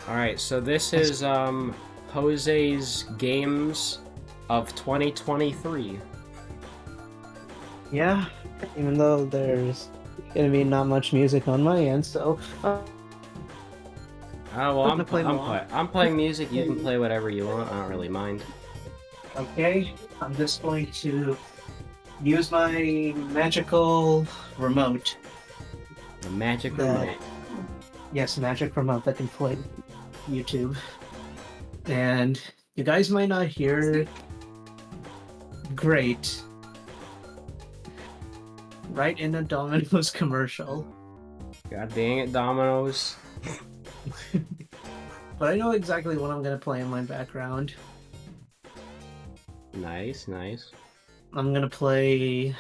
Alright, so this is Jose's Games of 2023. Yeah, even though there's gonna be not much music on my end, so Oh well, I'm gonna play along. I'm playing music. You can play whatever you want. I don't really mind. Okay, I'm just going to use my magical remote. The magic That remote. yes, magic remote that can play YouTube. And you guys might not hear great right in a Domino's commercial. God dang it, Domino's. But I know exactly what I'm gonna play in my background. Nice, nice. I'm gonna play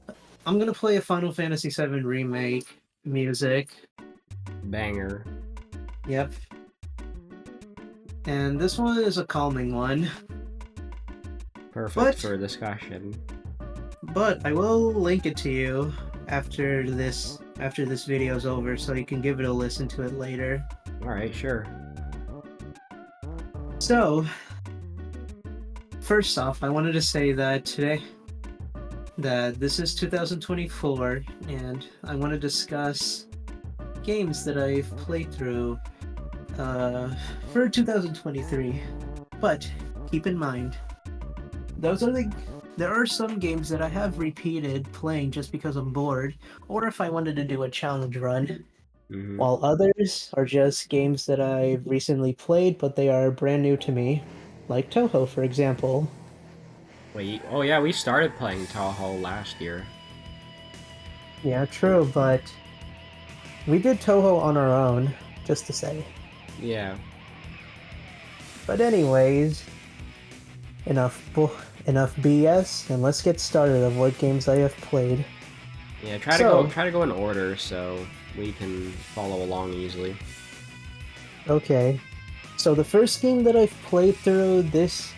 a Final Fantasy VII Remake music. Banger. Yep. And this one is a calming one. Perfect for discussion. But I will link it to you after this video is over, so you can give it a listen to it later. Alright, sure. So, first off, I wanted to say that this is 2024, and I want to discuss games that I've played through for 2023. But keep in mind, there are some games that I have repeated playing just because I'm bored, or if I wanted to do a challenge run. While others are just games that I've recently played, but they are brand new to me, like Toho, for example. Wait, oh yeah, we started playing Tahoe last year. Yeah, true, but we did Toho on our own, just to say. Yeah. But anyways, enough BS, and let's get started of what games I have played. Yeah, try to go in order so we can follow along easily. Okay. So the first game that I've played through this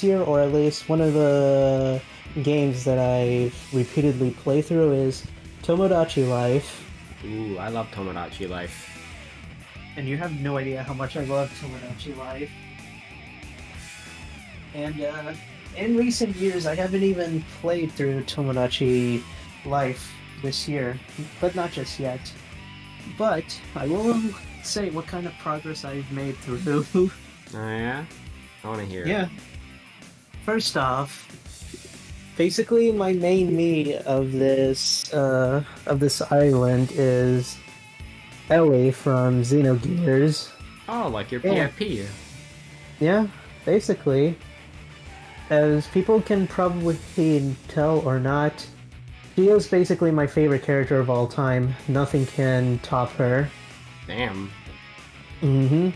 year, or at least one of the games that I've repeatedly played through, is Tomodachi Life. Ooh, I love Tomodachi Life. And you have no idea how much I love Tomodachi Life. And in recent years, I haven't even played through Tomodachi Life this year, but not just yet. But I will say what kind of progress I've made through. Oh yeah? I want to hear. Yeah. First off, basically my main need of this island is Ellie from Xenogears. Oh, like your Yeah. PFP. Yeah, basically. As people can probably tell or not, she is basically my favorite character of all time. Nothing can top her. Damn. Mm-hmm.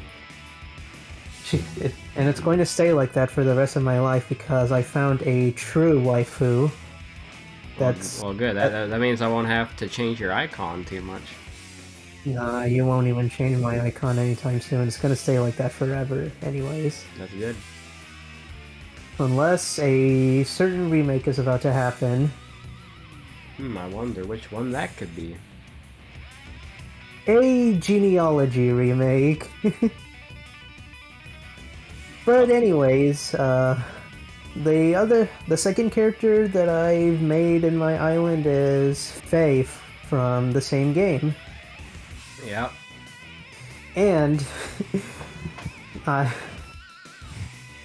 And it's going to stay like that for the rest of my life because I found a true waifu. That's well good. That means I won't have to change your icon too much. Nah, you won't even change my icon anytime soon. It's gonna stay like that forever, anyways. That's good. Unless a certain remake is about to happen. I wonder which one that could be. A genealogy remake. But anyways, the second character that I've made in my island is Faye from the same game. Yep. And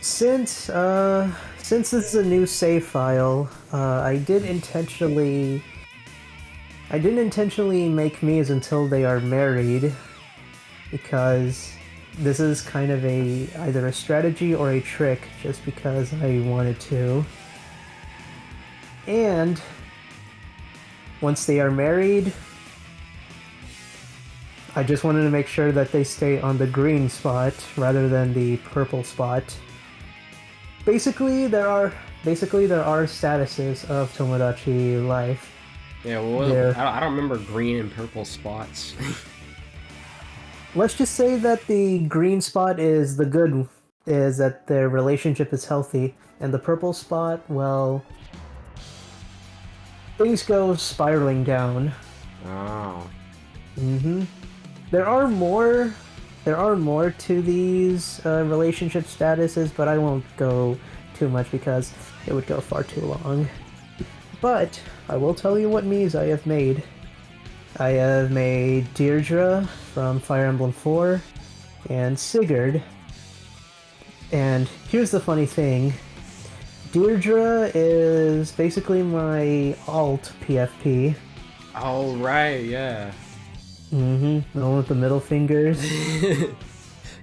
since this is a new save file, I didn't intentionally make Mias until they are married, because this is kind of either a strategy or a trick, just because I wanted to. And once they are married, I just wanted to make sure that they stay on the green spot rather than the purple spot. Basically, there are statuses of Tomodachi Life. Yeah, well, I don't remember green and purple spots. Let's just say that the green spot is that their relationship is healthy, and the purple spot, well, things go spiraling down. Oh. Mm-hmm. There are more there are more to these relationship statuses, but I won't go too much because it would go far too long. But I will tell you what Miis I have made. I have made Deirdre from Fire Emblem 4 and Sigurd. And here's the funny thing. Deirdre is basically my alt PFP. Oh, right, yeah. Mm-hmm. The one with the middle fingers.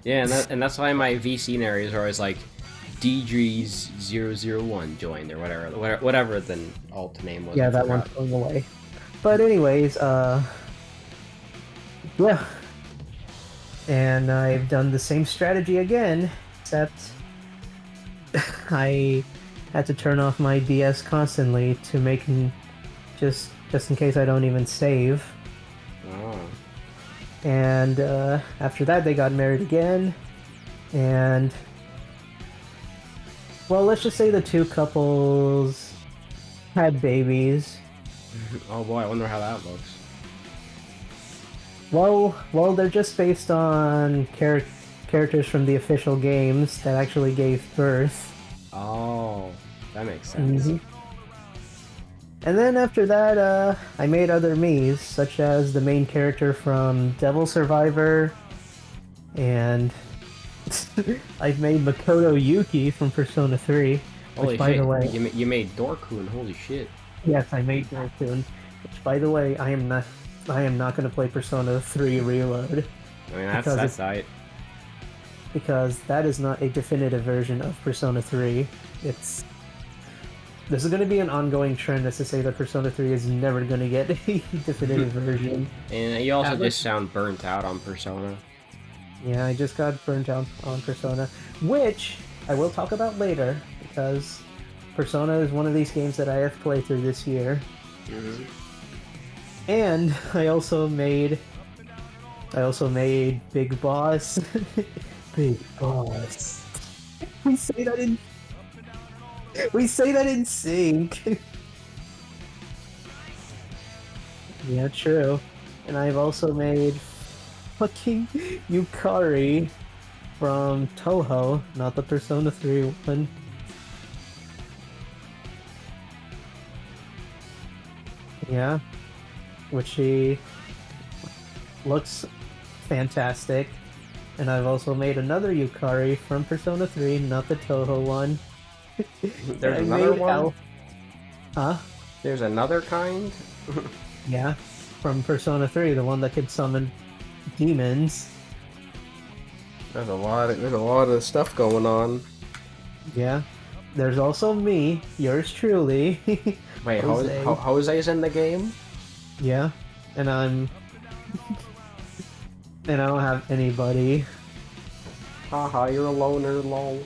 Yeah, and that's why my VC scenarios are always like DG's001 joined or whatever the alt name was. Yeah, that one's going away. But anyways, yeah. And I've done the same strategy again, except I had to turn off my DS constantly to make just in case I don't even save. Oh. And after that, they got married again, and well, let's just say the two couples had babies. Oh boy, I wonder how that looks. Well, they're just based on characters from the official games that actually gave birth. Oh, that makes sense. Mm-hmm. And then after that, I made other Miis, such as the main character from Devil Survivor, and I've made Makoto Yuki from Persona 3. Holy which, by shit, the way, you made Dorkun, holy shit. Yes, I made Dorkun. Which, by the way, I am not going to play Persona 3 Reload. I mean, that's right. Because that is not a definitive version of Persona 3. This is going to be an ongoing trend that's to say that Persona 3 is never going to get a definitive version. And you also just sound burnt out on Persona. Yeah, I just got burnt out on Persona, which I will talk about later, because Persona is one of these games that I have played through this year. Mm-hmm. And I also made Big Boss. Big Boss. We say that in sync. Yeah, true. And I've also made fucking Yukari from Toho, not the Persona 3 one. Yeah. Which she looks fantastic. And I've also made another Yukari from Persona 3, not the Toho one. There's another one? Huh? There's another kind? Yeah. From Persona 3, the one that could summon demons. There's a lot of stuff going on. Yeah. There's also me, yours truly. Wait, Jose's in the game? Yeah. And and I don't have anybody. Haha, you're a loner, lol.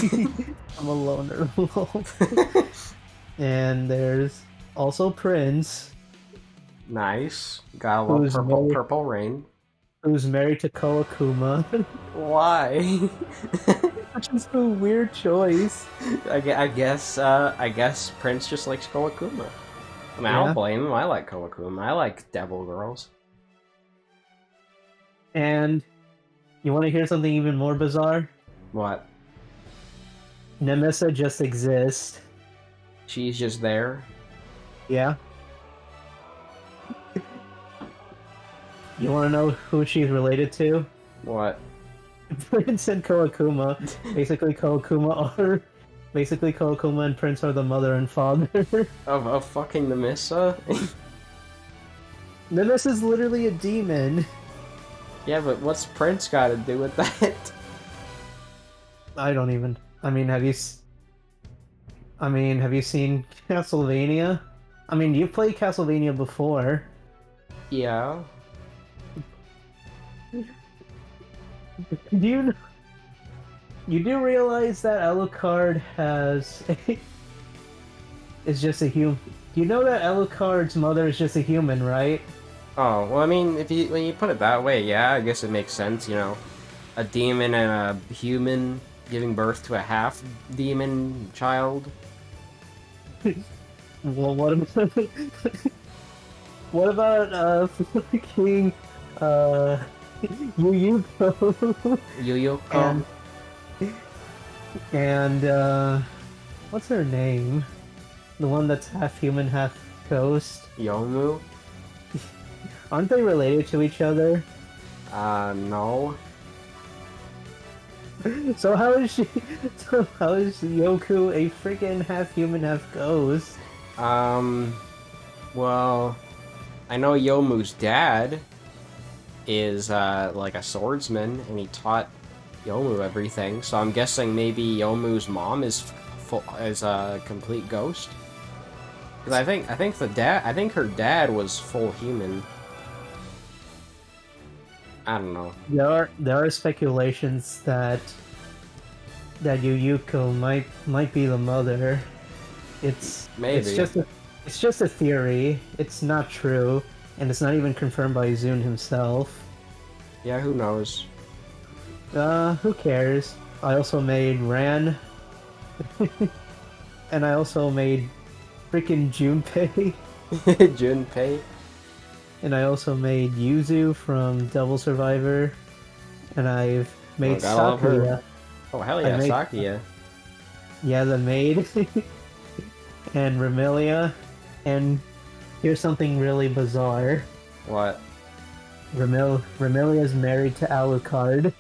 I'm a loner, lol. And there's also Prince. Nice. Got a little purple rain. Who's married to Kawakuma. Why? Which is a weird choice. I guess Prince just likes Kawakuma. I mean, I don't blame him. I like Kawakuma. I like devil girls. And you want to hear something even more bizarre? What? Nemessa just exists. She's just there? Yeah. You want to know who she's related to? What? Prince and Kawakuma. Basically, Kawakuma and Prince are the mother and father. Of fucking Nemessa? Nemessa's literally a demon. Yeah, but what's Prince got to do with that? I don't even. I mean, have you seen Castlevania? I mean, you've played Castlevania before. Yeah. You do realize that Alucard is just a human. You know that Alucard's mother is just a human, right? Oh, well, I mean, when you put it that way, yeah, I guess it makes sense, you know. A demon and a human giving birth to a half-demon child. Well, what about fucking Yuyuko Yuyuko? and and what's her name? The one that's half human, half ghost. Yomu? Aren't they related to each other? No. So how is she? So how is Yoku a freaking half human, half ghost? Well, I know Yomu's dad is, like a swordsman, and he taught Yomu everything, so I'm guessing maybe Yomu's mom is a complete ghost? Because I think her dad was full human. I don't know. There are speculations that Yuyuko might be the mother. Maybe. It's just a theory. It's not true, and it's not even confirmed by Zune himself. Yeah, who knows? Who cares? I also made Ran, and I also made freaking Junpei, Junpei? and I also made Yuzu from Devil Survivor, and I've made Gotta love her. Sakuya. Oh, hell yeah, Sakuya. Yeah, the maid. And Remilia. And here's something really bizarre. What? Remilia's married to Alucard.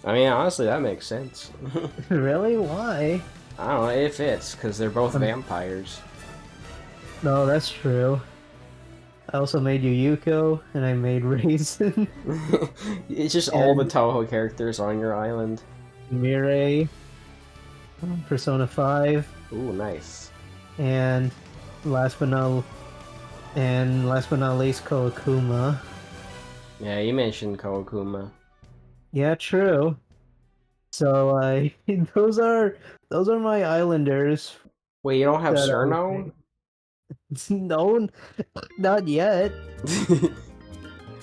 I mean, honestly, that makes sense. Really? Why? I don't know, it fits, because they're both vampires. No, that's true. I also made Yuyuko, and I made Raisin. It's just all the Toho characters on your island. Mirai. Persona 5. Ooh, nice. And last but not least, Koakuma. Yeah, you mentioned Kawakuma. Yeah, true. So those are my islanders. Wait, you don't have Cerno? No, not yet.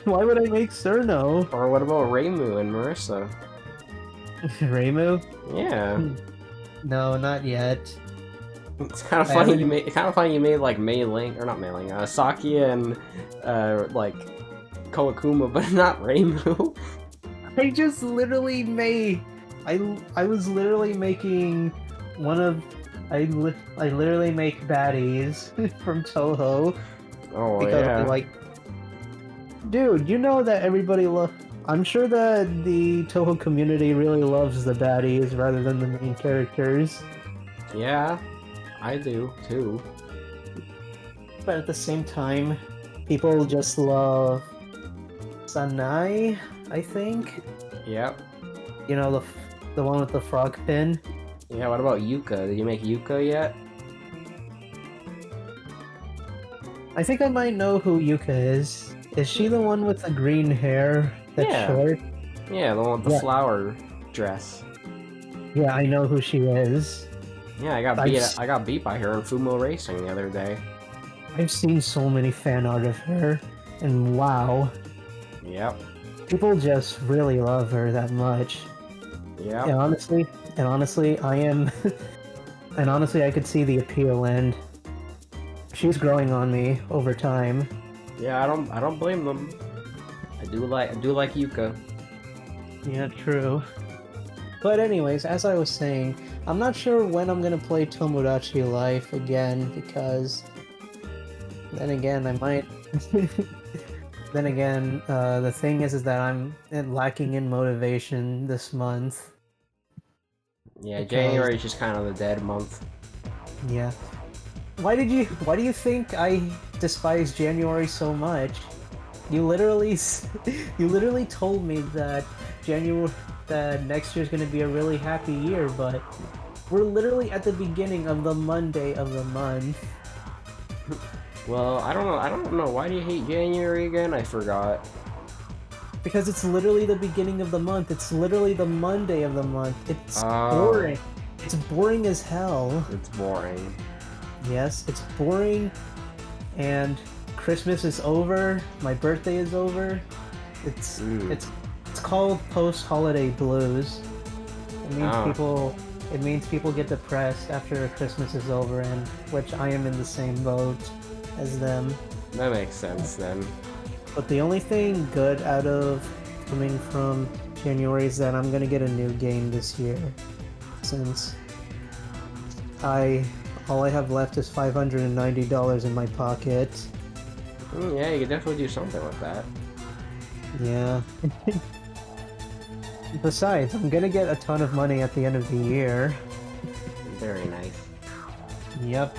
Why would I make Cerno? Or what about Reimu and Marissa? Reimu? Yeah. No, not yet. It's kind of funny you made like Mei Ling, or not Mei Ling, Sakia and like Kawakuma, but not Reimu. I just literally made. I was literally making one of. I literally make baddies from Toho. Oh because yeah. Like, dude, you know that everybody I'm sure that the Toho community really loves the baddies rather than the main characters. Yeah, I do too. But at the same time, people just love Sanai, I think. Yep. You know, the one with the frog pin. Yeah, what about Yuka? Did you make Yuka yet? I think I might know who Yuka is. Is she the one with the green hair that's short? Yeah, the one with the flower dress. Yeah, I know who she is. Yeah, I got beat by her in Fumo Racing the other day. I've seen so many fan art of her, and wow. Yep. People just really love her that much. Yeah. And honestly, I am. And honestly, I could see the appeal, and she's growing on me over time. Yeah, I don't blame them. I do like Yuka. Yeah, true. But anyways, as I was saying, I'm not sure when I'm gonna play Tomodachi Life again, because then again I might. Then again, the thing is that I'm lacking in motivation this month. Yeah, January is just kind of the dead month. Yeah. Why do you think I despise January so much? You literally told me that next year's gonna be a really happy year, but we're literally at the beginning of the Monday of the month. Well, I don't know. Why do you hate January again? I forgot. Because it's literally the beginning of the month. It's literally the Monday of the month. It's boring. It's boring as hell. It's boring. Yes, it's boring. And Christmas is over. My birthday is over. It's called post-holiday blues. It means people get depressed after Christmas is over, and which I am in the same boat as them. That makes sense then. But the only thing good out of coming from January is that I'm gonna get a new game this year, since all I have left is $590 in my pocket. Yeah, you could definitely do something with that. Yeah. Besides, I'm gonna get a ton of money at the end of the year. Very nice. Yep.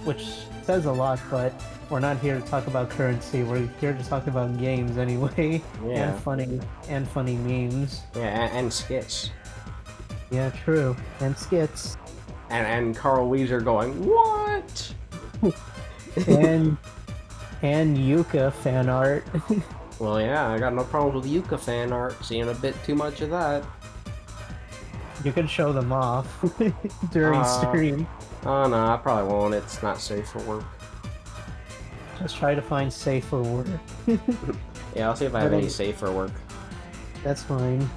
Which says a lot, but we're not here to talk about currency. We're here to talk about games anyway. Yeah. And funny memes. Yeah, and skits. Yeah, true. And skits. And Carl Weezer going, what? and Yuka fan art. Well, yeah, I got no problems with Yuka fan art. Seeing a bit too much of that. You can show them off during stream. Oh no, I probably won't. It's not safe for work. Just try to find safer work. Yeah, I'll see if I have any safer work. That's fine.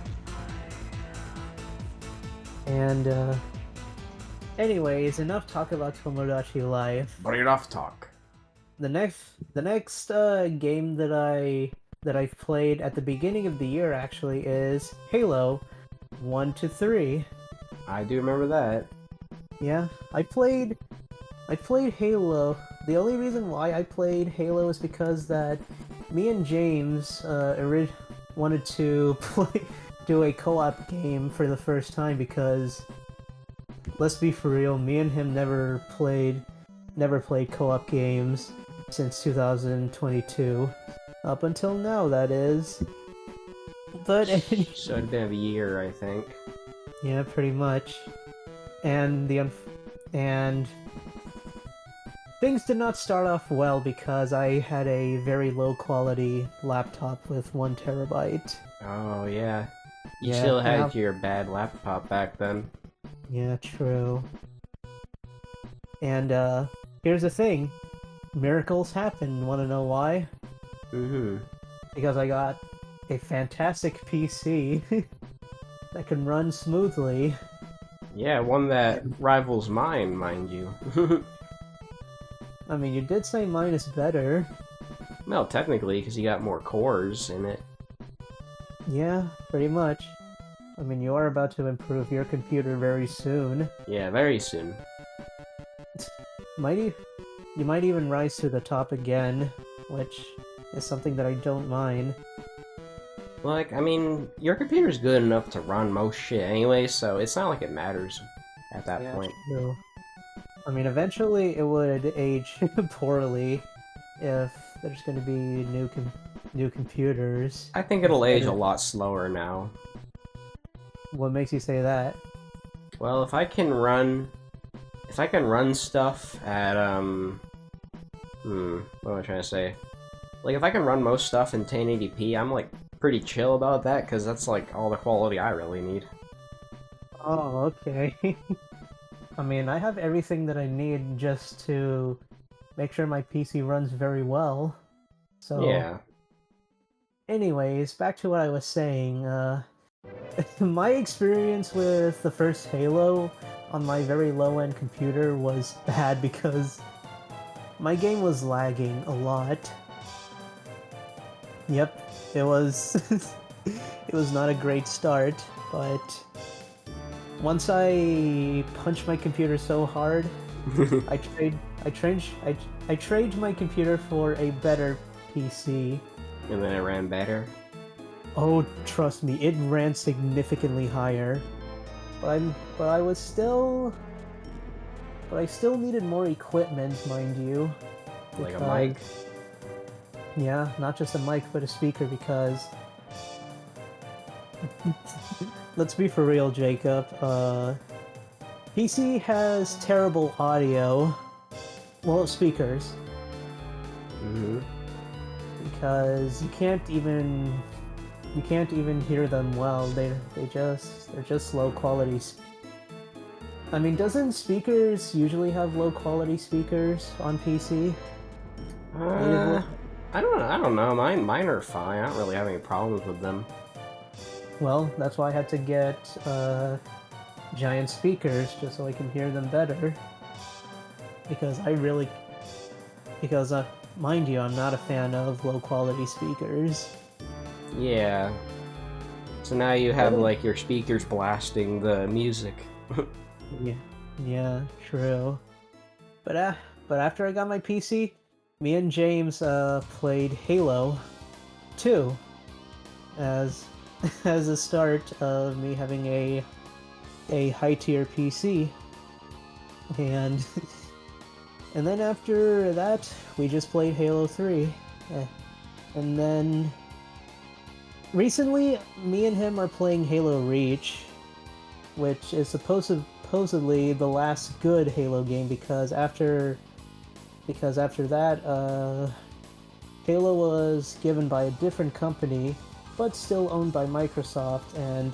And anyways, enough talk about Tomodachi Life. But enough talk. The next game that I've played at the beginning of the year actually is Halo 1 to 3. I do remember that. Yeah, I played Halo. The only reason why I played Halo is because that me and James wanted to do a co-op game for the first time, because let's be for real, me and him never played co-op games since 2022. Up until now, that is. But so it'd been a year, I think. Yeah, pretty much. And things did not start off well because I had a very low quality laptop with 1 terabyte. Oh yeah. You still had your bad laptop back then. Yeah, true. And here's the thing. Miracles happen. Wanna know why? Mm-hmm. Because I got a fantastic PC that can run smoothly. Yeah, one that rivals mine, mind you. I mean, you did say mine is better. Well, technically, because you got more cores in it. Yeah, pretty much. I mean, you are about to improve your computer very soon. Yeah, very soon. You might even rise to the top again, which is something that I don't mind. Like, I mean, your computer's good enough to run most shit anyway, so it's not like it matters at that point. True. I mean, eventually it would age poorly if there's going to be new computers. I think it'll age a lot slower now. What makes you say that? Well, if I can run stuff at what am I trying to say? Like, if I can run most stuff in 1080p, I'm like pretty chill about that, because that's like all the quality I really need. Oh, okay. I mean, I have everything that I need just to make sure my PC runs very well. So yeah. Anyways, back to what I was saying. My experience with the first Halo on my very low-end computer was bad because my game was lagging a lot. Yep, it was it was not a great start, but once I punched my computer so hard, I traded my computer for a better PC. And then it ran better. Oh, trust me, it ran significantly higher. But I still needed more equipment, mind you. Like a mic? Yeah, not just a mic, but a speaker, because let's be for real, Jacob. PC has terrible audio. Well, speakers. Mm-hmm. Because you can't even hear them well. They're just low quality. I mean, doesn't speakers usually have low quality speakers on PC? I don't know. Mine are fine. I don't really have any problems with them. Well, that's why I had to get giant speakers, just so I can hear them better. Because mind you, I'm not a fan of low quality speakers. Yeah. So now you have like your speakers blasting the music. Yeah, yeah, true. But after I got my PC, me and James played Halo 2 as as a start of me having a high tier PC, and and then after that we just played Halo 3, and then recently me and him are playing Halo Reach, which is supposedly the last good Halo game because after that Halo was given by a different company, but still owned by Microsoft, and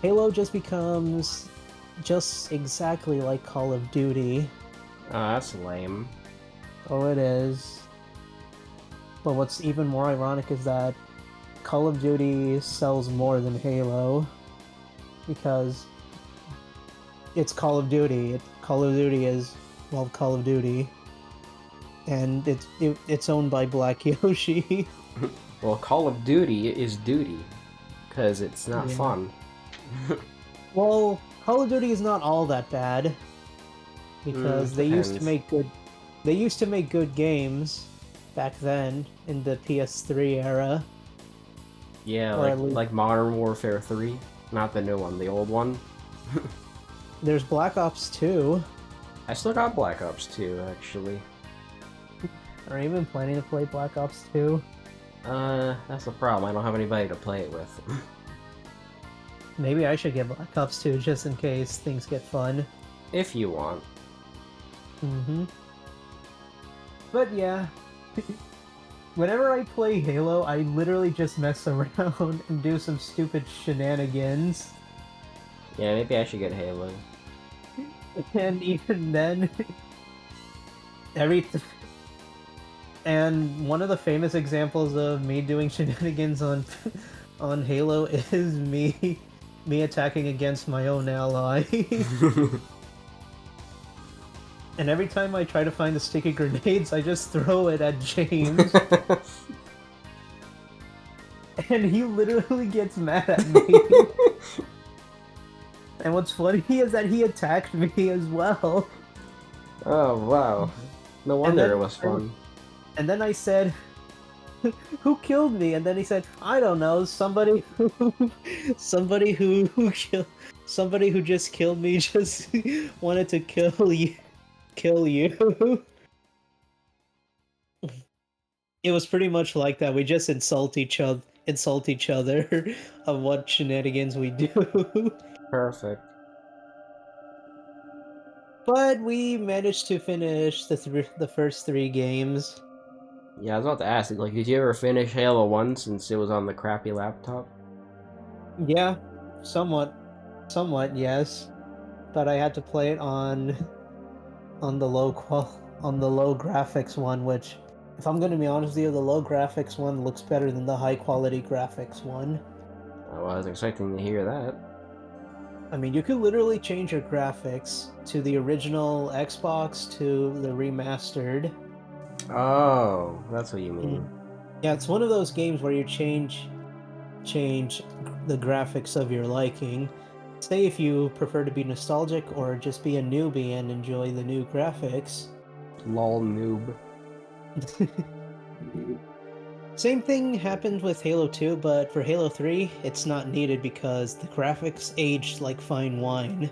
Halo just becomes just exactly like Call of Duty. Oh, that's lame. Oh, it is. But what's even more ironic is that Call of Duty sells more than Halo because it's Call of Duty. Call of Duty is, well, Call of Duty, and it's owned by Black Yoshi. Well, Call of Duty is duty, because it's not Yeah. fun. Well, Call of Duty is not all that bad because Depends. they used to make good games back then in the PS3 era, Yeah, or at least like Modern Warfare 3. Not the new one, the old one. there's Black Ops 2. I still got Black Ops 2, actually. Are you even planning to play Black Ops 2? That's the problem. I don't have anybody to play it with. Maybe I should get Black Ops 2 just in case things get fun. If you want. Mm-hmm. But yeah, whenever I play Halo, I literally just mess around and do some stupid shenanigans. Yeah, maybe I should get Halo. And even then, every and one of the famous examples of me doing shenanigans on Halo is me attacking against my own ally. And every time I try to find the sticky grenades, I just throw it at James. And he literally gets mad at me. And what's funny is that he attacked me as well. Oh, wow. No And wonder it was fun. and then I said, "Who killed me?" And then he said, "I don't know. Somebody who killed somebody who just killed me just wanted to kill you." It was pretty much like that. We just insult each other of what shenanigans we do. Perfect. But we managed to finish the first 3 games. Yeah, I was about to ask, like, did you ever finish Halo 1 since it was on the crappy laptop? Yeah, somewhat, yes. But I had to play it on the on the low graphics one, which, if I'm gonna be honest with you, the low graphics one looks better than the high quality graphics one. Oh, I was expecting to hear that. I mean, you could literally change your graphics to the original Xbox to the remastered. Oh, that's what you Mm. mean. Yeah, it's one of those games where you change the graphics of your liking. Say if you prefer to be nostalgic or just be a newbie and enjoy the new graphics. Lol noob. Same thing happened with Halo 2, but for Halo 3, it's not needed because the graphics aged like fine wine.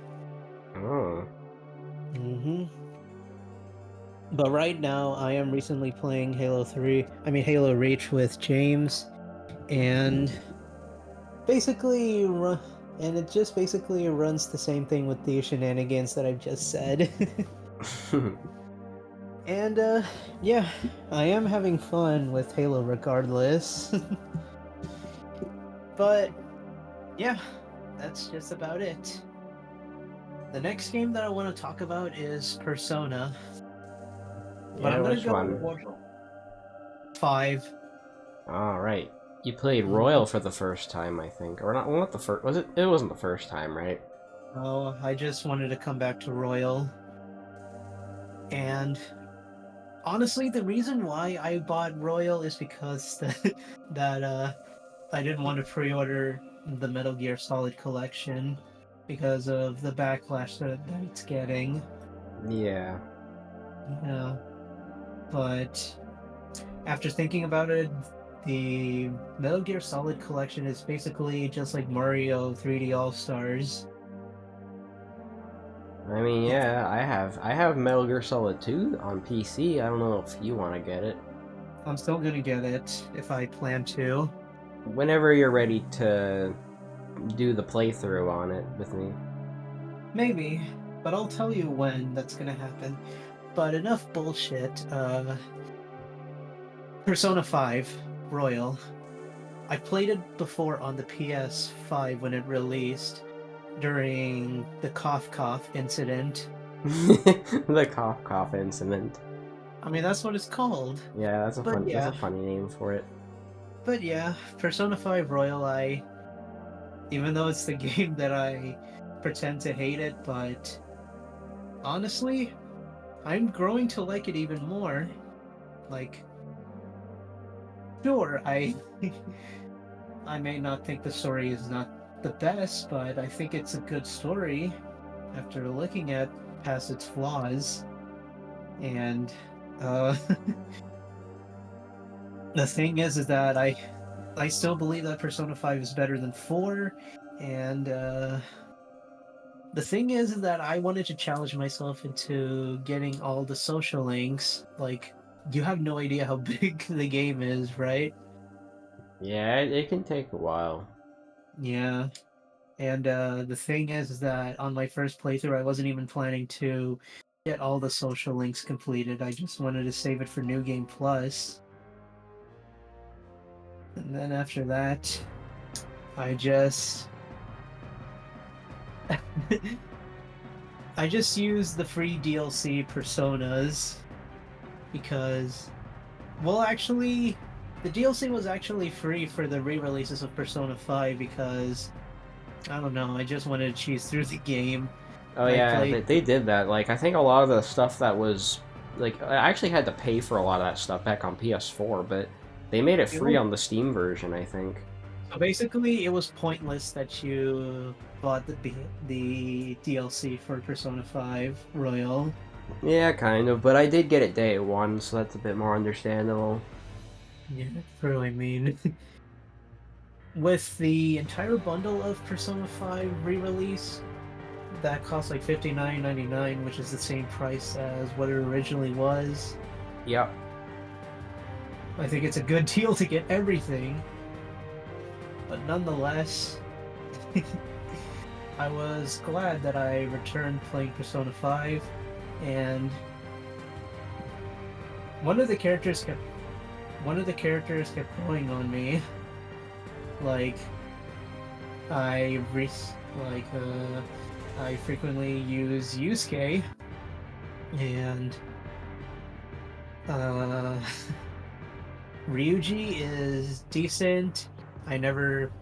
Oh. hmm But right now, I am recently playing Halo Reach with James, and basically, and it just basically runs the same thing with the shenanigans that I've just said. And yeah, I am having fun with Halo regardless. But yeah, that's just about it. The next game that I want to talk about is Persona, but Yeah, I'm gonna which go one? 5. Alright. You played Mhm. Royal for the first time, I think. Or not, well, not the first. Was it? It wasn't the first time, right? Oh, I just wanted to come back to Royal. And honestly, the reason why I bought Royal is because that I didn't want to pre-order the Metal Gear Solid collection because of the backlash that it's getting. Yeah. Yeah, but after thinking about it, the Metal Gear Solid collection is basically just like Mario 3D All Stars. I mean, yeah, I have Metal Gear Solid 2 on PC. I don't know if you want to get it. I'm still gonna get it if I plan to. Whenever you're ready to do the playthrough on it with me. Maybe, but I'll tell you when that's gonna happen. But enough bullshit. Persona 5 Royal. I've played it before on the PS5 when it released during the cough cough incident. The cough cough incident. I mean, that's what it's called. Yeah, But that's a yeah, funny name for it. but yeah, Persona 5 Royal, even though it's the game that I pretend to hate it, but honestly, I'm growing to like it even more. Like, sure, I may not think the story is not the best, but I think it's a good story after looking at past its flaws. And uh, the thing is that I still believe that Persona 5 is better than 4, and the thing is that I wanted to challenge myself into getting all the social links. Like, you have no idea how big the game is, right? Yeah, it can take a while. Yeah. And the thing is that on my first playthrough, I wasn't even planning to get all the social links completed. I just wanted to save it for New Game Plus. And then after that, I just I just used the free DLC personas because, well, actually, the DLC was actually free for the re-releases of Persona 5 because I don't know, I just wanted to cheese through the game. Oh I yeah, played they did that. Like I think a lot of the stuff that was like I actually had to pay for a lot of that stuff back on PS4, but they made it it free was on the Steam version, I think. so basically it was pointless that you bought the DLC for Persona 5 Royal. Yeah, kind of, but I did get it day one, so that's a bit more understandable. Yeah, really mean. With the entire bundle of Persona 5 re-release, that costs like $59.99, which is the same price as what it originally was. Yep. I think it's a good deal to get everything, but nonetheless, I was glad that I returned playing Persona 5, and one of the characters kept one of the characters kept growing on me. Like I re- like I frequently use Yusuke, and uh Ryuji is decent. I never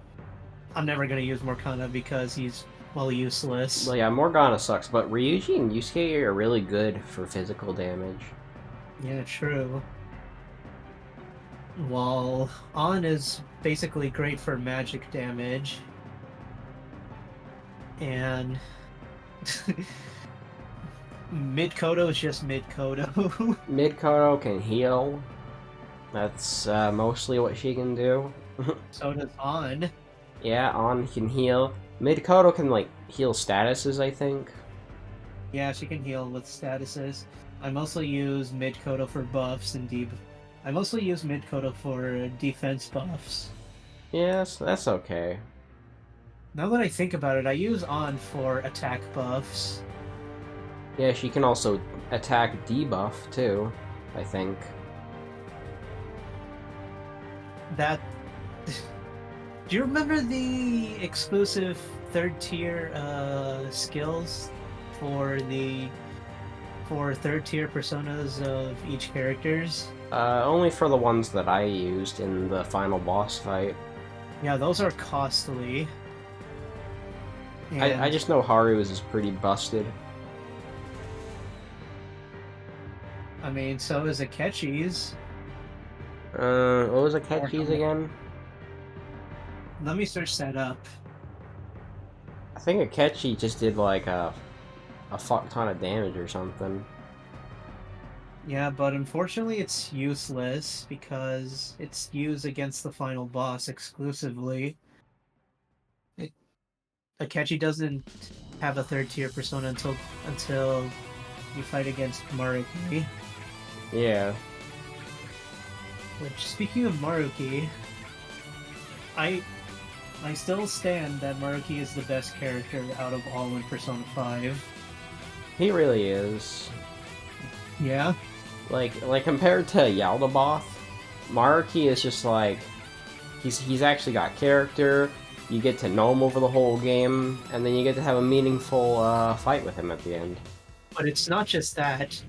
I'm never gonna use Morgana because he's, well, useless. Well, yeah, Morgana sucks, but Ryuji and Yusuke are really good for physical damage. Yeah, true. While On is basically great for magic damage, and Mid Kodo is just Mid Kodo. Mid Kodo can heal. That's mostly what she can do. So does On. Yeah, On can heal. Mid Kodo can like heal statuses, I think. Yeah, she can heal with statuses. I mostly use Mid Kodo for buffs and deep. I mostly use Mid Kodo for defense buffs. Yes, that's okay. Now that I think about it, I use On for attack buffs. Yeah, she can also attack debuff too, I think. That. Do you remember the exclusive third tier skills for the for third tier personas of each characters? Only for the ones that I used in the final boss fight. Yeah, those are costly. I And just know Haru's is pretty busted. I mean, so is Akechi's. What was Or Akechi's again? Let me search that up. I think Akechi just did like a fuck ton of damage or something. Yeah, but unfortunately it's useless because it's used against the final boss exclusively. It, Akechi doesn't have a third tier persona until you fight against Maruki. Yeah. Which, speaking of Maruki, I I still stand that Maruki is the best character out of all in Persona 5. He really is. Yeah? Like compared to Yaldabaoth, Maruki is just like he's actually got character. You get to know him over the whole game, and then you get to have a meaningful fight with him at the end. But it's not just that.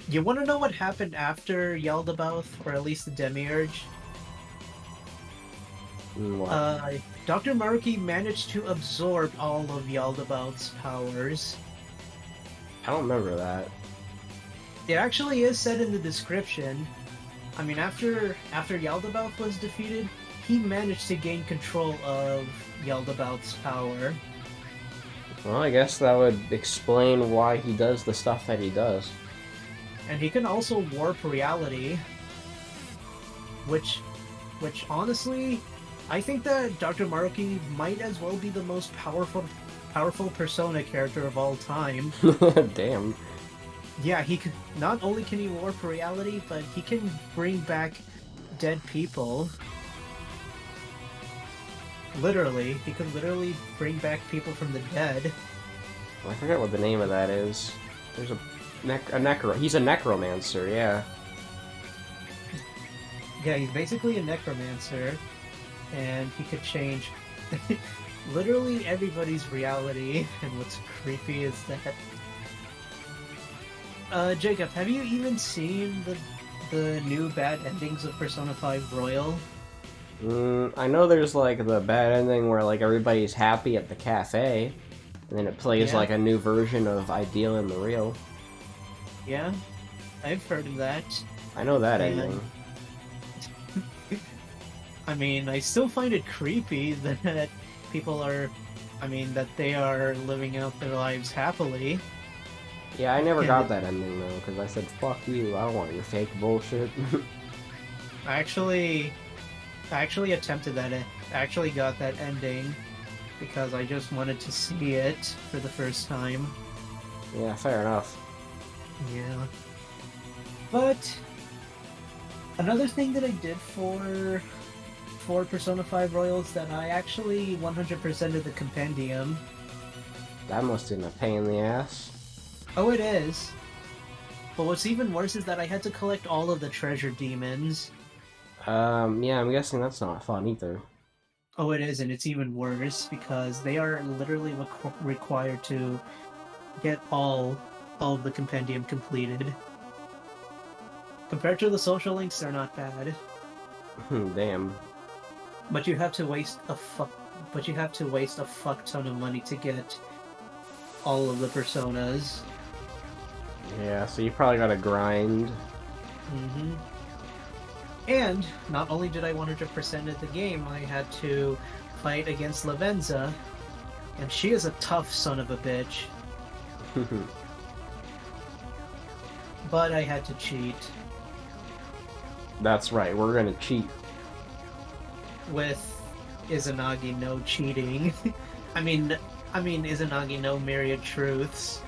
You want to know what happened after Yaldabaoth, or at least the Demiurge? What? Dr. Maruki managed to absorb all of Yaldabaoth's powers. I don't remember that. It actually is said in the description. I mean, after Yaldabaoth was defeated, he managed to gain control of Yaldabaoth's power. Well, I guess that would explain why he does the stuff that he does. And he can also warp reality, which honestly, I think that Dr. Maruki might as well be the most powerful Persona character of all time. Damn. Yeah, he could not only can he warp reality, but he can bring back dead people. Literally, he could literally bring back people from the dead. I forget what the name of that is. There's a he's a necromancer, yeah. Yeah, he's basically a necromancer, and he could change literally everybody's reality. And what's creepy is that Jacob, have you even seen the new bad endings of Persona 5 Royal? I know there's like the bad ending where like everybody's happy at the cafe, and then it plays Yeah. like a new version of Ideal and the Real. Yeah, I've heard of that. I know that And- ending. I mean, I still find it creepy that people are, that they are living out their lives happily. Yeah, I never And got that ending though, because I said, fuck you, I don't want your fake bullshit. I actually attempted that. I actually got that ending because I just wanted to see it for the first time. Yeah, fair enough. Yeah. But another thing that I did for Persona 5 Royals that I actually 100%ed the compendium. That must have been a pain in the ass. Oh, it is. But what's even worse is that I had to collect all of the treasure demons. Yeah, I'm guessing that's not fun either. Oh, it is, and it's even worse because they are literally required to get all of the compendium completed. Compared to the social links, they're not bad. Damn. But you have to waste a fuck ton of money to get all of the personas. Yeah, so you probably gotta grind. Mm-hmm. And not only did I 100% of the game, I had to fight against Lavenza, and she is a tough son of a bitch. But I had to cheat. That's right, we're gonna cheat. With Izanagi no cheating. I mean Izanagi no myriad truths.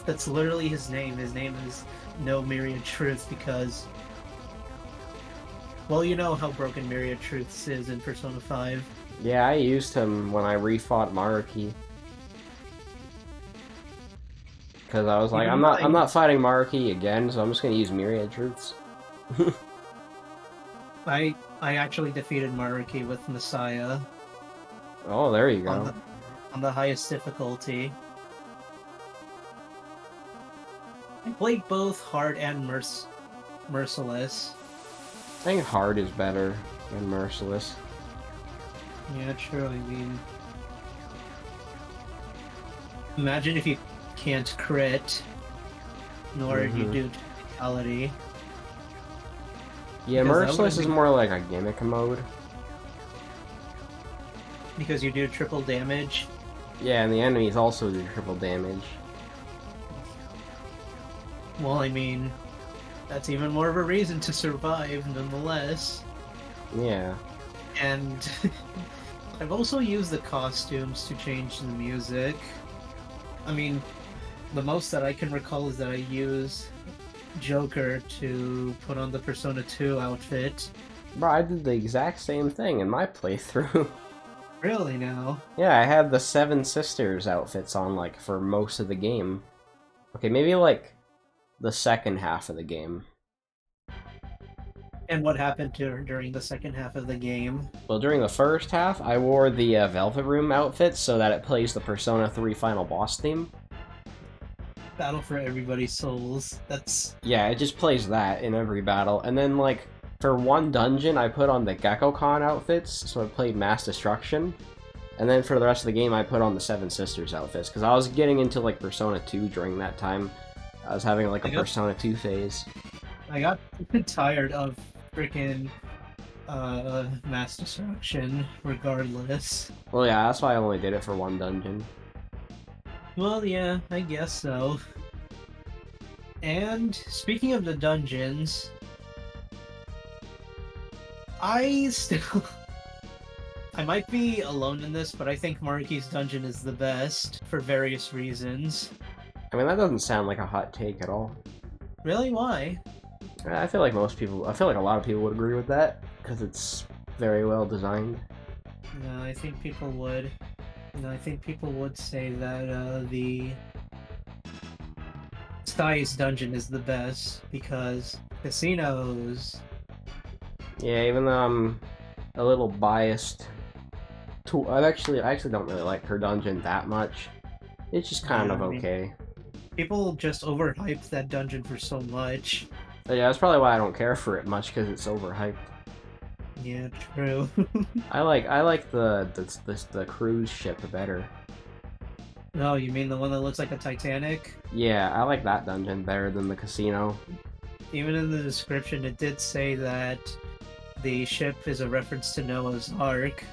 That's literally his name. His name is No Myriad Truths because, well, you know how broken Myriad Truths is in Persona 5. Yeah, I used him when I refought Maruki. Because I was like, I'm not fighting Maruki again, so I'm just gonna use Myriad Truths. I actually defeated Maruki with Messiah. Oh, there you go. On the highest difficulty. I played both hard and merciless. I think hard is better than merciless. Yeah, true. I mean, imagine if you can't crit, nor you do technicality. Yeah, Because merciless is more like a gimmick mode. Because you do triple damage. Yeah, and the enemies also do triple damage. Well, I mean, that's even more of a reason to survive, nonetheless. Yeah. And I've also used the costumes to change the music. I mean, the most that I can recall is that I use Joker to put on the Persona 2 outfit. Bro, I did the exact same thing in my playthrough. Really now? Yeah, I had the Seven Sisters outfits on, like, for most of the game. Okay, maybe, like, the second half of the game. And what happened during the second half of the game? Well, during the first half, I wore the Velvet Room outfit so that it plays the Persona 3 final boss theme. Battle for Everybody's Souls. That's... Yeah, it just plays that in every battle. And then, like, for one dungeon, I put on the Gekko-Con outfits, so it played Mass Destruction. And then for the rest of the game, I put on the Seven Sisters outfits, because I was getting into, like, Persona 2 during that time. I was having, like, a Persona 2 phase. I got tired of freaking Mass Destruction, regardless. Well, yeah, that's why I only did it for one dungeon. Well, yeah, I guess so. And speaking of the dungeons, I still... I might be alone in this, but I think Maruki's dungeon is the best, for various reasons. I mean, that doesn't sound like a hot take at all. Really? Why? I feel like a lot of people would agree with that, because it's very well designed. No, I think people would. No, I think people would say that the Stai's dungeon is the best, because casinos... Yeah, even though I'm a little biased to... I actually don't really like her dungeon that much. It's just kind of okay. People just overhyped that dungeon for so much. But yeah, that's probably why I don't care for it much, because it's overhyped. Yeah, true. I like the cruise ship better. No, you mean the one that looks like a Titanic? Yeah, I like that dungeon better than the casino. Even in the description, it did say that the ship is a reference to Noah's Ark.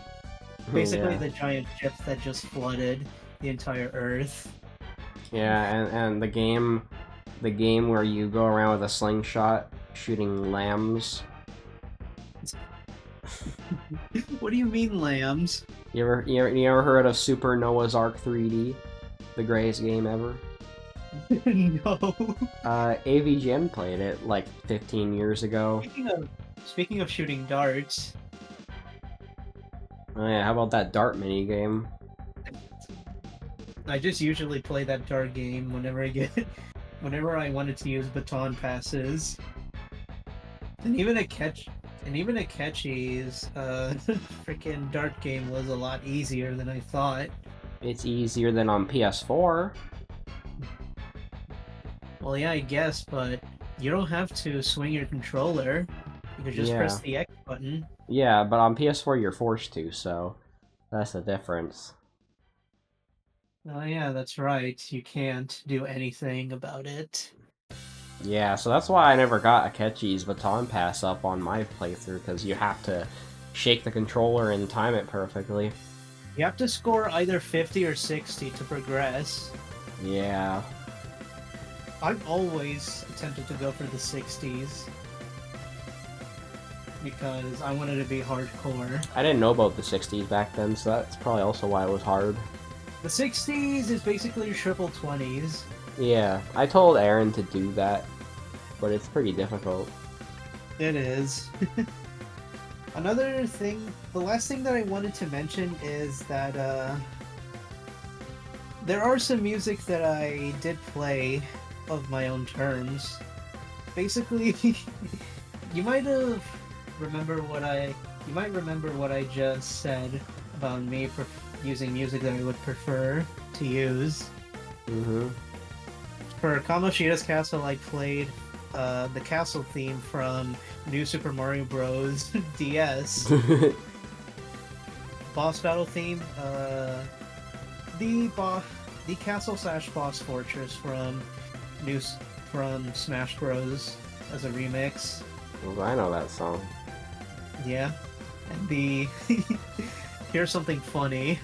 Basically, the giant ship that just flooded the entire Earth. Yeah, and the game where you go around with a slingshot shooting lambs. What do you mean, lambs? You ever heard of Super Noah's Ark 3D? The greatest game ever? No. AVGN played it like 15 years ago. Speaking of shooting darts. Oh yeah, how about that dart mini game? I just usually play that dart game whenever I wanted to use baton passes. And even a Ketchy's freaking dart game was a lot easier than I thought. It's easier than on PS4. Well, yeah, I guess, but you don't have to swing your controller. You can just press the X button. Yeah, but on PS4 you're forced to, so that's the difference. Oh yeah, that's right. You can't do anything about it. Yeah, so that's why I never got Akechi's baton pass up on my playthrough, because you have to shake the controller and time it perfectly. You have to score either 50 or 60 to progress. Yeah. I've always attempted to go for the 60s. Because I wanted to be hardcore. I didn't know about the 60s back then, so that's probably also why it was hard. The 60s is basically your triple 20s. Yeah, I told Aaron to do that, but it's pretty difficult. It is. Another thing, the last thing that I wanted to mention is that there are some music that I did play of my own terms. Basically, you might remember what I just said about me using music that I would prefer to use. Mm-hmm. For Kamoshida's Castle, I played the castle theme from New Super Mario Bros. DS. Boss battle theme, the castle/boss fortress from Smash Bros. As a remix. Well, I know that song. Yeah, and the here's something funny.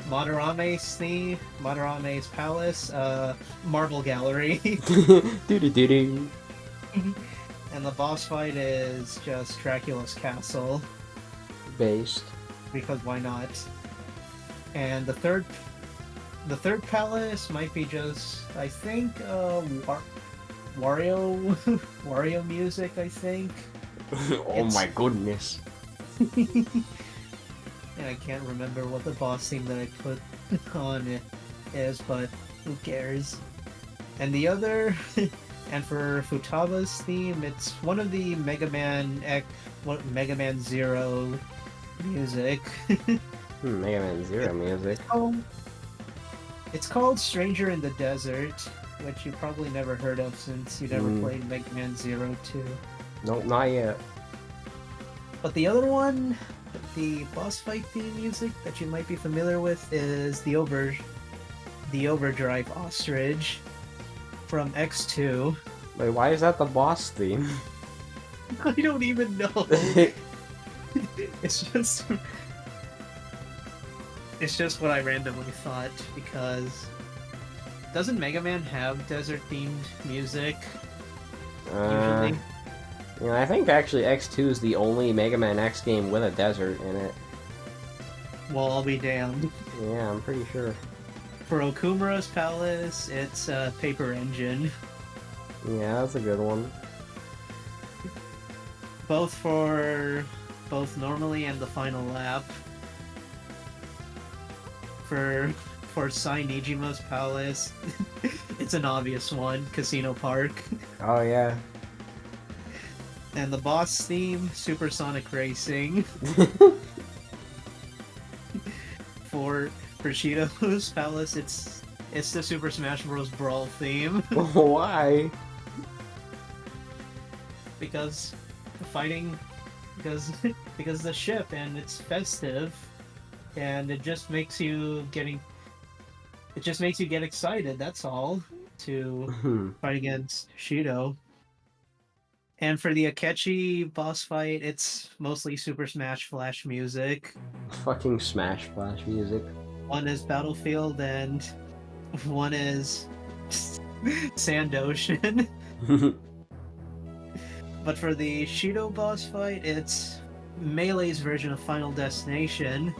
Madarame's palace, marble gallery. Doo-doo-doo-doo. And the boss fight is just Dracula's castle. Based. Because why not? And the third palace might be just, I think, Wario Wario music, I think. Oh my goodness. And I can't remember what the boss theme that I put on it is, but who cares? And the other, and for Futaba's theme, it's one of the Mega Man Zero music. Mega Man Zero music. It's called Stranger in the Desert, which you probably never heard of since you never played Mega Man Zero 2. Nope, not yet. But the other one, the boss fight theme music that you might be familiar with is the Overdrive Ostrich from X2. Wait, why is that the boss theme? I don't even know. It's just what I randomly thought, because doesn't Mega Man have desert-themed music usually? Yeah, I think actually X2 is the only Mega Man X game with a desert in it. Well, I'll be damned. Yeah, I'm pretty sure. For Okumura's Palace, it's Paper Engine. Yeah, that's a good one. Both normally and the final lap. For Sai Nijima's Palace, it's an obvious one, Casino Park. Oh yeah. And the boss theme, Supersonic Racing. For Shido's Palace, it's the Super Smash Bros. Brawl theme. Why? Because the ship, and it's festive, and it just makes you get excited, that's all, to fight against Shido. And for the Akechi boss fight, it's mostly Super Smash Flash music. Fucking Smash Flash music. One is Battlefield and one is Sand Ocean. But for the Shido boss fight, it's Melee's version of Final Destination.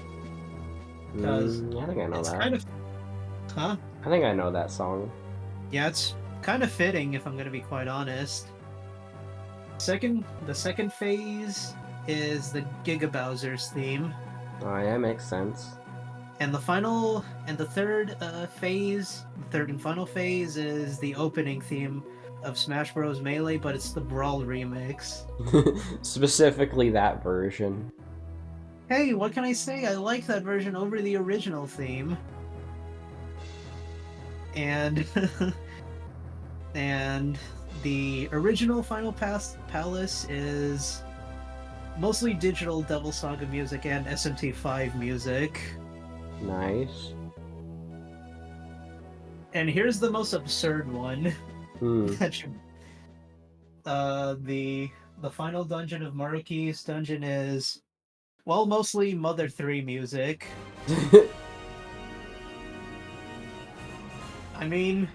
Because I think I know that. kind of... Huh? I think I know that song. Yeah, it's kind of fitting, if I'm going to be quite honest. The second phase is the Giga Bowser's theme. Oh yeah, makes sense. And the final and the third phase, the third and final phase, is the opening theme of Smash Bros. Melee, but it's the Brawl remix. Specifically that version. Hey, what can I say? I like that version over the original theme. And and the original Final Palace is mostly digital Devil Saga music and SMT5 music. Nice. And here's the most absurd one. The final dungeon of Maruki's dungeon is, well, mostly Mother 3 music. I mean,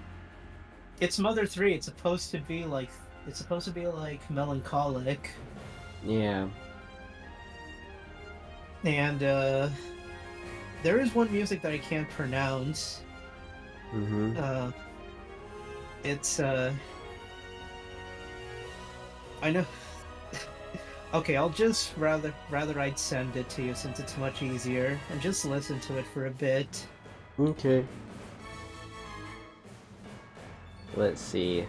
it's Mother 3. It's supposed to be like melancholic. Yeah. And there is one music that I can't pronounce. It's I know. Okay, I'll just rather I'd send it to you since it's much easier, and just listen to it for a bit. Okay. Let's see.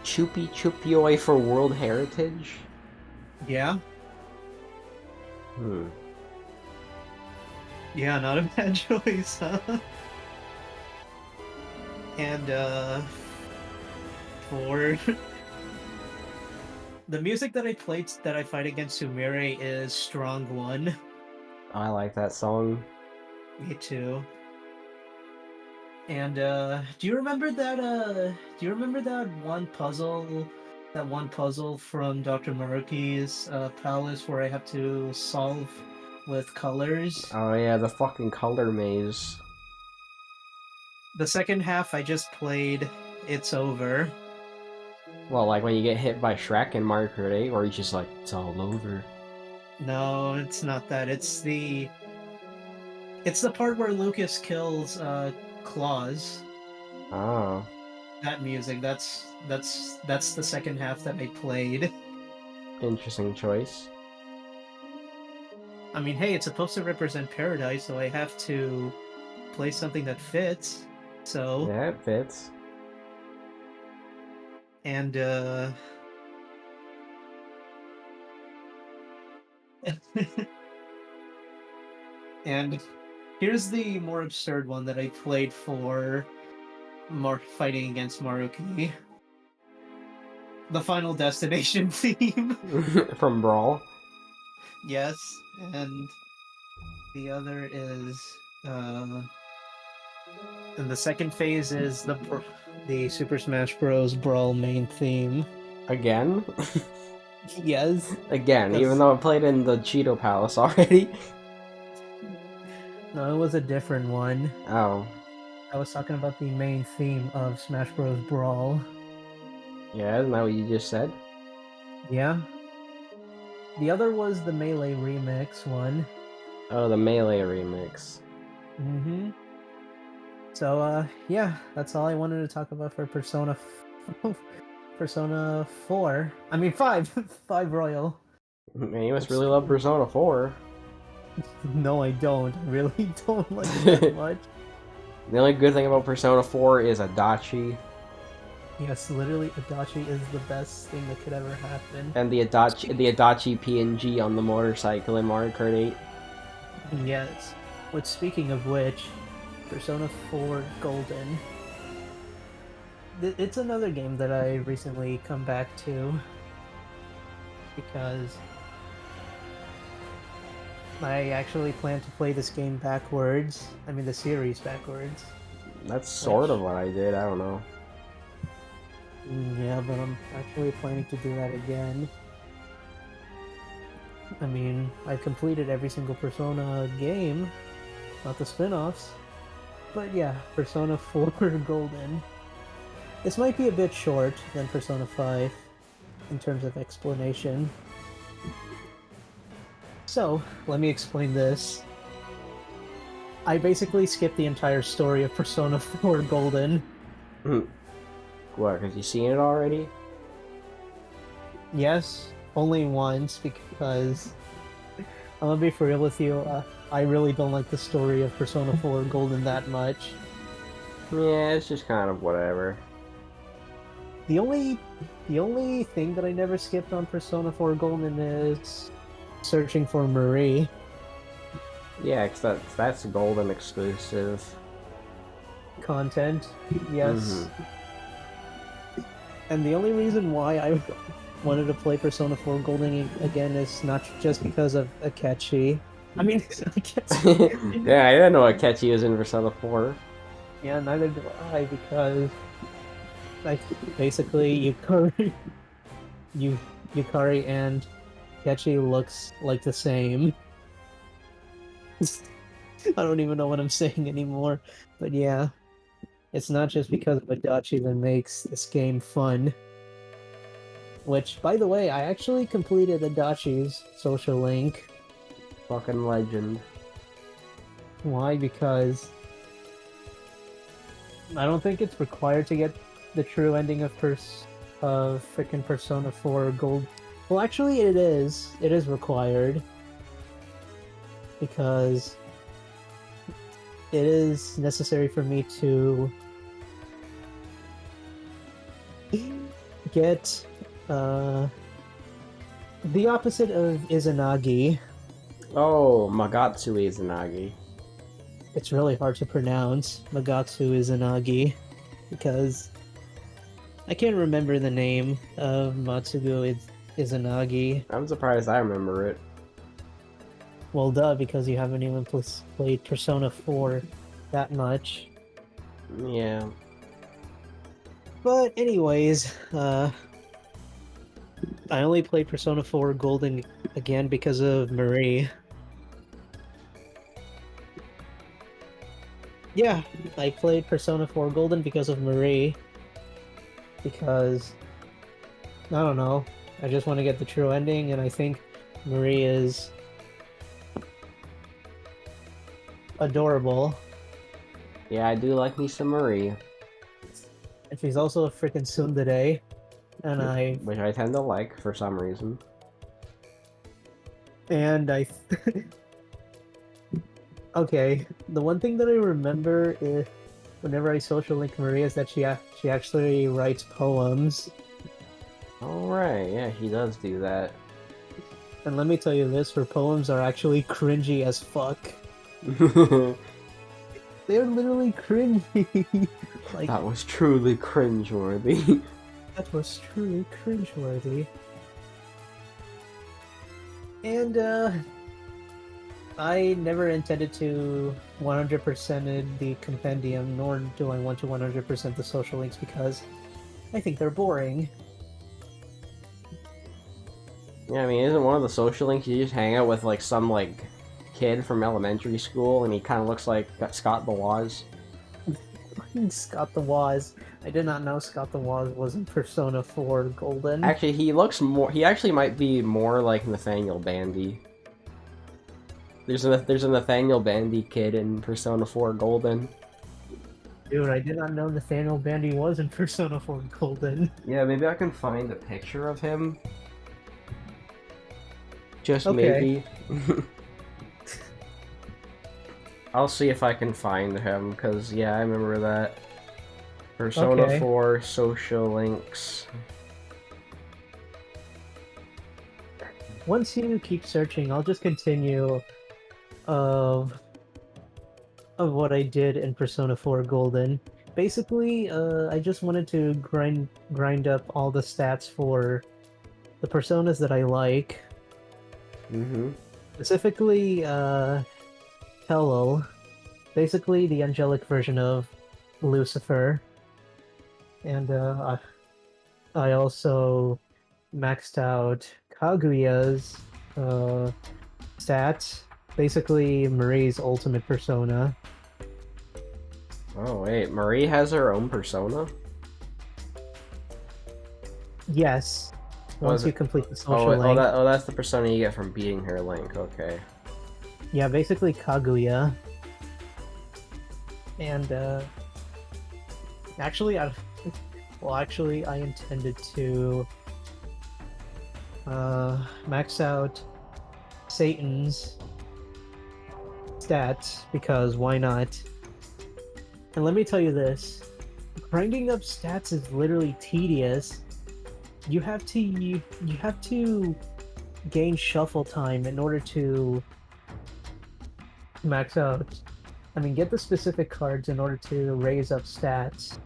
Choopy Choopyoi for World Heritage? Yeah? Yeah, not a bad choice, huh? And, for... the music that I played that I fight against Sumire is Strong One. I like that song. Me too. And, do you remember that one puzzle that one puzzle from Dr. Maruki's palace where I have to solve with colors. Oh yeah, the fucking color maze. The second half I just played. It's over. Well, like when you get hit by Shrek in Mario Kart 8, or you just like, it's all over. No, it's not that. It's the part where Lucas kills Claus. Oh, That music. That's the second half that I played. interesting choice. I mean, hey, it's supposed to represent paradise, so I have to play something that fits. So, Yeah, it fits. and and here's the more absurd one that I played for fighting against Maruki. The Final Destination theme. From Brawl. Yes, and the other is and the second phase is the Super Smash Bros. Brawl main theme. Again? Yes, Again, even because though I played in the Cheeto Palace already. no, it was a different one. Oh. I was talking about the main theme of Smash Bros. Brawl. Yeah, isn't that what you just said? Yeah. The other was the Melee remix one. Oh, the Melee remix. Mm-hmm. So, yeah, that's all I wanted to talk about for Persona 4. I mean, 5. 5 Royal. Man, you must Oops. really love Persona 4. No, I don't. I really don't like it that The much. only good thing about Persona 4 is Adachi. Yes, literally, Adachi is the best thing that could ever happen. And the Adachi PNG on the motorcycle in Mario Kart 8. Yes. Which, speaking of which, Persona 4 Golden. It's another game that I recently come back to because I actually plan to play this game backwards. I mean, the series backwards. That's sort of what I did, I don't know. Yeah, but I'm actually planning to do that again. I mean, I've completed every single Persona game, not the spin-offs. But yeah, Persona 4 Golden. This might be a bit short than Persona 5 in terms of explanation. So, let me explain this. I basically skipped the entire story of Persona 4 Golden. What, because you've seen it already? Yes, only once, because I'm gonna be for real with you, I really don't like the story of Persona 4 Golden that much. Yeah, it's just kind of whatever. The only thing that I never skipped on Persona 4 Golden is searching for Marie. Yeah, because that's a Golden exclusive. Content, yes. And the only reason why I wanted to play Persona 4 Golden again is not just because of Akechi. I mean, Akechi. Yeah, I didn't know Akechi was in Persona 4. Yeah, neither do I, because like basically Yukari and Akechi looks like the same. I don't even know what I'm saying anymore, but yeah, it's not just because of Adachi that makes this game fun. Which, by the way, I actually completed Adachi's social link. Fucking legend. Why? Because I don't think it's required to get the true ending of freaking Persona 4 Gold. Well, actually, it is. It is required because it is necessary for me to get the opposite of Izanagi. Oh, Magatsu Izanagi. It's really hard to pronounce Magatsu Izanagi because I can't remember the name of Matsugo Izanagi. I'm surprised I remember it. Well, duh, because you haven't even played Persona 4 that much. Yeah. But anyways, I only played Persona 4 Golden again because of Marie. Yeah, I played Persona 4 Golden because of Marie. Because, I don't know, I just want to get the true ending, and I think Marie is adorable. Yeah, I do like me some Marie. And she's also a freaking tsundere, and Which I tend to like for some reason. and I okay, the one thing that I remember is whenever I social link Marie is that she actually writes poems. Alright, yeah, he does do that. And let me tell you this, her poems are actually cringy as fuck. They're literally cringy. Like, that was truly cringeworthy. that was truly cringeworthy. And I never intended to 100% the compendium, nor do I want to 100% the social links because I think they're boring. Yeah, I mean, isn't one of the social links you just hang out with like some like kid from elementary school, and he kind of looks like Scott the Woz? Scott the Woz. I did not know Scott the Woz was in Persona 4 Golden. Actually, he looks more. He actually might be more like Nathaniel Bandy. There's a Nathaniel Bandy kid in Persona 4 Golden. Dude, I did not know Nathaniel Bandy was in Persona 4 Golden. Yeah, maybe I can find a picture of him. Just Okay. maybe. I'll see if I can find him, because, yeah, I remember that. Persona Okay. 4 social links. Once you keep searching, I'll just continue of what I did in Persona 4 Golden. Basically, I just wanted to grind up all the stats for the personas that I like. Mm-hmm. Specifically, Hello. Basically, the angelic version of Lucifer. And I also maxed out Kaguya's stats. Basically, Marie's ultimate persona. Oh, wait. Marie has her own persona? Yes, Oh, is once you it? complete the Oh, social link. that's the persona you get from beating her Link. Okay. Yeah, basically Kaguya. And actually, I intended to max out Satan's stats because why not? And let me tell you this, grinding up stats is literally tedious. You have to gain shuffle time in order to max out. I mean, get the specific cards in order to raise up stats.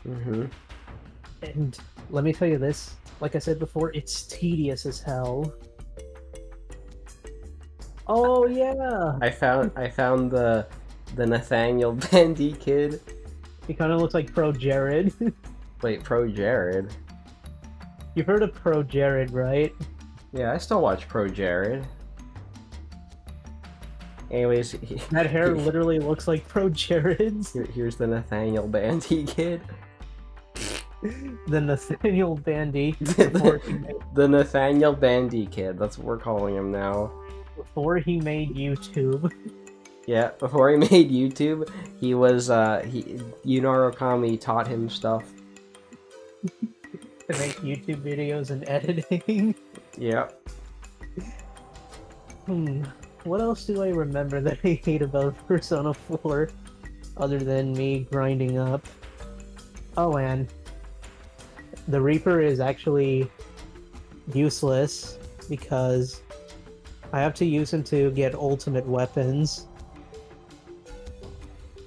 Mm-hmm. And let me tell you this, like I said before, it's tedious as hell. Oh yeah, I found the Nathaniel Bandy kid. he kind of looks like Pro Jared. Wait, Pro Jared? You've heard of Pro Jared, right? Yeah, I still watch Pro Jared. Anyways, That hair literally looks like Pro Jared's. here's the Nathaniel Bandy kid. The Nathaniel Bandy the Nathaniel Bandy kid. That's what we're calling him now. before he made YouTube. Yeah, before he made YouTube, he was Yunaro Kami taught him stuff. To make YouTube videos and editing. Yeah. What else do I remember that I hate about Persona 4 other than me grinding up? Oh, and the Reaper is actually useless because I have to use him to get ultimate weapons.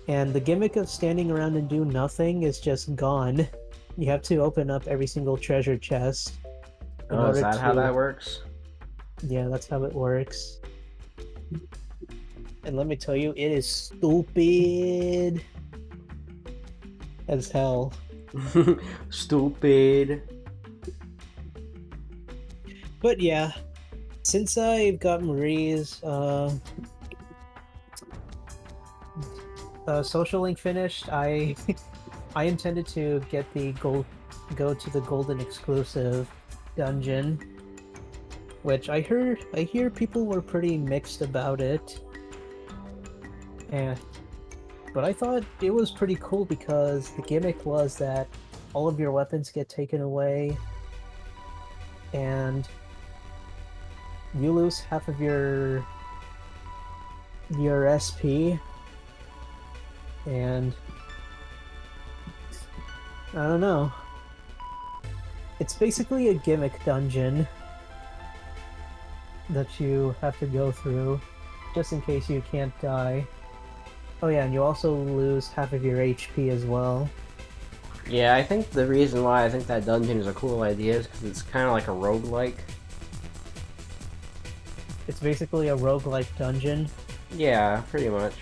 And the gimmick of standing around and do nothing is just gone. You have to open up every single treasure chest. Oh, is that how that works? Yeah, that's how it works. And let me tell you, it is stupid as hell. Stupid. But yeah, since I've got Marie's social link finished, I I intended to get the go to the golden exclusive dungeon, which I hear people were pretty mixed about it. And but I thought it was pretty cool because the gimmick was that all of your weapons get taken away and you lose half of your SP, and I don't know. It's basically a gimmick dungeon that you have to go through just in case you can't die. Oh yeah, and you also lose half of your HP as well. Yeah, I think the reason why I think that dungeon is a cool idea is because it's kind of like a roguelike. It's basically a roguelike dungeon. Yeah, pretty much.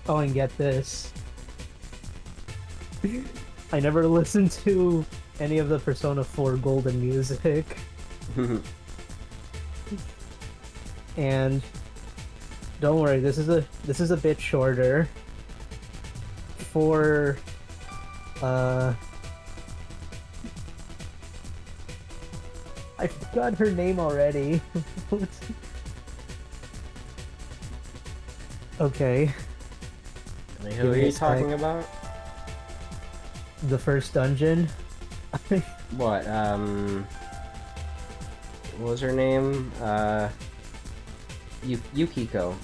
Oh, and get this. I never listened to any of the Persona 4 Golden music. And don't worry, this is a bit shorter. For I forgot her name already. Okay. Who are you talking about? The first dungeon. What, what was her name? Yukiko.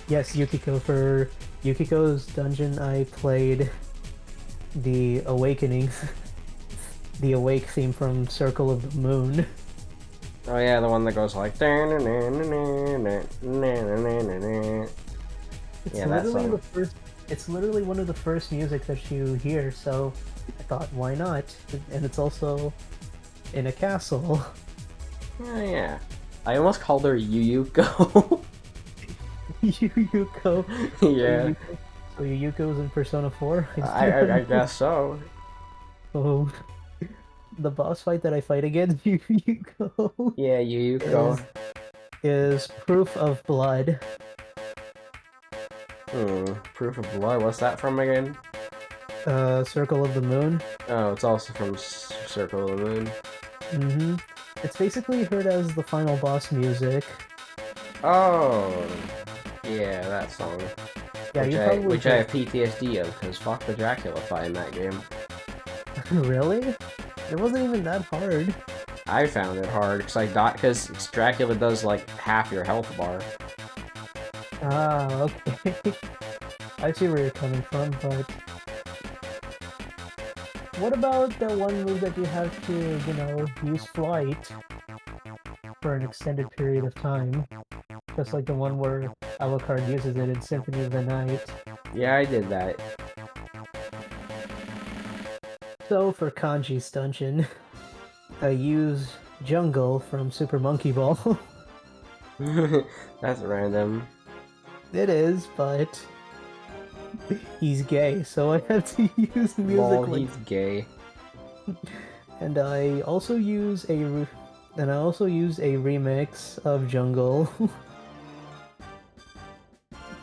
Yes, Yukiko. For Yukiko's dungeon, I played the Awakening, the Awake theme from Circle of the Moon. Oh yeah, the one that goes like. It's Yeah, that literally song. the first. It's literally one of the first music that you hear, so I thought, why not? And it's also in a castle. Oh yeah. I almost called her Yuyuko. Yuyuko. Yeah. So Yuyuko's in Persona 4? I guess so. Oh, the boss fight that I fight against Yuyuko Yeah, Yuyuko. is Proof of Blood. Proof of Blood. What's that from again? Circle of the Moon. Oh, it's also from Circle of the Moon. Mm-hmm. It's basically heard as the final boss music. Oh, yeah, that song. Yeah, which I have PTSD of, because fuck the Dracula fight in that game. Really? It wasn't even that hard. I found it hard, because I died, because Dracula does like half your health bar. Ah, okay. I see where you're coming from, but what about the one move that you have to, you know, use flight for an extended period of time? Just like the one where Alucard uses it in Symphony of the Night. Yeah, I did that. So for Kanji's dungeon, I use Jungle from Super Monkey Ball. That's random. It is, but he's gay, so I have to use music Lol, like... he's gay. And I also use a remix of Jungle.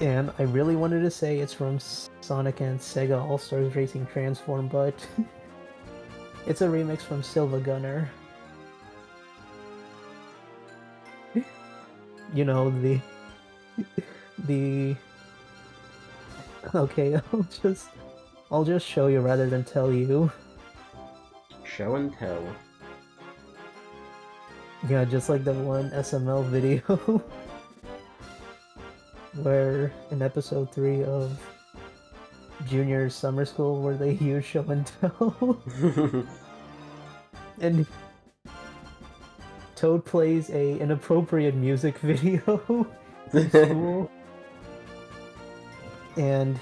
And I really wanted to say it's from Sonic and Sega All-Stars Racing Transform, but it's a remix from Silva Gunner. You know, the okay, I'll just show you rather than tell you. Show and tell. Yeah, just like the one SML video where in episode 3 of Junior Summer School where they use show and tell. And Toad plays a inappropriate music video in school. And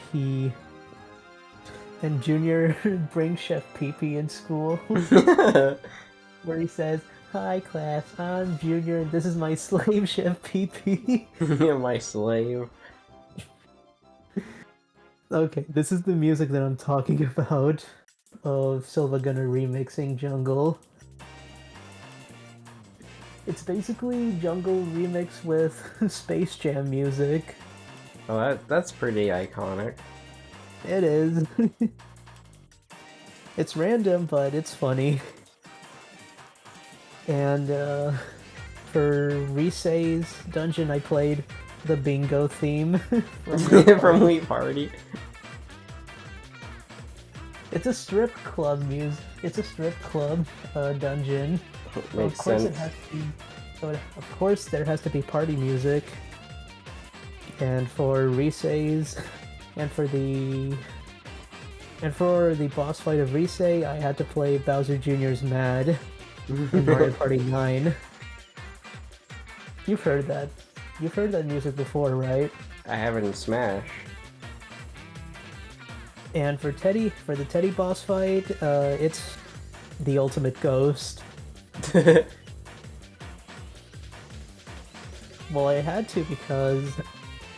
Junior brings Chef Pee-Pee in school. Where he says, "Hi class, I'm Junior and this is my slave Chef Pee-Pee." My slave. Okay, this is the music that I'm talking about of Silva Gunner remixing Jungle. It's basically Jungle remix with Space Jam music. Oh, that's pretty iconic. It is. It's random, but it's funny. And for Risei's dungeon, I played the bingo theme from From Wii Party. It's a strip club It's a strip club dungeon. So Makes sense. It has to be. So of course there has to be party music. And for Risei's, and for the boss fight of Risei, I had to play Bowser Jr.'s Mad in Mario Party 9. You've heard that. You've heard that music before, right? I haven't in Smash. And for the Teddy boss fight, it's the ultimate ghost. Well, I had to because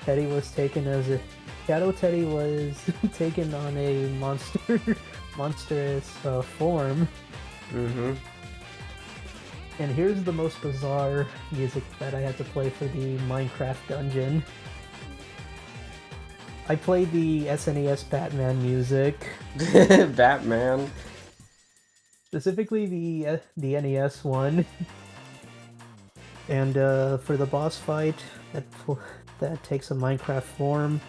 Teddy was taken as a Shadow Teddy was taken on a monstrous form. Mm-hmm. And here's the most bizarre music that I had to play for the Minecraft dungeon. I played the SNES Batman music. Batman. Specifically the NES one. And for the boss fight that takes a Minecraft form,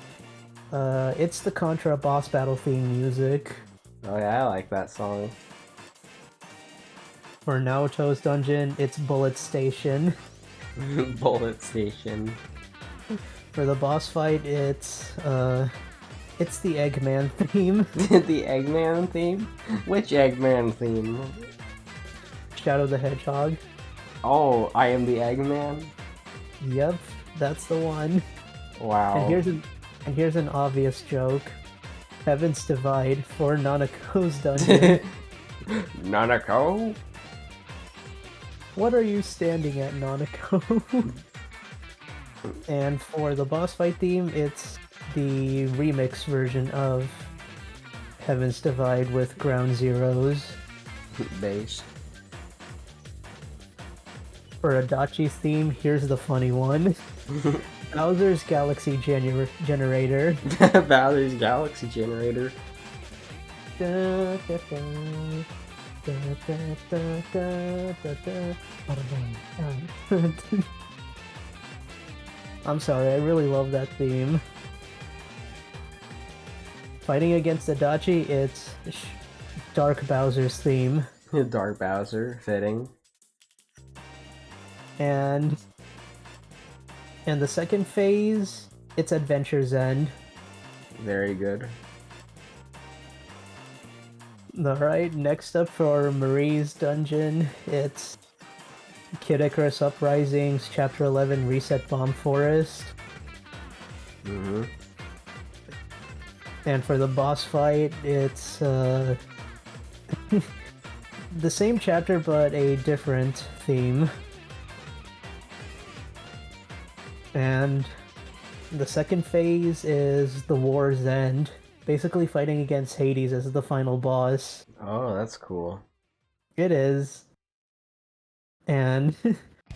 it's the Contra boss battle theme music. Oh yeah, I like that song. For Naoto's dungeon, it's Bullet Station. Bullet Station. For the boss fight, it's the Eggman theme. The Eggman theme? Which Eggman theme? Shadow the Hedgehog. Oh, I am the Eggman? Yep, that's the one. Wow. And here's an obvious joke. Heaven's Divide for Nanako's dungeon. Nanako? What are you standing at, Nanako? And for the boss fight theme, it's the remix version of Heaven's Divide with Ground Zeroes. Based. For Adachi's theme, here's the funny one. Bowser's Galaxy Generator. Bowser's Galaxy Generator. I'm sorry, I really love that theme. Fighting against Adachi, it's Dark Bowser's theme. Dark Bowser, fitting. And the second phase, it's Adventure's End. Very good. Alright, next up for Marie's dungeon, it's Kid Icarus Uprisings, Chapter 11, Reset Bomb Forest. Mm-hmm. And for the boss fight, it's the same chapter but a different theme. And the second phase is the War's End, basically fighting against Hades as the final boss. Oh, that's cool. It is. And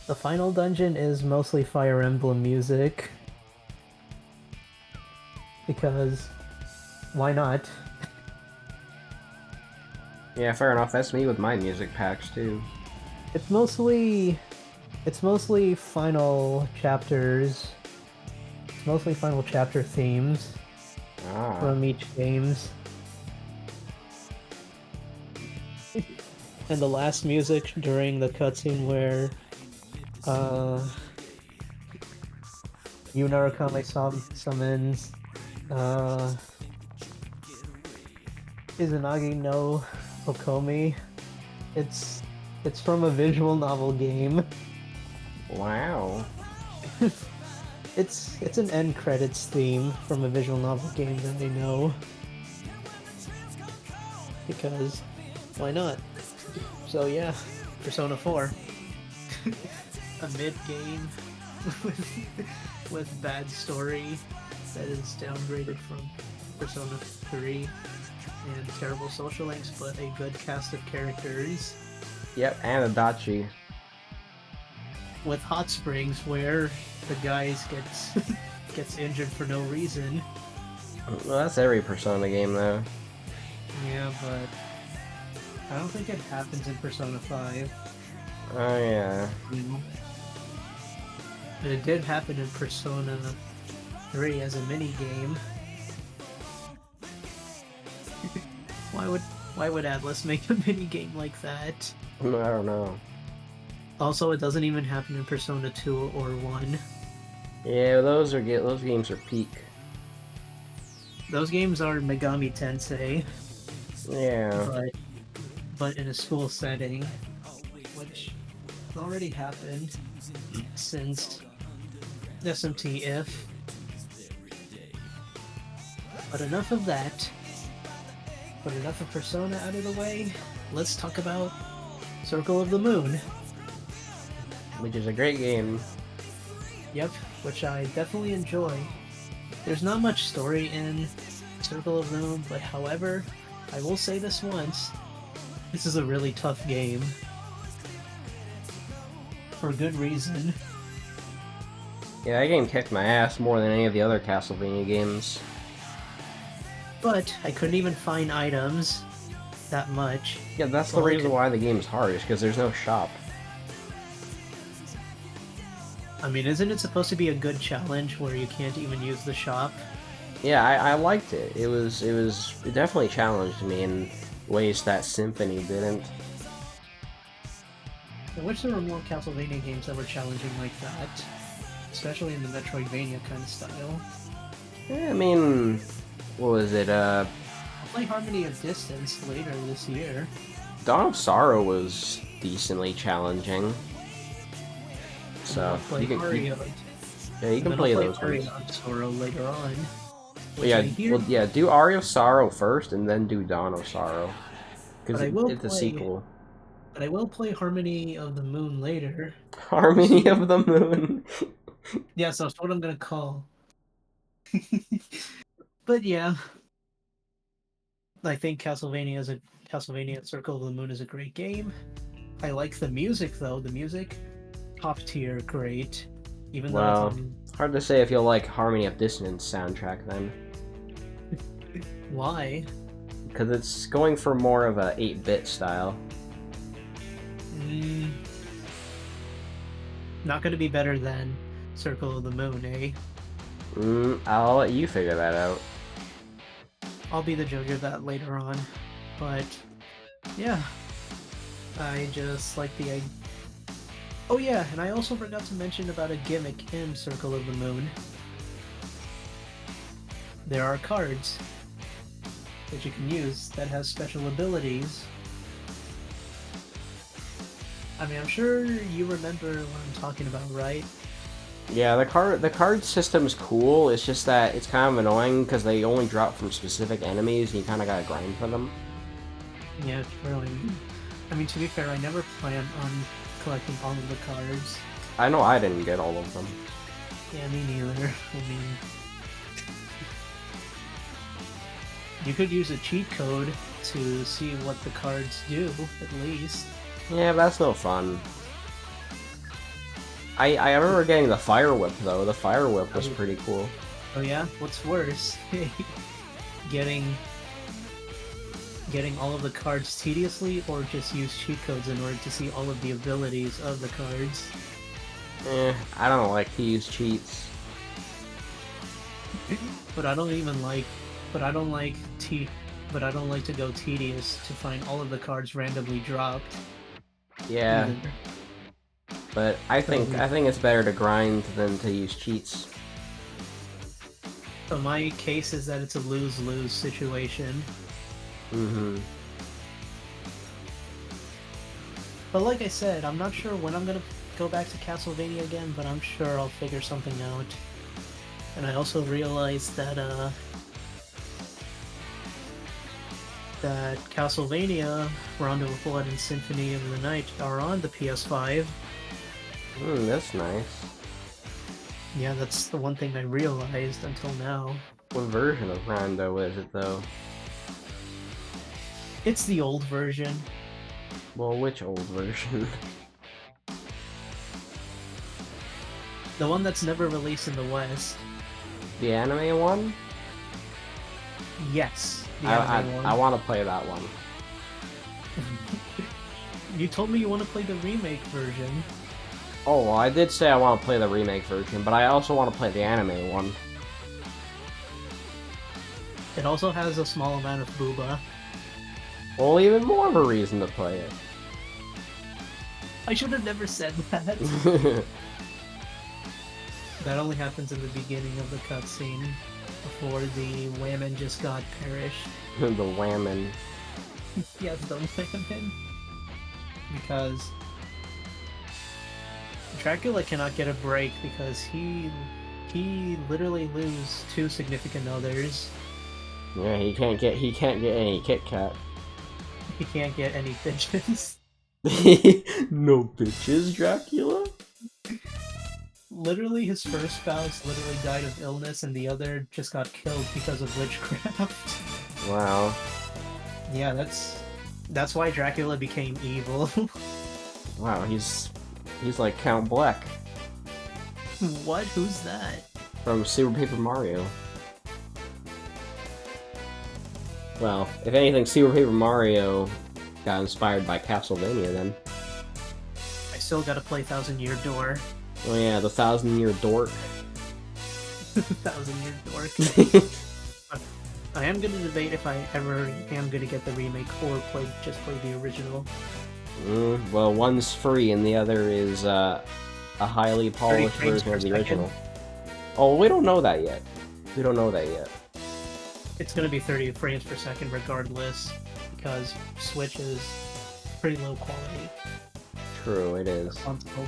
the final dungeon is mostly Fire Emblem music. Because why not? Yeah, fair enough. That's me with my music packs too. It's mostly final chapters. It's mostly final chapter themes from each games. And the last music during the cutscene where Yunarakame summons Izanagi no Okomi. It's from a visual novel game. Wow. It's an end credits theme from a visual novel game that I know. Because why not? So yeah, Persona 4. A mid-game with bad story that is downgraded from Persona 3 and terrible social links, but a good cast of characters. Yep, and Adachi. with Hot Springs, where the guy gets injured for no reason. Well, that's every Persona game, though. Yeah, but I don't think it happens in Persona 5. Oh, yeah. But it did happen in Persona 3 as a mini game. Why would Atlas make a mini game like that? I don't know. Also, it doesn't even happen in Persona 2 or 1. Yeah, those games are peak. Those games are Megami Tensei. Yeah. But in a school setting, which already happened since SMT If. But enough of that. But enough of Persona out of the way. Let's talk about Circle of the Moon. Which is a great game. Yep, which I definitely enjoy. There's not much story in Circle of the Moon, but however, I will say this once. This is a really tough game. For good reason. Yeah, that game kicked my ass more than any of the other Castlevania games. But I couldn't even find items that much. Yeah, that's the reason why the game's hard, is because there's no shop. I mean, isn't it supposed to be a good challenge where you can't even use the shop? Yeah, I liked it. It definitely challenged me in ways that Symphony didn't. I wish there were more Castlevania games that were challenging like that. Especially in the Metroidvania kind of style. Yeah, I mean, what was it, I'll play Harmony of Distance later this year. Dawn of Sorrow was decently challenging. So, you can play those ones. Of Sorrow later on. Yeah, do Aria of Sorrow first, and then do Dawn of Sorrow. Because it's a sequel. But I will play Harmony of the Moon later. Harmony of the Moon? Yeah, so that's what I'm gonna call. But yeah. I think Castlevania Circle of the Moon is a great game. I like the music though. The music, top tier, great. Even though it's hard to say if you'll like Harmony of Dissonance soundtrack then. Why? Because it's going for more of a 8-bit style. Not going to be better than Circle of the Moon, eh? I'll let you figure that out. I'll be the judge of that later on. But, yeah. I just like the... Oh yeah, and I also forgot to mention about a gimmick in Circle of the Moon. There are cards that you can use that has special abilities. I mean, I'm sure you remember what I'm talking about, right? Yeah, the card system's cool. It's just that it's kind of annoying because they only drop from specific enemies, and you kind of gotta grind for them. Yeah, it's really. I mean, to be fair, I never planned on collecting all of the cards. I know I didn't get all of them. Yeah, me neither. I mean, you could use a cheat code to see what the cards do, at least. Yeah, but that's no fun. I remember getting the Fire Whip, though. The Fire Whip was pretty cool. Oh yeah? What's worse? getting all of the cards tediously, or just use cheat codes in order to see all of the abilities of the cards? I don't like to use cheats. But I don't like to go tedious to find all of the cards randomly dropped. Yeah. Either. But I think it's better to grind than to use cheats. So my case is that it's a lose-lose situation. But like I said, I'm not sure when I'm gonna go back to Castlevania again, but I'm sure I'll figure something out. And I also realized that that Castlevania, Rondo of Blood and Symphony of the Night are on the PS5. That's nice. Yeah, that's the one thing I realized until now. What version of Rondo is it, though? It's the old version. Well, which old version? The one that's never released in the West. The anime one? Yes, the anime one. I want to play that one. You told me you want to play the remake version. Oh, well, I did say I want to play the remake version, but I also want to play the anime one. It also has a small amount of booba. Well, even more of a reason to play it. I should have never said that. That only happens in the beginning of the cutscene, before the whammon just got perished. The whammon. Yes, the whammon. Because Dracula cannot get a break because he literally loses 2 significant others. Yeah, he can't get any Kit Kat. He can't get any bitches. No bitches, Dracula? Literally, his first spouse literally died of illness, and the other just got killed because of witchcraft. Wow. Yeah, that's why Dracula became evil. Wow, he's like Count Black. What? Who's that? From Super Paper Mario. Well, if anything, Super Paper Mario got inspired by Castlevania then. I still gotta play Thousand Year Door. Oh yeah, the 1,000-year dork. 1,000 Year Dork. I am gonna debate if I ever am gonna get the remake or just play the original. Well, one's free and the other is a highly polished version of the original. Oh, we don't know that yet. We don't know that yet. It's gonna be 30 frames per second regardless, because Switch is pretty low quality. True, it is. Console.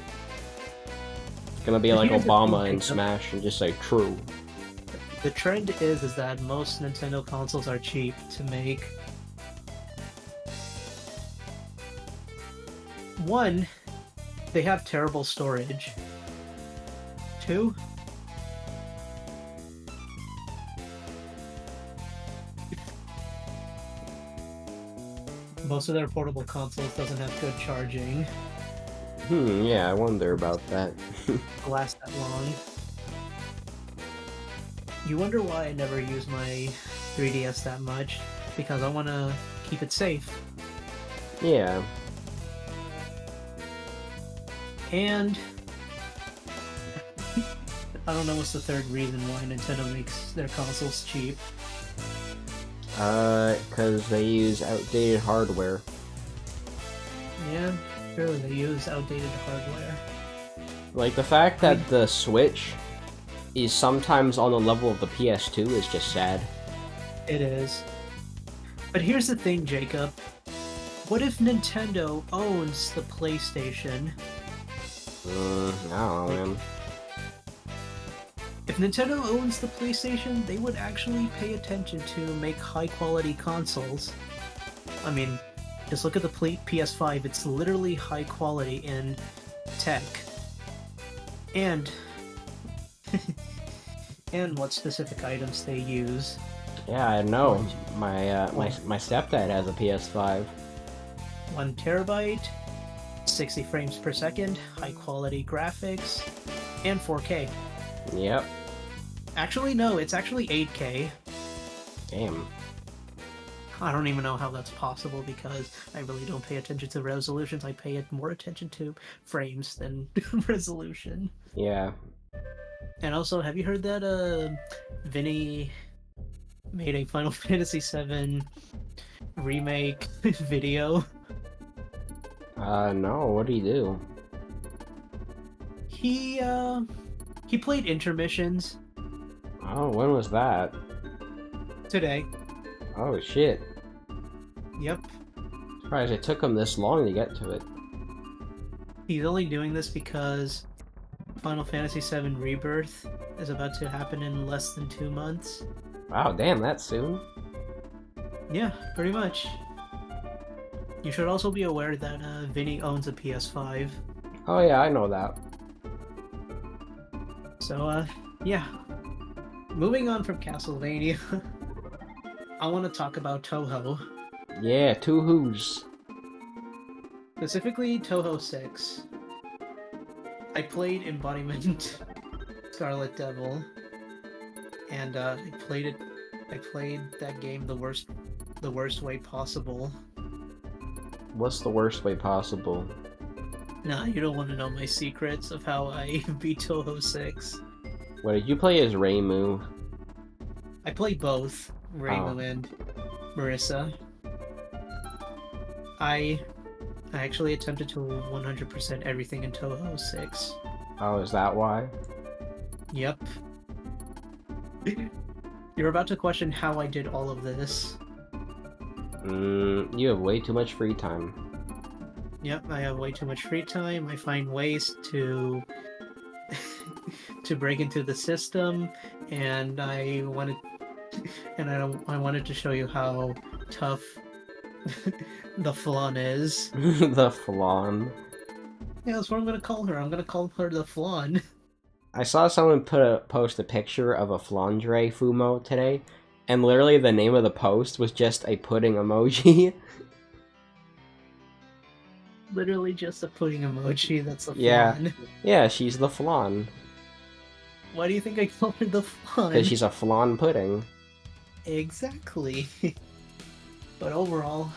It's gonna be like Obama in Smash and just say true. The trend is that most Nintendo consoles are cheap to make. One, they have terrible storage. Two, most of their portable consoles doesn't have good charging. Yeah, I wonder about that. Last that long. You wonder why I never use my 3DS that much? Because I want to keep it safe. Yeah. And I don't know what's the third reason why Nintendo makes their consoles cheap. Because they use outdated hardware. Yeah, surely they use outdated hardware. Like, the fact that the Switch is sometimes on the level of the PS2 is just sad. It is. But here's the thing, Jacob. What if Nintendo owns the PlayStation? I don't know, man. If Nintendo owns the PlayStation, they would actually pay attention to make high-quality consoles. I mean, just look at the PS5, it's literally high quality in tech. And and what specific items they use. Yeah, I know. My stepdad has a PS5. 1 terabyte, 60 frames per second, high quality graphics, and 4K. Yep. Actually, no, it's actually 8K. Damn. I don't even know how that's possible because I really don't pay attention to resolutions. I pay more attention to frames than resolution. Yeah. And also, have you heard that Vinny made a Final Fantasy VII remake video? No, what did he do? He played intermissions. Oh, when was that? Today. Oh, shit. Yep. Surprised it took him this long to get to it. He's only doing this because Final Fantasy VII Rebirth is about to happen in less than 2 months. Wow, damn, that soon? Yeah, pretty much. You should also be aware that Vinny owns a PS5. Oh yeah, I know that. So, yeah. Moving on from Castlevania, I want to talk about Toho. Yeah, two who's. Specifically, Toho 6. I played Embodiment Scarlet Devil, and I played it. I played that game the worst way possible. What's the worst way possible? Nah, you don't want to know my secrets of how I beat Toho 6. What did you play as Reimu? I played both Reimu and Marissa. I actually attempted to 100% everything in Toho 6. Oh, is that why? Yep. You're about to question how I did all of this. You have way too much free time. Yep, I have way too much free time. I find ways to to break into the system, and I wanted to show you how tough the Flan is. The Flan. Yeah, that's what I'm gonna call her. I'm gonna call her the Flan. I saw someone post a picture of a Flandre Fumo today, and literally the name of the post was just a pudding emoji. Literally just a pudding emoji. That's a Flan. Yeah, she's the Flan. Why do you think I called her the Flan? Because she's a flan pudding. Exactly. But overall,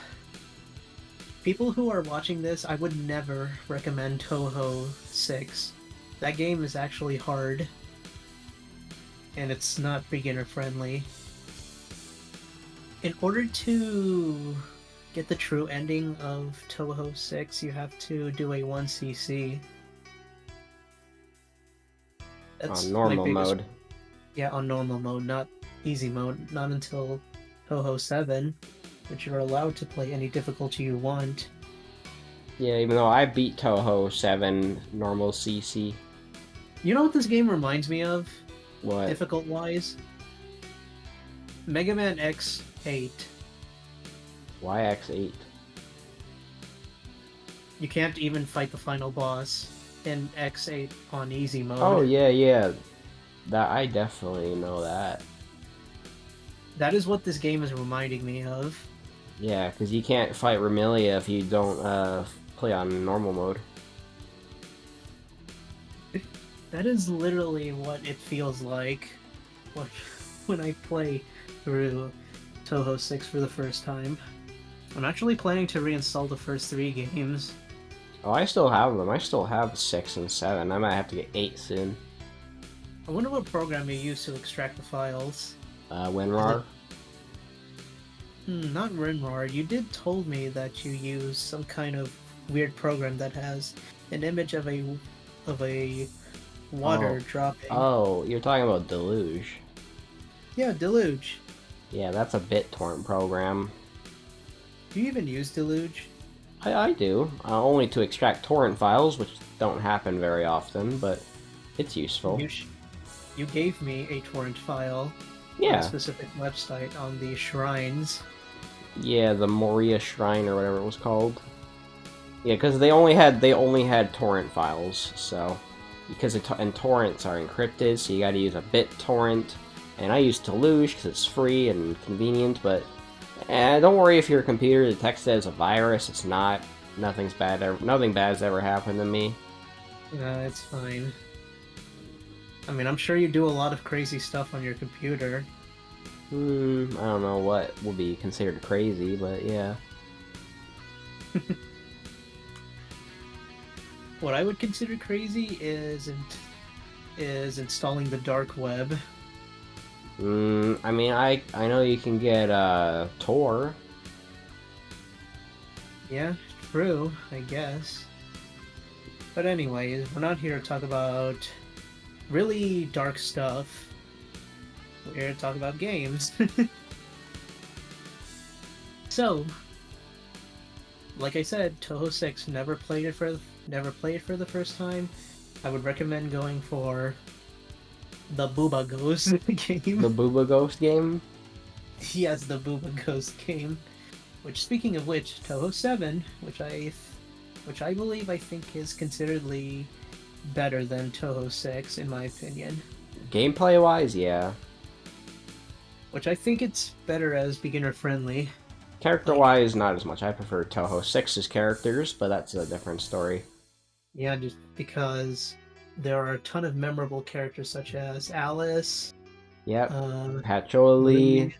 people who are watching this, I would never recommend Toho 6. That game is actually hard. And it's not beginner friendly. In order to get the true ending of Toho 6, you have to do a 1cc. That's on normal mode. Yeah, on normal mode, not easy mode. Not until Toho 7, which you're allowed to play any difficulty you want. Yeah, even though I beat Toho 7 normal CC. You know what this game reminds me of? What? Difficult-wise? Mega Man X8. Why X8? You can't even fight the final boss in X8 on easy mode. Oh, yeah. That I definitely know that. That is what this game is reminding me of. Yeah, because you can't fight Remilia if you don't play on normal mode. That is literally what it feels like when I play through Toho 6 for the first time. I'm actually planning to reinstall the first 3 games. Oh, I still have them. I still have 6 and 7. I might have to get 8 soon. I wonder what program you use to extract the files. WinRAR? Not WinRAR. You did told me that you use some kind of weird program that has an image of a water dropping. Oh, you're talking about Deluge. Yeah, Deluge. Yeah, that's a BitTorrent program. Do you even use Deluge? I do. Only to extract torrent files, which don't happen very often, but it's useful. You gave me a torrent file on a specific website on the shrines. Yeah, the Moria Shrine or whatever it was called. Yeah, because they only had torrent files, so and torrents are encrypted, so you got to use a BitTorrent. And I use Deluge because it's free and convenient, but don't worry if your computer detects it as a virus. It's not. Nothing bad's ever happened to me. No, it's fine. I mean, I'm sure you do a lot of crazy stuff on your computer. I don't know what will be considered crazy, but yeah. What I would consider crazy is installing the dark web. I mean, I know you can get Tor. Yeah, true, I guess. But anyways, we're not here to talk about really dark stuff. We're here to talk about games. So, like I said, Toho 6 never played it for the first time. I would recommend going for the Booba Ghost game. The Booba Ghost game? Yes, the Booba Ghost game. Which, speaking of which, Toho 7, which I believe I think is considerably better than Toho 6, in my opinion. Gameplay-wise, yeah. Which I think it's better as beginner-friendly. Character-wise, not as much. I prefer Toho 6's characters, but that's a different story. Yeah, just because there are a ton of memorable characters such as Alice, Yep. uh, Patchouli.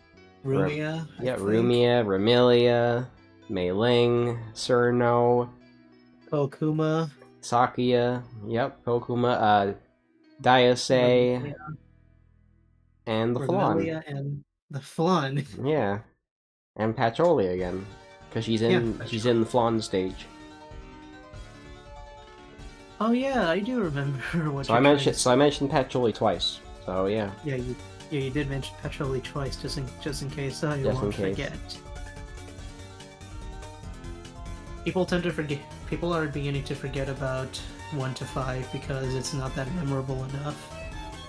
Rumia, I Yeah, think. Rumia, Remilia, Mei Ling, Surno, Kokuma, Sakuya. Yep, Kokuma. Diasei, Regalia, and the Flan. Regalia, and the Flan. Yeah, and Patchouli again, because Yeah. she's in the Flan stage. Oh yeah, I do remember what So I you're trying to mentioned say. so I mentioned Patchouli twice. So yeah, You did mention Petroli twice, just in case I just in won't case. forget. People tend to forget. People are beginning to forget about 1 to 5 because it's not that memorable enough.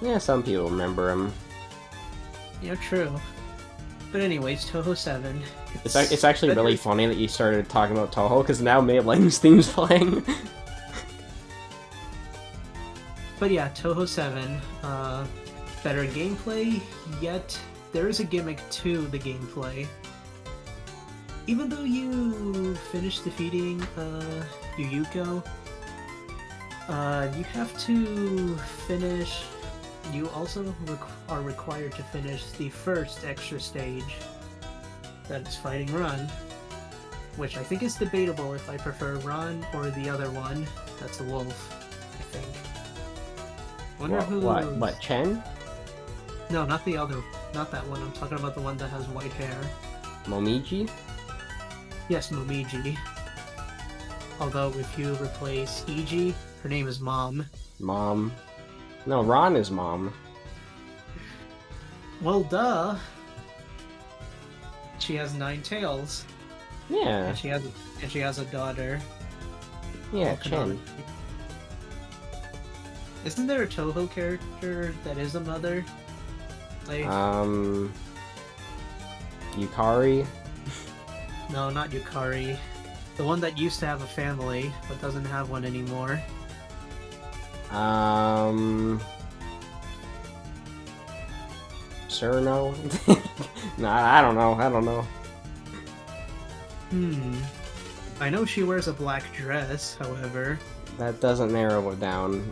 Yeah, some people remember him. Yeah, true. But anyways, Toho 7. It's actually better- really funny that you started talking about Toho, because now Mei Ling's theme's playing. But yeah, Toho 7. Better gameplay, yet there is a gimmick to the gameplay. Even though you finish defeating Yuyuko, you have to finish. You also are required to finish the first extra stage, that is fighting Run, which I think is debatable if I prefer Run or the other one. That's a wolf, I think. Wonder who. What? Chen? No, not the other. Not that one. I'm talking about the one that has white hair. Momiji? Yes, Momiji. Although if you replace Iji, her name is Mom. Mom. No, Ron is Mom. Well, duh. She has 9 tails, Yeah. and she has a daughter. Yeah, Well, Chen. canonically. Isn't there a Toho character that is a mother? Like, Yukari? no, not Yukari. The one that used to have a family, but doesn't have one anymore. Surno? Nah, I don't know. I know she wears a black dress, however. That doesn't narrow it down.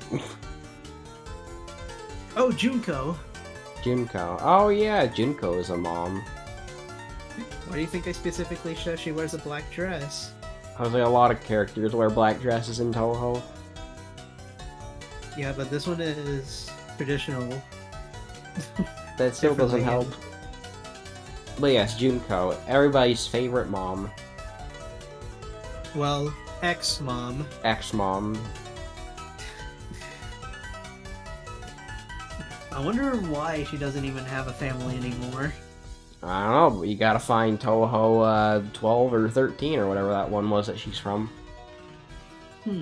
Oh, Junko! Junko. Oh yeah, Junko is a mom. Why do you think I specifically said she wears a black dress? I was like, a lot of characters wear black dresses in Toho. Yeah, but this one is traditional. That still doesn't Differently. help. But yes, Junko, everybody's favorite mom. Well, ex-mom. Ex-mom. I wonder why she doesn't even have a family anymore. I don't know, but you gotta find Toho 12 or 13 or whatever that one was that she's from. I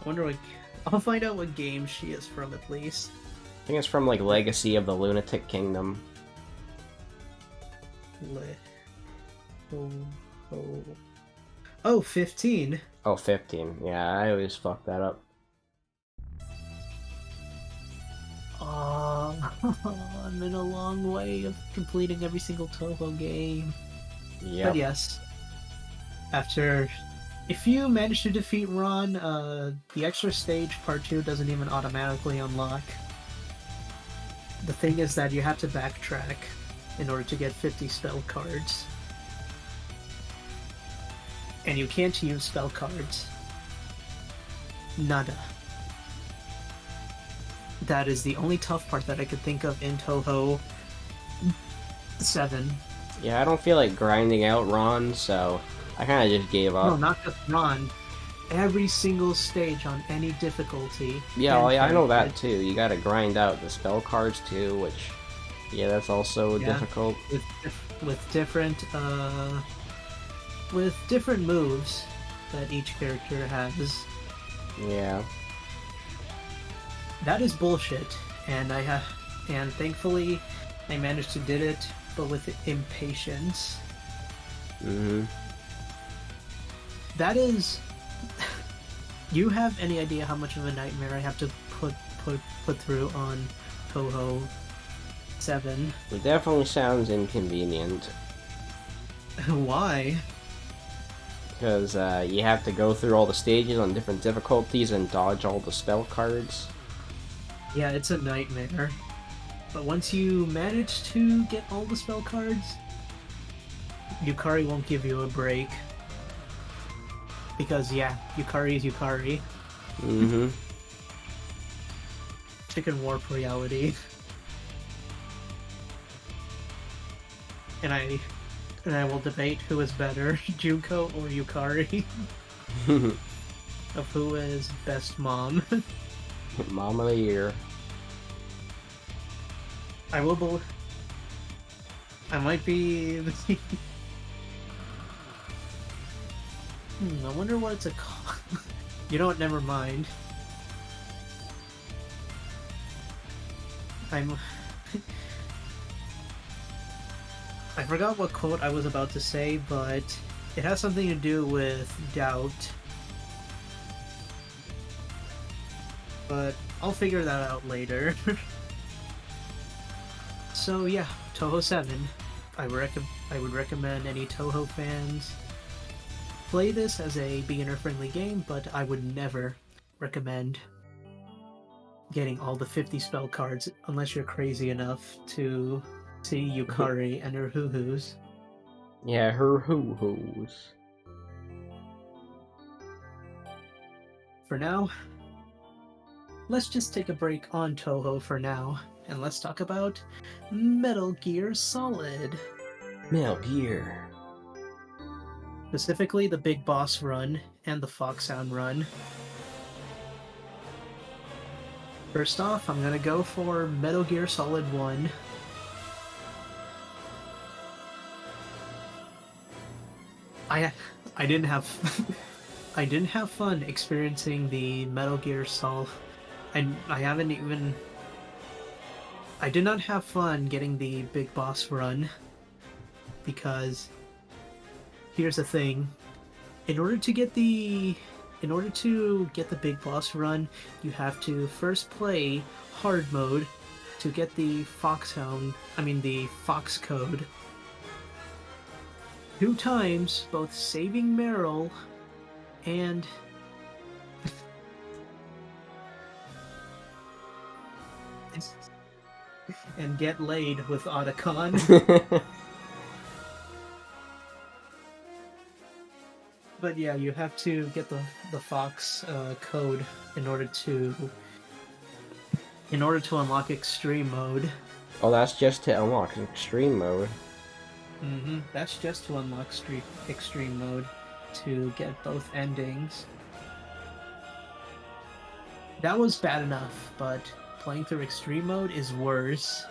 wonder what... I'll find out what game she is from, at least. I think it's from like Legacy of the Lunatic Kingdom. Oh, 15. Oh, 15. Yeah, I always fuck that up. I'm in a long way of completing every single Toho game. Yeah. But yes, after... If you manage to defeat Ron, the extra stage, part 2, doesn't even automatically unlock. The thing is that you have to backtrack in order to get 50 spell cards. And you can't use spell cards. Nada. That is the only tough part that I could think of in Toho 7. Yeah, I don't feel like grinding out Ron, so I kind of just gave up. No, not just Ron. Every single stage on any difficulty. Yeah, well, yeah, I know that too. You gotta grind out the spell cards too, which, yeah, that's also difficult. With different moves that each character has. Yeah. That is bullshit, and and thankfully I managed to did it, but with impatience. That is. You have any idea how much of a nightmare I have to put through on Toho 7? It definitely sounds inconvenient. Why? Because you have to go through all the stages on different difficulties and dodge all the spell cards. Yeah, it's a nightmare. But once you manage to get all the spell cards, Yukari won't give you a break. Because, yeah, Yukari is Yukari. Mm-hmm. Chicken warp reality. And I will debate who is better, Junko or Yukari, of who is best mom. Mom of the year. I might be. I wonder what it's a call. You know what? Never mind. I forgot what quote I was about to say, but it has something to do with doubt. But I'll figure that out later. So yeah, Touhou 7. I would recommend any Touhou fans play this as a beginner-friendly game, but I would never recommend getting all the 50 spell cards unless you're crazy enough to see Yukari and her hoo-hoos. Yeah, her hoo-hoos. For now, let's just take a break on Touhou for now, and let's talk about Metal Gear Solid. Metal Gear. Specifically the Big Boss run and the Foxhound run. First off, I'm gonna go for Metal Gear Solid 1. I didn't have I didn't have fun experiencing the Metal Gear Solid. I haven't even. I did not have fun getting the Big Boss run because here's the thing: in order to get the Big Boss run, you have to first play hard mode to get the the Fox code. 2 times, both saving Meryl and and get laid with Otacon. But yeah, you have to get the Fox code in order to unlock extreme mode. Oh, that's just to unlock extreme mode. That's just to unlock extreme mode to get both endings. That was bad enough, but playing through extreme mode is worse.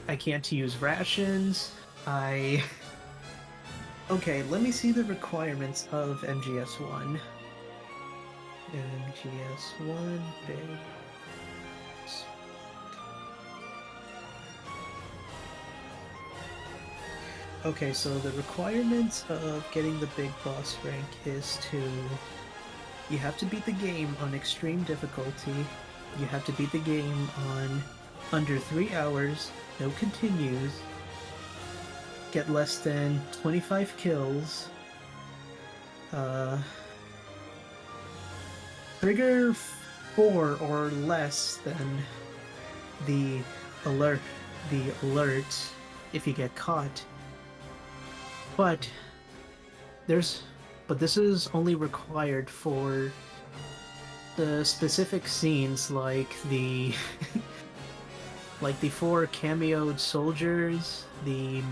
I can't use rations. Okay, let me see the requirements of MGS1. MGS1, big. Okay, so the requirements of getting the Big Boss rank is you have to beat the game on extreme difficulty, you have to beat the game on under 3 hours, no continues, get less than 25 kills, trigger 4 or less than the alert if you get caught. But this is only required for the specific scenes like the like the 4 cameoed soldiers, the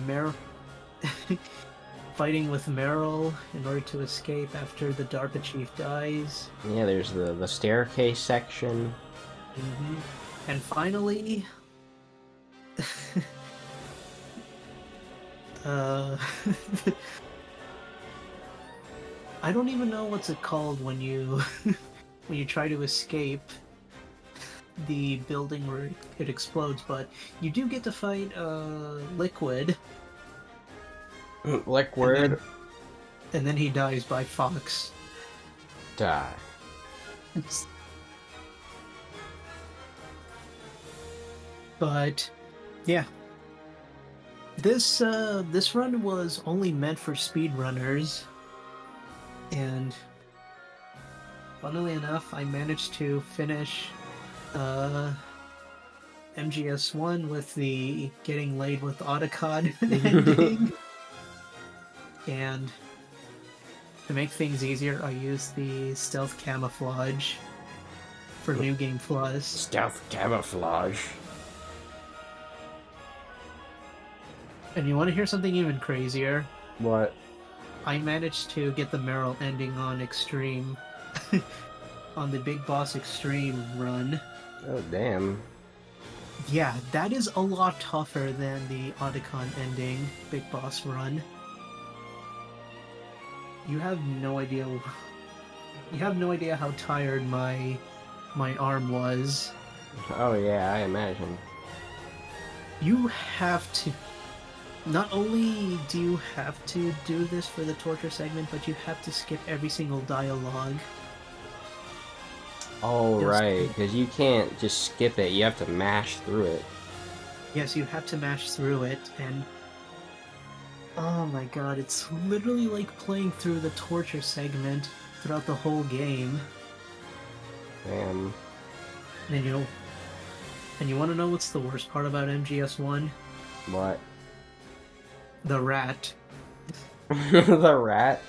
fighting with Meryl in order to escape after the DARPA chief dies. Yeah, there's the staircase section. And finally, I don't even know what's it called when you when you try to escape the building where it explodes, but you do get to fight Liquid. Liquid. And then he dies by Fox. Die. But yeah, This run was only meant for speedrunners, and funnily enough, I managed to finish MGS1 with the getting laid with Otacon ending. And to make things easier, I used the stealth camouflage for New Game Plus. Stealth camouflage. And you want to hear something even crazier? What? I managed to get the Meryl ending on Extreme. On the Big Boss Extreme run. Oh, damn. Yeah, that is a lot tougher than the Otacon ending Big Boss run. You have no idea. You have no idea how tired my arm was. Oh yeah, I imagine. You have to. Not only do you have to do this for the torture segment, but you have to skip every single dialogue. Oh, right, because you can't just skip it, you have to mash through it. Yes, you have to mash through it, and oh my god, it's literally like playing through the torture segment throughout the whole game. Damn. And you want to know what's the worst part about MGS1? What? The rat. The rat?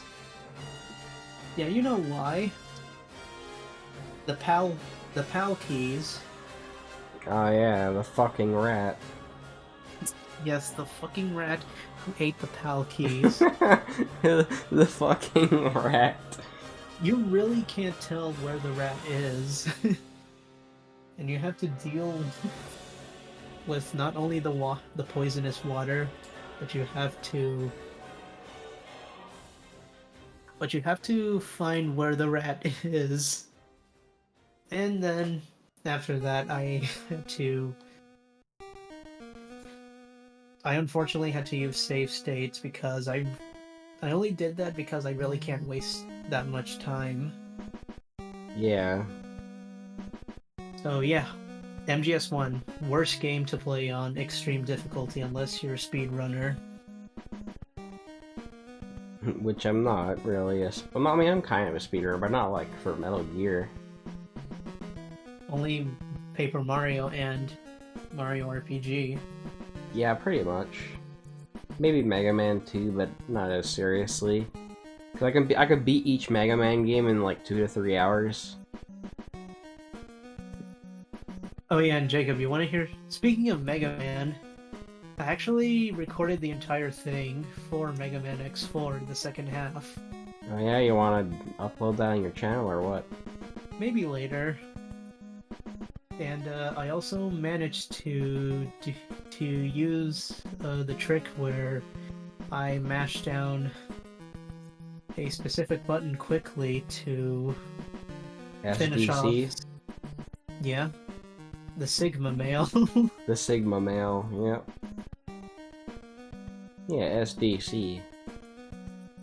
Yeah, you know why. The PAL keys. Oh yeah, the fucking rat. Yes, the fucking rat who ate the PAL keys. The fucking rat. You really can't tell where the rat is. And you have to deal with not only the poisonous water, but you have to find where the rat is. And then after that, I unfortunately had to use save states because I only did that because I really can't waste that much time. Yeah. So yeah, MGS1, worst game to play on extreme difficulty unless you're a speedrunner. Which I'm not really. I mean, I'm kind of a speedrunner, but not like for Metal Gear. Only Paper Mario and Mario RPG. Yeah, pretty much. Maybe Mega Man 2, but not as seriously. Cause I could beat each Mega Man game in like 2 to 3 hours. Oh yeah, and Jacob, you want to hear? Speaking of Mega Man, I actually recorded the entire thing for Mega Man X4, the second half. Oh yeah, you want to upload that on your channel or what? Maybe later. And I also managed to use the trick where I mash down a specific button quickly to finish off. SDC? Yeah, the Sigma male. The Sigma male, yep. Yeah, SDC.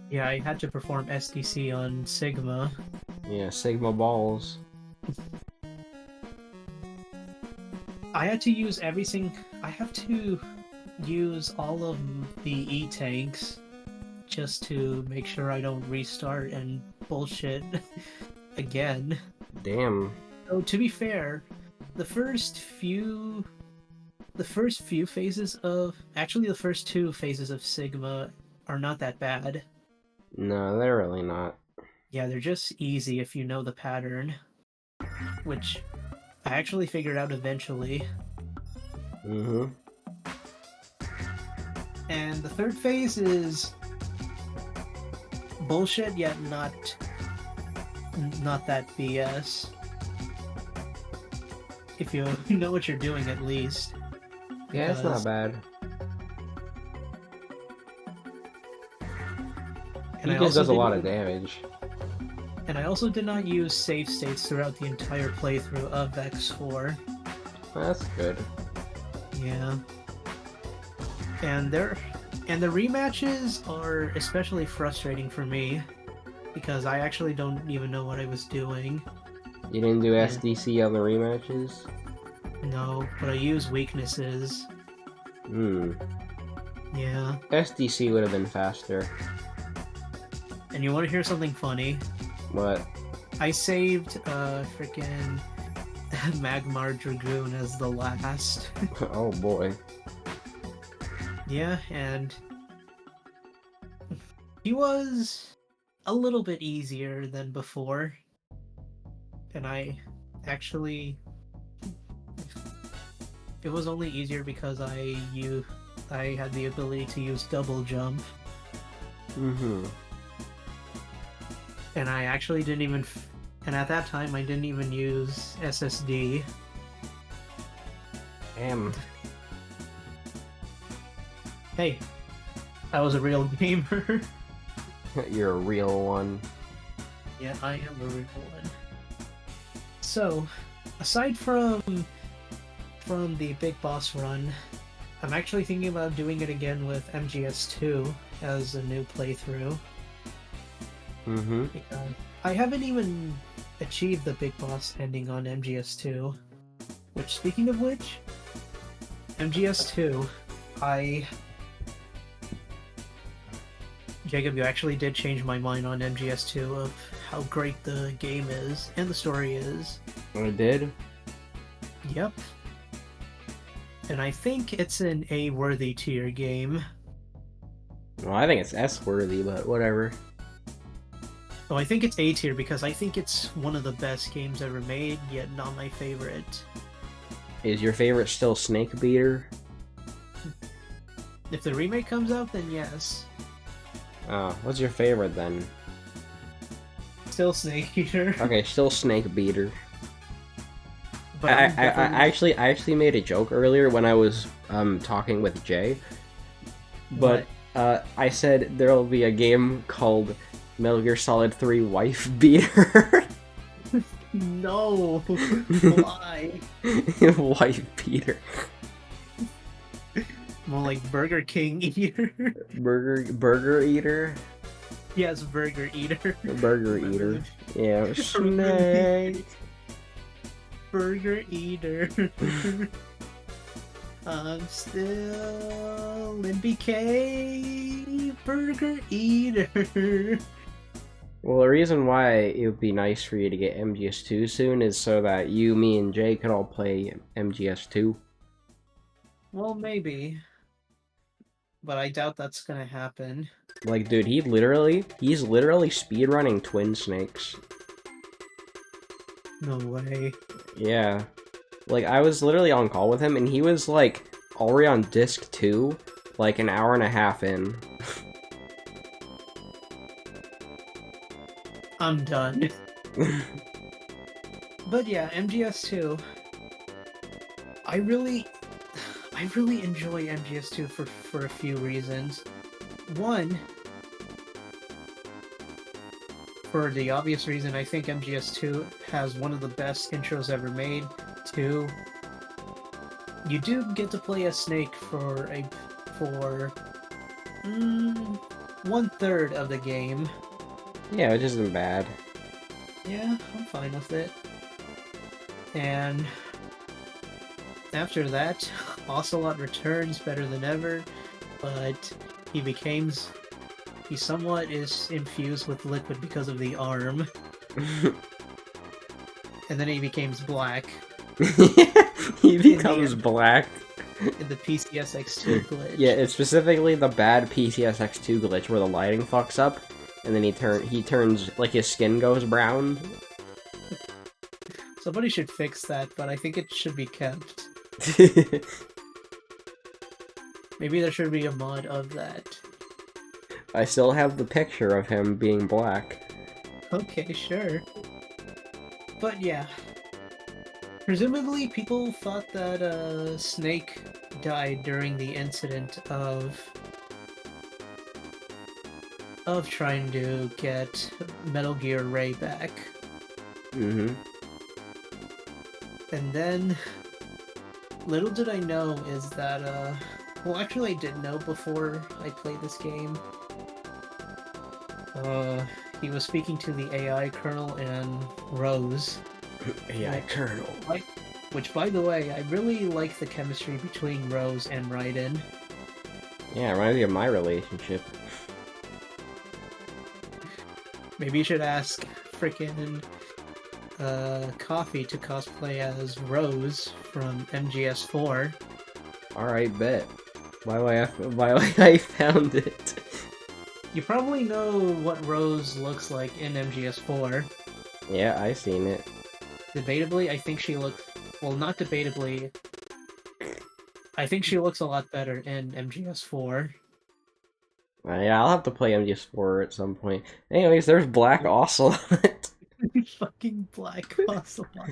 Yeah, I had to perform SDC on Sigma. Yeah, Sigma balls. I had to use everything. I have to use all of the E-tanks just to make sure I don't restart and bullshit again. Damn. So to be fair, the first few phases of the first two phases of Sigma are not that bad. No, they're really not. Yeah, they're just easy if you know the pattern, which I actually figured out eventually. Mm-hmm. And the third phase is bullshit, yet not that BS. If you know what you're doing, at least. Yeah, it's not bad. And he just does a lot of damage. And I also did not use save states throughout the entire playthrough of X4. That's good. Yeah. And the rematches are especially frustrating for me because I actually don't even know what I was doing. You didn't do SDC on the rematches? No, but I use weaknesses. Hmm. Yeah. SDC would have been faster. And you want to hear something funny? What? I saved freaking Magmar Dragoon as the last. Oh boy. Yeah, and he was a little bit easier than before. And I actually, it was only easier because I had the ability to use double jump. Mm-hmm. And I actually didn't even, and at that time I didn't even use SSD. Damn. Hey, I was a real gamer. You're a real one. Yeah, I am a real one. So, aside from the Big Boss run, I'm actually thinking about doing it again with MGS2 as a new playthrough. Mm-hmm. Because I haven't even achieved the Big Boss ending on MGS2. Which, speaking of which, MGS2, Jacob, you actually did change my mind on MGS2 of how great the game is and the story is. I did? Yep. And I think it's an A-worthy tier game. Well, I think it's S-worthy, but whatever. Oh, I think it's A tier because I think it's one of the best games ever made, yet not my favorite. Is your favorite still Snake Beater? If the remake comes out, then yes. Oh, what's your favorite then? Still Snake Eater. Okay, still Snake Beater. But I actually made a joke earlier when I was talking with Jay. But I said there'll be a game called Metal Gear Solid 3 Wife Beater. No! Why? Wife Beater. More like Burger King Eater. Burger Eater? Yes, Burger Eater. Burger Eater. Yeah, Snake. Burger Eater. I'm still in BK. Burger Eater. Well, the reason why it would be nice for you to get MGS2 soon is so that you, me, and Jay could all play MGS2. Well, maybe. But I doubt that's gonna happen. Like, dude, he's literally speedrunning Twin Snakes. No way. Yeah. Like, I was literally on call with him, and he was, like, already on disc 2, like, an hour and a half in. I'm done. But yeah, MGS2. I really enjoy MGS2 for a few reasons. One, for the obvious reason, I think MGS2 has one of the best intros ever made. Two, you do get to play as Snake for 1/3 of the game. Yeah, which isn't bad. Yeah, I'm fine with it. And after that, Ocelot returns better than ever, but he somewhat is infused with liquid because of the arm. And then he becomes black. He becomes black. In the PCSX2 glitch. Yeah, it's specifically the bad PCSX2 glitch where the lighting fucks up, and then he turns, like, his skin goes brown. Somebody should fix that, but I think it should be kept. Maybe there should be a mod of that. I still have the picture of him being black. Okay, sure. But yeah. Presumably, people thought that Snake died during the incident of trying to get Metal Gear Ray back. Mm-hmm. And then, little did I know is that, well, actually I did know before I played this game. He was speaking to the AI Colonel and Rose. AI Colonel. Which, by the way, I really like the chemistry between Rose and Raiden. Yeah, it reminds me of my relationship. Maybe you should ask frickin' Coffee to cosplay as Rose from MGS4. Alright, bet. Why I found it? You probably know what Rose looks like in MGS4. Yeah, I seen it. Debatably, I think she looks... Well, not debatably. I think she looks a lot better in MGS4. Yeah, I'll have to play MGS4 at some point. Anyways, there's Black Ocelot. Fucking Black Ocelot.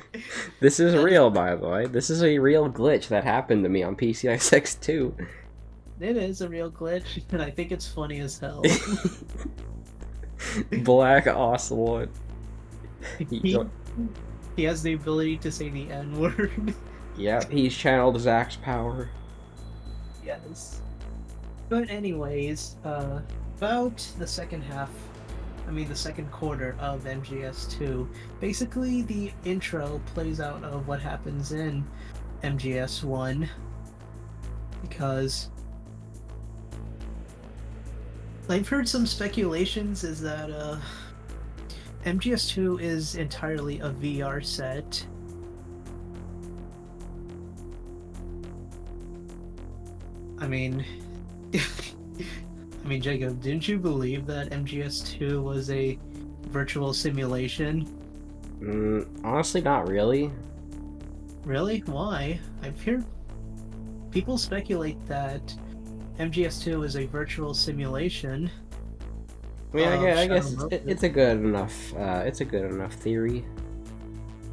This is That is... real, by the way. This is a real glitch that happened to me on PCI 6 It is a real glitch, and I think it's funny as hell. Black Ocelot. He has the ability to say the N-word. Yep, he's channeled Zach's power. Yes. But anyways, about the second quarter of MGS2, basically the intro plays out of what happens in MGS1, because I've heard some speculations is that MGS2 is entirely a VR set. I mean, Jacob, didn't you believe that MGS2 was a virtual simulation? Honestly, not really. Really? Why? I've heard people speculate that MGS2 is a virtual simulation. I mean, I guess it's a good enough theory.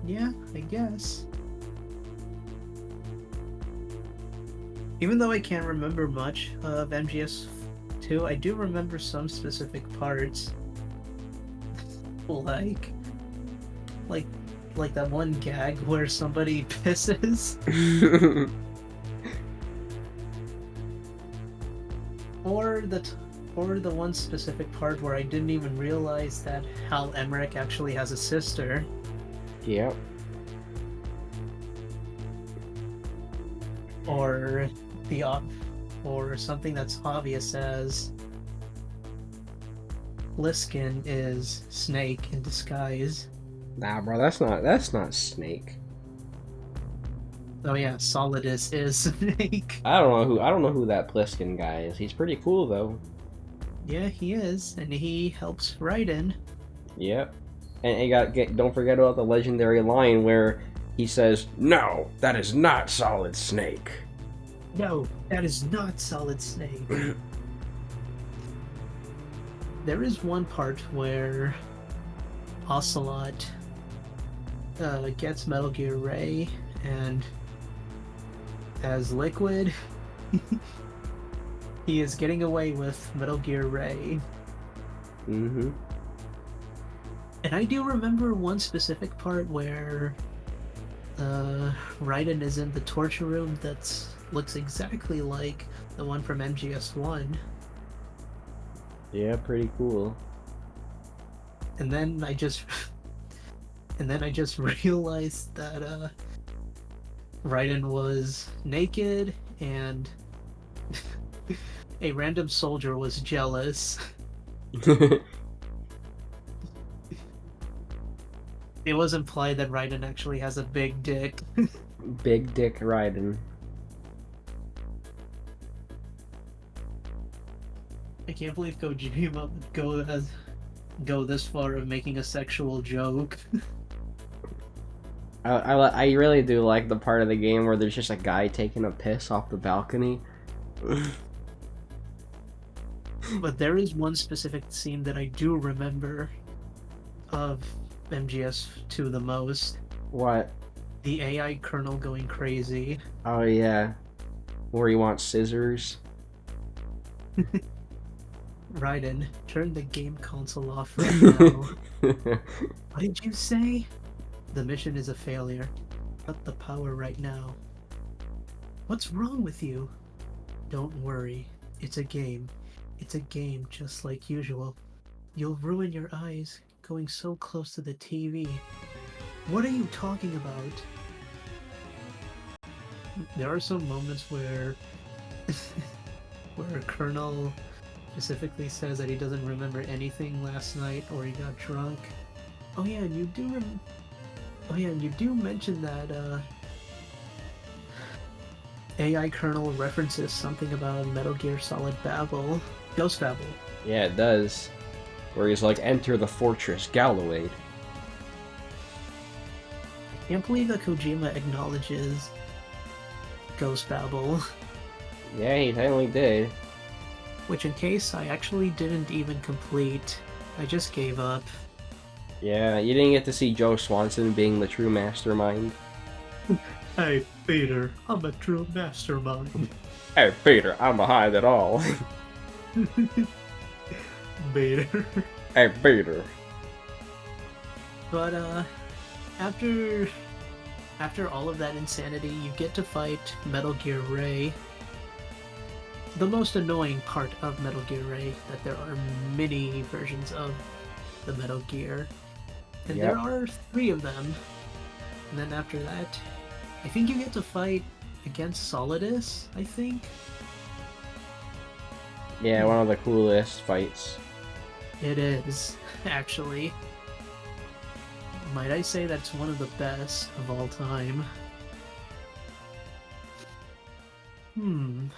Yeah, I guess. Even though I can't remember much of MGS2, I do remember some specific parts. like that one gag where somebody pisses. or the one specific part where I didn't even realize that Hal Emmerich actually has a sister. Yep. Or something that's obvious as Pliskin is Snake in disguise. Nah, bro, that's not Snake. Oh yeah, Solidus is Snake. I don't know who that Pliskin guy is. He's pretty cool though. Yeah, he is, and he helps Raiden. Yep. And don't forget about the legendary line where he says, "No, that is not Solid Snake." No, that is not Solid Snake. There is one part where Ocelot gets Metal Gear Ray, and as Liquid, he is getting away with Metal Gear Ray. Mm-hmm. And I do remember one specific part where Raiden is in the torture room that looks exactly like the one from MGS1. Yeah, pretty cool. And then I just realized that Raiden was naked and a random soldier was jealous. It was implied that Raiden actually has a big dick. Big Dick Raiden. I can't believe Kojima would go this far of making a sexual joke. I really do like the part of the game where there's just a guy taking a piss off the balcony. But there is one specific scene that I do remember of MGS2 the most. What? The AI kernel going crazy. Oh yeah. Where he wants scissors. Raiden, turn the game console off right now. What did you say? The mission is a failure. Cut the power right now. What's wrong with you? Don't worry. It's a game. It's a game just like usual. You'll ruin your eyes going so close to the TV. What are you talking about? There are some moments where where Colonel specifically says that he doesn't remember anything last night or he got drunk. Oh yeah, and you do mention that AI Colonel references something about Metal Gear Solid Babel, Ghost Babel. Yeah, it does. Where he's like, enter the fortress, Gallowade. I can't believe that Kojima acknowledges Ghost Babel. Yeah, he finally did. Which, in case, I actually didn't even complete. I just gave up. Yeah, you didn't get to see Joe Swanson being the true mastermind. Hey, Peter, I'm a true mastermind. Hey, Peter, I'm behind it all. Peter. Hey, Peter. But, after all of that insanity, you get to fight Metal Gear Ray. The most annoying part of Metal Gear Ray, that there are many versions of the Metal Gear. And there are 3 of them. And then after that, I think you get to fight against Solidus, I think? Yeah, one of the coolest fights. It is, actually. Might I say that's one of the best of all time. And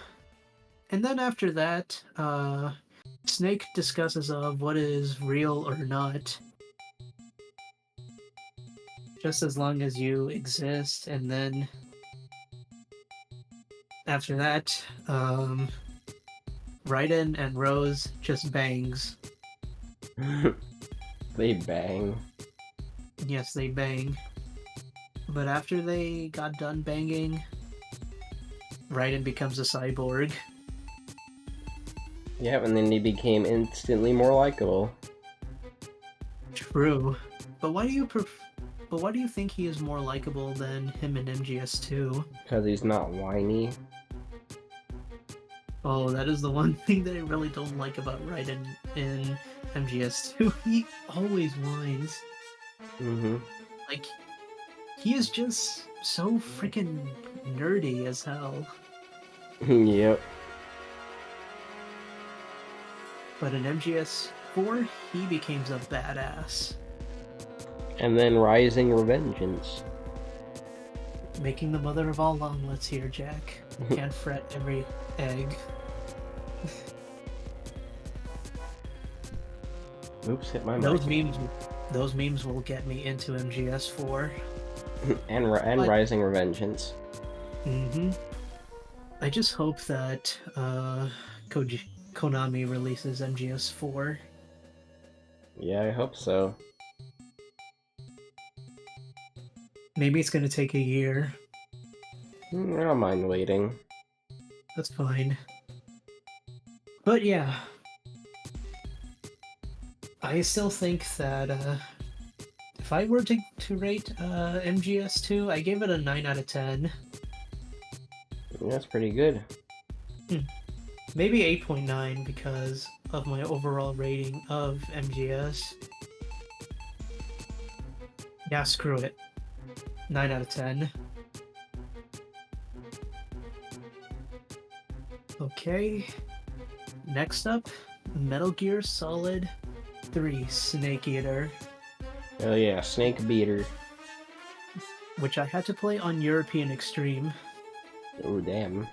then after that, Snake discusses of what is real or not. Just as long as you exist, and then after that, Raiden and Rose just bangs. They bang. Yes, they bang. But after they got done banging, Raiden becomes a cyborg. Yep, and then he became instantly more likable. True. But why do you think he is more likable than him in MGS2? Because he's not whiny. Oh, that is the one thing that I really don't like about Raiden in MGS2. He always whines. Like, he is just so freaking nerdy as hell. Yep. But in MGS4, he becomes a badass. And then Rising Revengeance. Making the mother of all omelets here, Jack. Can't fret every egg. Oops, hit my Those mic. memes will get me into MGS4. and Rising Revengeance. I just hope that Konami releases MGS4. Yeah, I hope so. Maybe it's gonna take a year. I don't mind waiting. That's fine. But yeah. I still think that if I were to rate MGS2, I gave it a 9 out of 10. That's pretty good. Maybe 8.9 because of my overall rating of MGS. Yeah, screw it. 9 out of 10. Okay. Next up, Metal Gear Solid 3 Snake Eater. Oh yeah, Snake Beater. Which I had to play on European Extreme. Oh damn.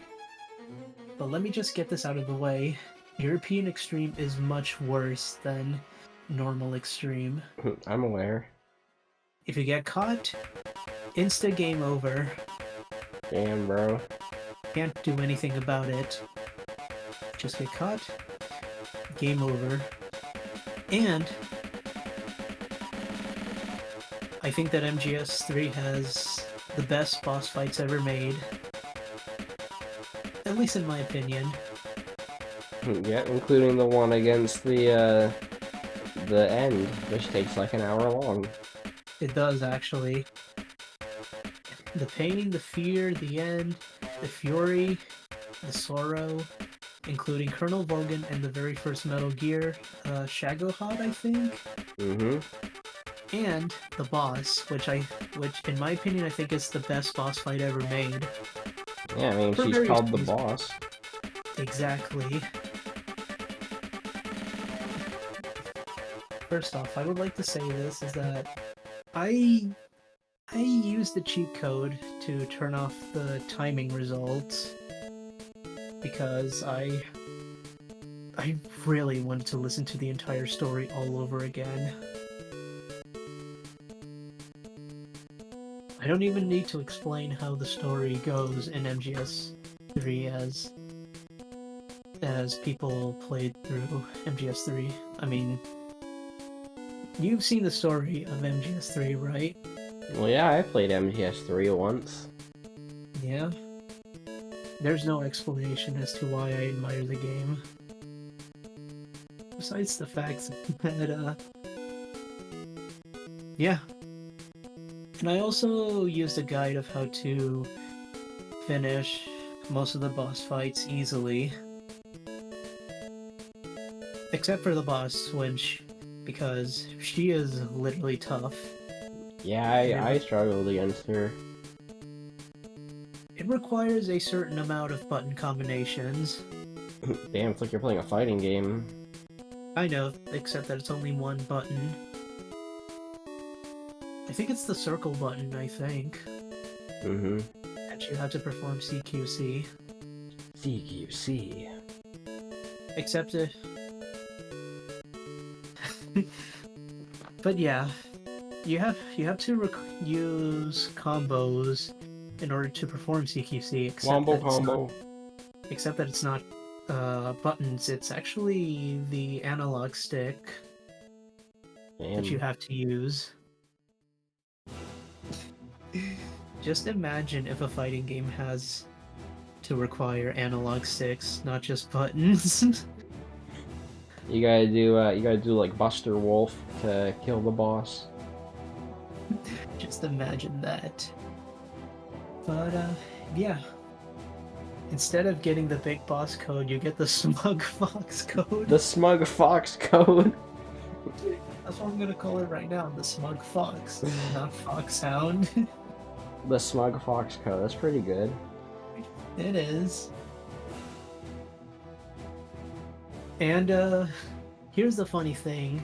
But let me just get this out of the way. European Extreme is much worse than normal Extreme. I'm aware. If you get caught, insta game over. Damn, bro. Can't do anything about it. Just get caught, game over. And I think that MGS3 has the best boss fights ever made. At least in my opinion. Yeah, including the one against the end, which takes like an hour long. It does, actually. The pain, the fear, the end, the fury, the sorrow, including Colonel Vogan and the very first Metal Gear, Shagohod, I think? And the boss, which in my opinion I think is the best boss fight ever made. Yeah, I mean, she's called the boss. Exactly. First off, I would like to say this is that I used the cheat code to turn off the timing results because I really wanted to listen to the entire story all over again. I don't even need to explain how the story goes in MGS3 as people played through MGS3. I mean, you've seen the story of MGS3, right? Well, yeah, I played MGS3 once. Yeah. There's no explanation as to why I admire the game. Besides the fact that, yeah. And I also used a guide of how to finish most of the boss fights easily. Except for the boss, because she is literally tough. Yeah, I struggled against her. It requires a certain amount of button combinations. Damn, it's like you're playing a fighting game. I know, except that it's only one button. I think it's the circle button, I think. Mm-hmm. And you have to perform CQC. CQC. Except it... But yeah, you have to use combos in order to perform CQC, except that it's not buttons, it's actually the analog stick that you have to use. Just imagine if a fighting game has to require analog sticks, not just buttons. You gotta do like Buster Wolf to kill the boss. Just imagine that. But yeah. Instead of getting the big boss code, you get the Smug Fox code. The Smug Fox code. That's what I'm gonna call it right now, the Smug Fox, not Foxhound. The Smug Fox code, that's pretty good. It is. And here's the funny thing.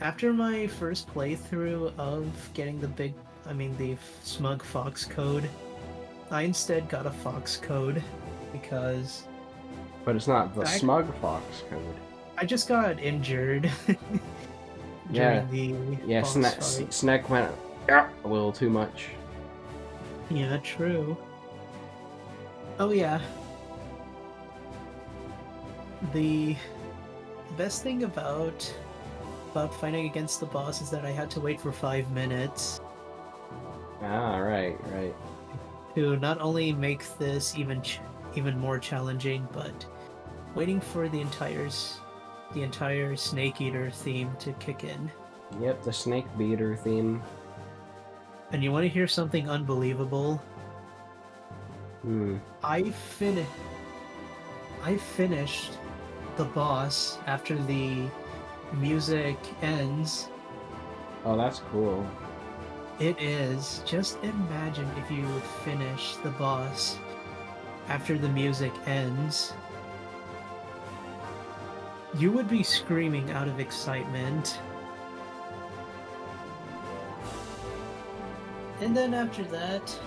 After my first playthrough of getting the Smug Fox code, I instead got a Fox code because... But it's not the Smug Fox code. I just got injured during the boss fight. Snack went a little too much. Yeah, true. Oh yeah. The best thing about fighting against the boss is that I had to wait for 5 minutes. Ah, right. To not only make this even more challenging, but waiting for the entire Snake Eater theme to kick in. Yep, the Snake Beater theme. And you want to hear something unbelievable? I finished the boss after the music ends. Oh, that's cool. It is. Just imagine if you finish the boss after the music ends. You would be screaming out of excitement. And then after that,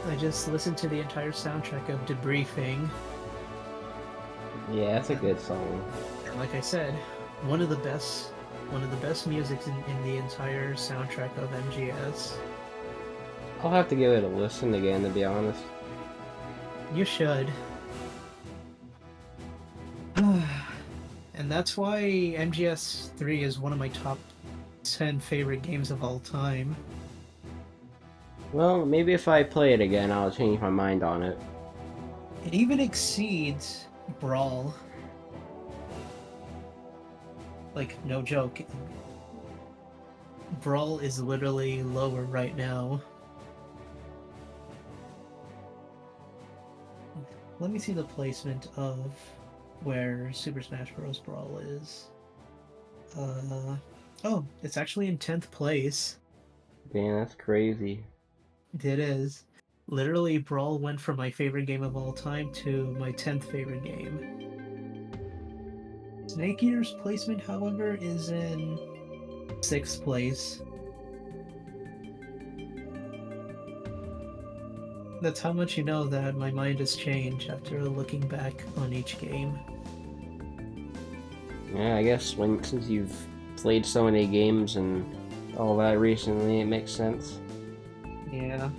I just listened to the entire soundtrack of Debriefing. Yeah, that's a good song. And like I said, one of the best musics in the entire soundtrack of MGS. I'll have to give it a listen again, to be honest. You should. And that's why MGS3 is one of my top 10 favorite games of all time. Well, maybe if I play it again, I'll change my mind on it. It even exceeds Brawl. Like, no joke. Brawl is literally lower right now. Let me see the placement of where Super Smash Bros. Brawl is. Oh, it's actually in 10th place. Damn, that's crazy. It is. Literally, Brawl went from my favorite game of all time to my 10th favorite game. Snake Eater's placement, however, is in 6th place. That's how much you know that my mind has changed after looking back on each game. Yeah, I guess since you've played so many games and all that recently, it makes sense. Yeah.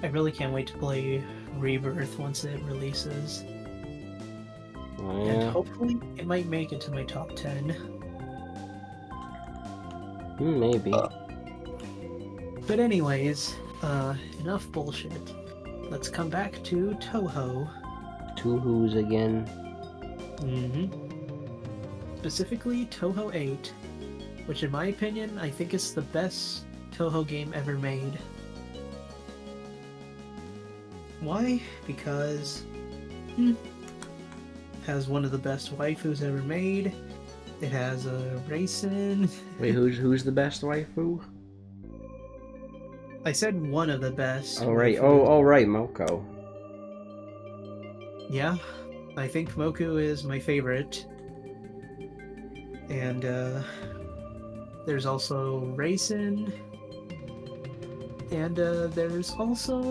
I really can't wait to play Rebirth once it releases. Oh, yeah. And hopefully it might make it to my top 10. Maybe. But anyways, enough bullshit. Let's come back to Touhou. Two Who's again. Specifically, Touhou 8, which in my opinion, I think is the best Touhou game ever made. Why? Because it has one of the best waifus ever made. It has a racing. Wait, who's the best waifu? I said one of the best. Oh right. waifus. Oh right, Moko. Yeah, I think Moku is my favorite. And there's also Raisin. And there's also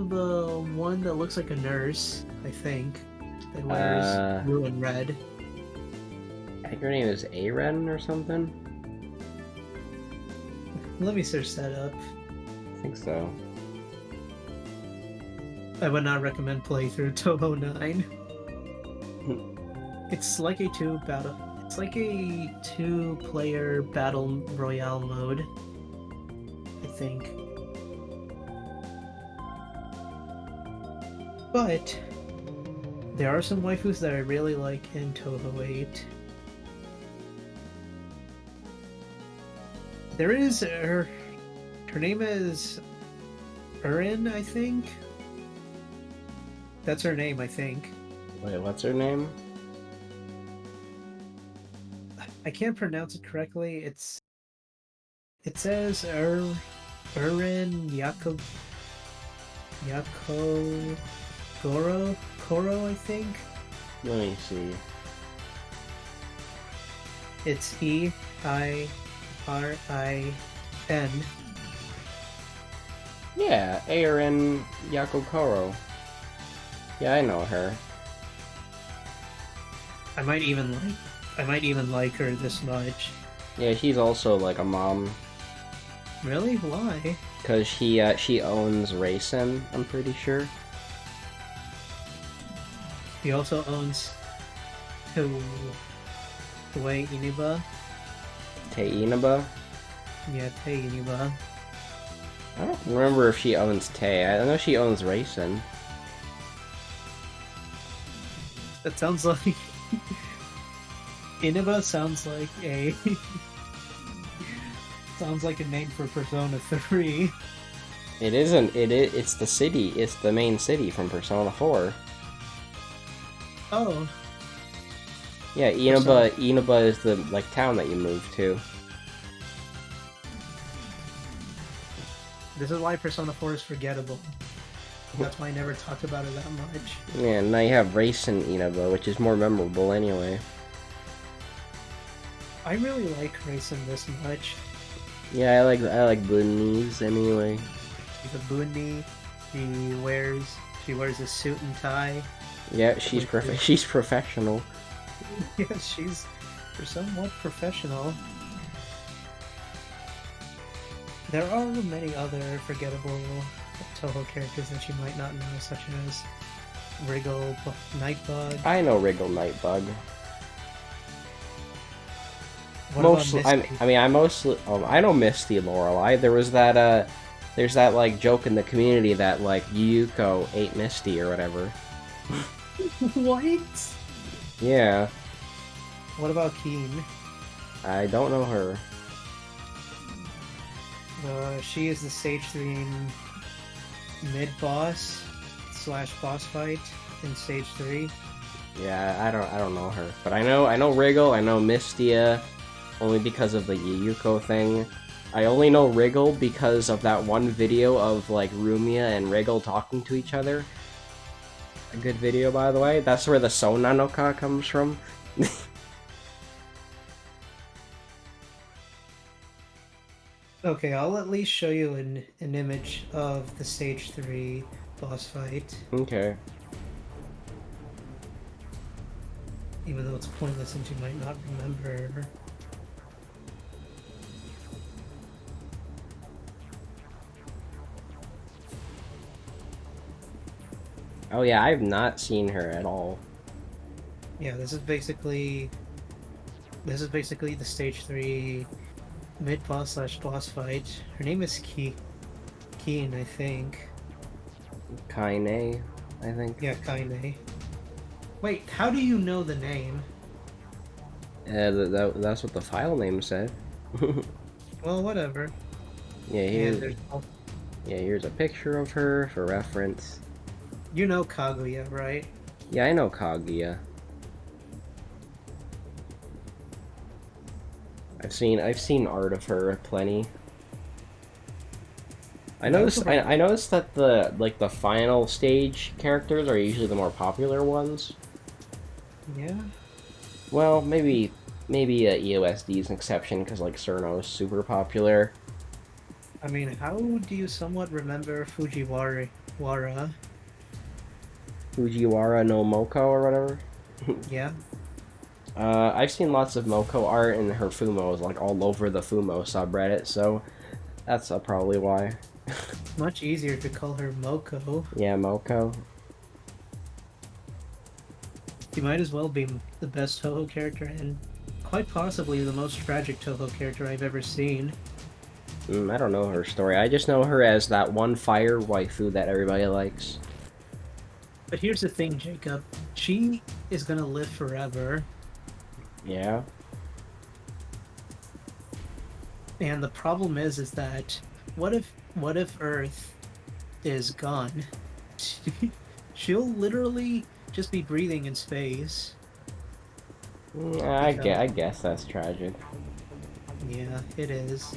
the one that looks like a nurse, I think, that wears blue and red. I think her name is Aren or something. Let me search that up. I think so. I would not recommend playthrough Touhou 9. It's like a two-player battle royale mode, I think. But there are some waifus that I really like in Touhou 8. There is her name is Urin, I think. That's her name, I think. Wait, what's her name? I can't pronounce it correctly. It says Urin Koro, I think. Let me see. It's EIRIN. Yeah, Aren Yakokoro. Yeah, I know her. I might even like her this much. Yeah, she's also like a mom. Really? Why? Cause she owns Racing, I'm pretty sure. He also owns Tei Iniba. Tei Inaba? Yeah, Tei Iniba. I don't remember if she owns Tei. I know she owns Racing. That sounds like Iniba sounds like a name for Persona 3. It isn't. It's the city. It's the main city from Persona 4. Oh. Yeah, Inaba is the town that you move to. This is why Persona 4 is forgettable. That's why I never talked about it that much. Yeah, now you have Racing Inaba, which is more memorable anyway. I really like Racing this much. Yeah, I like Bunnies anyway. She's a Bundi. She wears a suit and tie. Yeah, she's professional. Yes, she's somewhat professional. There are many other forgettable Touhou characters that you might not know, such as Wriggle Nightbug. I know Wriggle Nightbug. What Mostly, about Misty? I know Misty Lorelei. There's that joke in the community that Yuko ate Misty or whatever. What? Yeah. What about Keen? I don't know her. She is the stage 3 mid-boss / boss fight in stage 3. Yeah, I don't know her, but I know Wriggle. I know Mistia, only because of the Yuko thing. I only know Wriggle because of that one video of like Rumia and Wriggle talking to each other. A good video, by the way. That's where the Sonanoka comes from. Okay, I'll at least show you an image of the Stage 3 boss fight. Okay. Even though it's pointless since you might not remember. Oh yeah, I've not seen her at all. Yeah, this is basically the Stage 3 mid-boss slash boss fight. Her name is Keen, I think. Kaine, I think. Yeah, Kaine. Wait, how do you know the name? That's what the file name said. Well, whatever. Yeah, And here's a picture of her for reference. you know Kaguya, right? Yeah, I know Kaguya. I've seen art of her plenty. I noticed that the final stage characters are usually the more popular ones. Yeah. Well, maybe EOSD is an exception because like Cerno is super popular. I mean, how do you somewhat remember Wara? Fujiwara no Moko or whatever. Yeah. I've seen lots of Moko art, and her Fumo is like all over the Fumo subreddit, so that's probably why. Much easier to call her Moko. Yeah, Moko. She might as well be the best Toho character and quite possibly the most tragic Toho character I've ever seen. I don't know her story. I just know her as that one fire waifu that everybody likes. But here's the thing, Jacob. She is gonna live forever. Yeah. And the problem is that what if Earth is gone? She'll literally just be breathing in space. I guess that's tragic. Yeah, it is.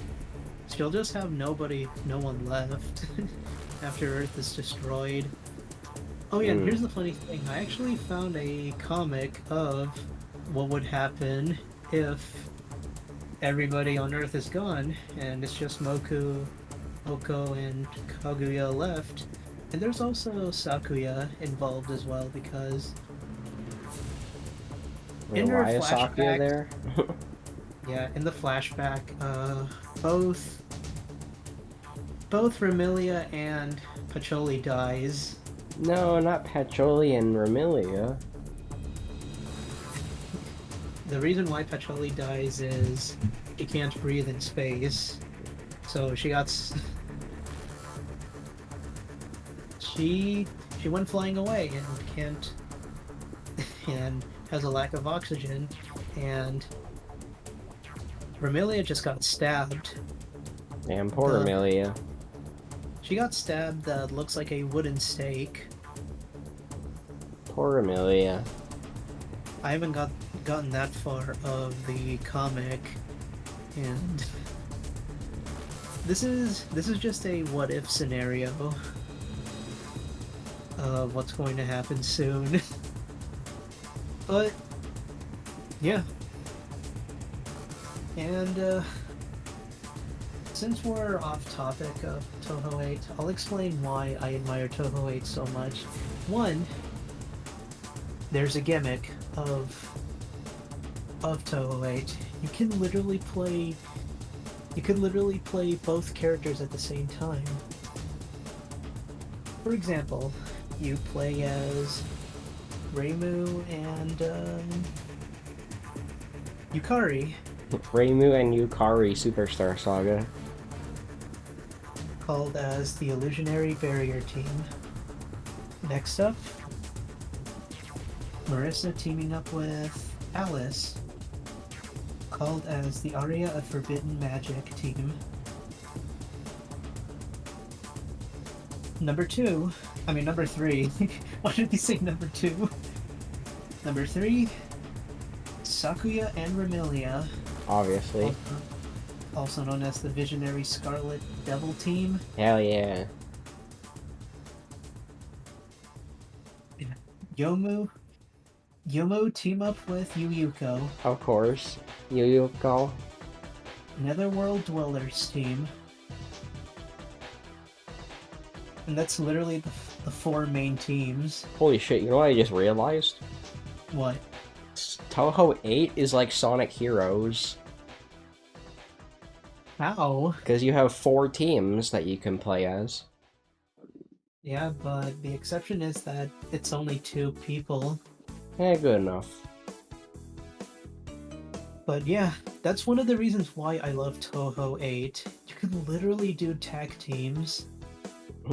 She'll just have no one left after Earth is destroyed. Oh yeah, and here's the funny thing. I actually found a comic of what would happen if everybody on Earth is gone and it's just Oko, and Kaguya left. And there's also Sakuya involved as well because Wait, why is Sakuya there? Yeah, in the flashback, both Remilia and Pacholi dies. No, not Pacholi and Remilia. The reason why Pacholi dies is she can't breathe in space, so she went flying away and can't and has a lack of oxygen, and Remilia just got stabbed. Damn, poor Remilia. She got stabbed that looks like a wooden stake. Poor Remilia. I haven't gotten that far of the comic, and this is just a what if scenario of what's going to happen soon. But yeah. And since we're off topic of Toho 8, I'll explain why I admire Toho 8 so much. One, there's a gimmick of Toho 8. You can literally play both characters at the same time. For example, you play as Reimu and Yukari. Reimu and Yukari Superstar Saga. Called as the Illusionary Barrier Team. Next up, Marissa teaming up with Alice, called as the Aria of Forbidden Magic Team. Number 3. Why did he say number 2? Number 3, Sakuya and Remilia. Obviously. also known as the Visionary Scarlet Devil Team. Hell yeah. Yomu team up with Yuyuko. Of course. Yuyuko. Netherworld Dwellers team. And that's literally the four main teams. Holy shit, you know what I just realized? What? Touhou 8 is like Sonic Heroes. How? Because you have 4 teams that you can play as. Yeah, but the exception is that it's only 2 people. Eh, good enough. But yeah, that's one of the reasons why I love Touhou 8. You can literally do tag teams.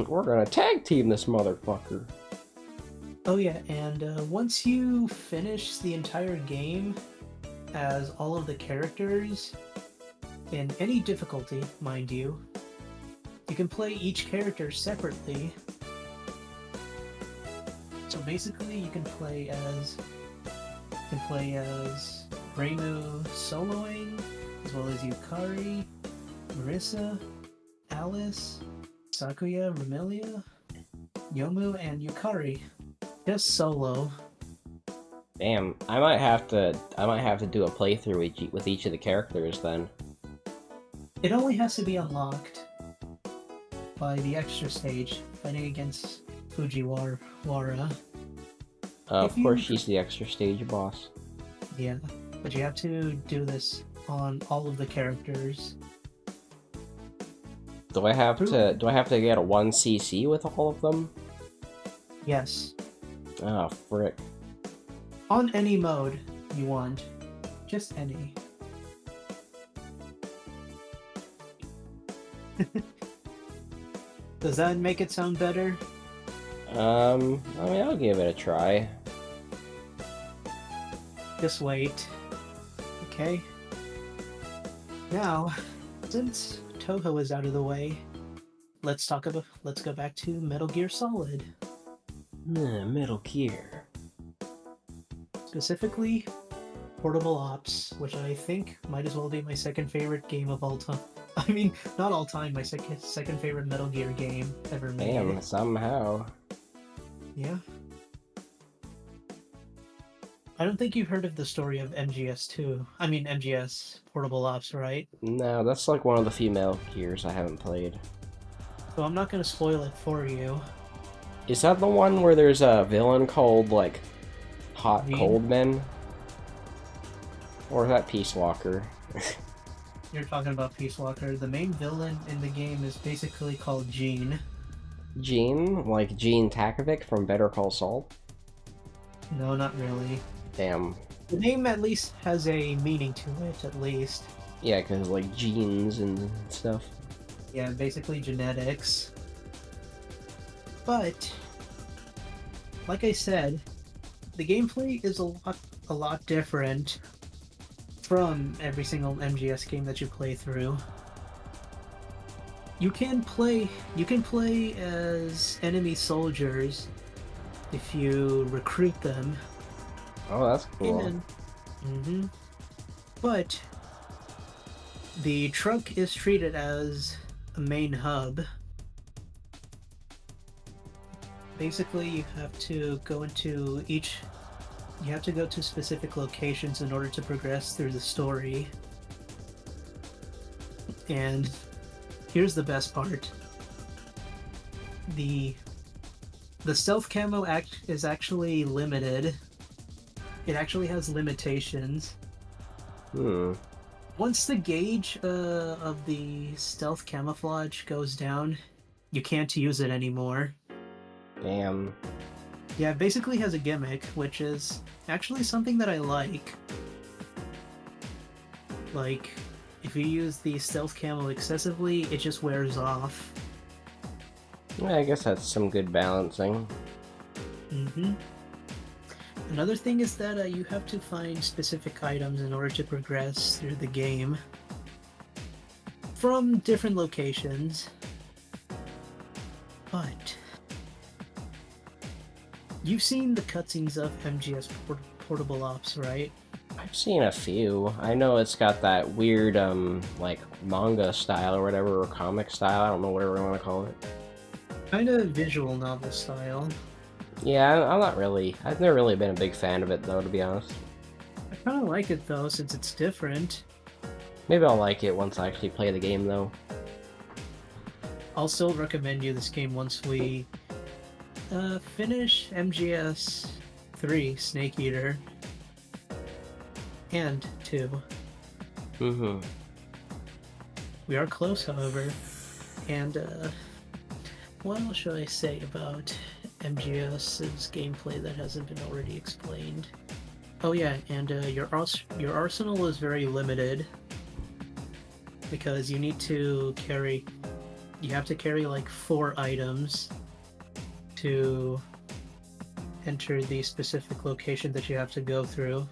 We're gonna tag team this motherfucker. Oh yeah, and once you finish the entire game as all of the characters, in any difficulty, mind you, you can play each character separately. So basically, you can play as Reimu soloing, as well as Yukari, Marissa, Alice, Sakuya, Remelia, Yomu, and Yukari. Just solo. Damn, I might have to do a playthrough with each of the characters then. It only has to be unlocked by the extra stage, fighting against Fujiwara. Of course, she's the extra stage boss. Yeah, but you have to do this on all of the characters. Do I have to get a 1cc with all of them? Yes. Oh, frick. On any mode you want. Just any. Does that make it sound better? I mean, I'll give it a try. Just wait. Okay. Now, since Touhou is out of the way, let's go back to Metal Gear Solid. Metal Gear. Specifically, Portable Ops, which I think might as well be my second favorite game of all time. I mean, not all time, my second favorite Metal Gear game ever made. Damn, somehow. Yeah. I don't think you've heard of the story of MGS2. I mean, MGS Portable Ops, right? No, that's like one of the few Metal Gears I haven't played. So I'm not going to spoil it for you. Is that the one where there's a villain called, like, Hot Gene? Cold Men? Or is that Peace Walker? You're talking about Peace Walker. The main villain in the game is basically called Gene. Gene? Like Gene Takovic from Better Call Saul? No, not really. Damn. The name at least has a meaning to it, at least. Yeah, because, like, genes and stuff. Yeah, basically genetics. But, like I said, the gameplay is a lot different from every single MGS game that you play through. You can play as enemy soldiers if you recruit them. Oh, that's cool. But the truck is treated as a main hub. Basically, you have to go to specific locations in order to progress through the story. And here's the best part. The stealth camo is actually limited. It actually has limitations. Once the gauge of the stealth camouflage goes down, you can't use it anymore. Damn. Yeah, it basically has a gimmick, which is actually something that I like. Like, if you use the stealth camo excessively, it just wears off. Yeah, I guess that's some good balancing. Another thing is that you have to find specific items in order to progress through the game from different locations. But you've seen the cutscenes of MGS Portable Ops, right? I've seen a few. I know it's got that weird, like, manga style or whatever, or comic style. I don't know, whatever you want to call it. Kind of visual novel style. Yeah, I'm not really. I've never really been a big fan of it, though, to be honest. I kind of like it though, since it's different. Maybe I'll like it once I actually play the game, though. I'll still recommend you this game once we finish MGS 3 Snake Eater and 2. Mm-hmm. We are close, however, and what else should I say about MGS's gameplay that hasn't been already explained? Oh yeah, and your arsenal is very limited because you need to carry. You have to carry like 4 items to enter the specific location that you have to go through.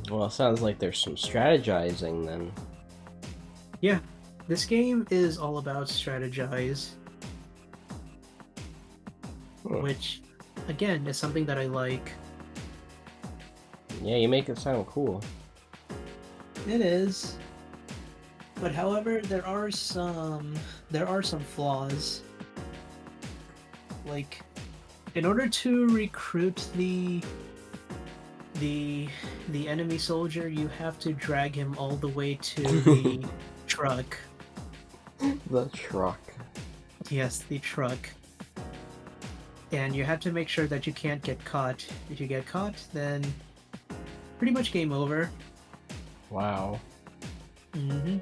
Well, it sounds like there's some strategizing then. Yeah, this game is all about strategize, which, again, is something that I like. Yeah, you make it sound cool. It is, but however, there are some flaws. Like, in order to recruit the enemy soldier, you have to drag him all the way to the truck. The truck. Yes, the truck. And you have to make sure that you can't get caught. If you get caught, then pretty much game over. Wow. Mm-hmm.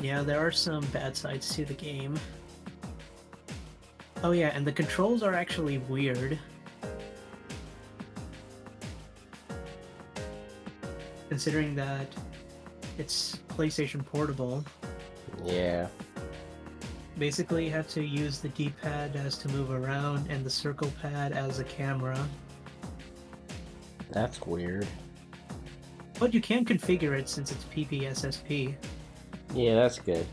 Yeah, there are some bad sides to the game. Oh yeah, and the controls are actually weird. Considering that it's PlayStation Portable. Yeah. Basically, you have to use the D-pad as to move around and the circle pad as a camera. That's weird. But you can configure it since it's PPSSP. Yeah, that's good.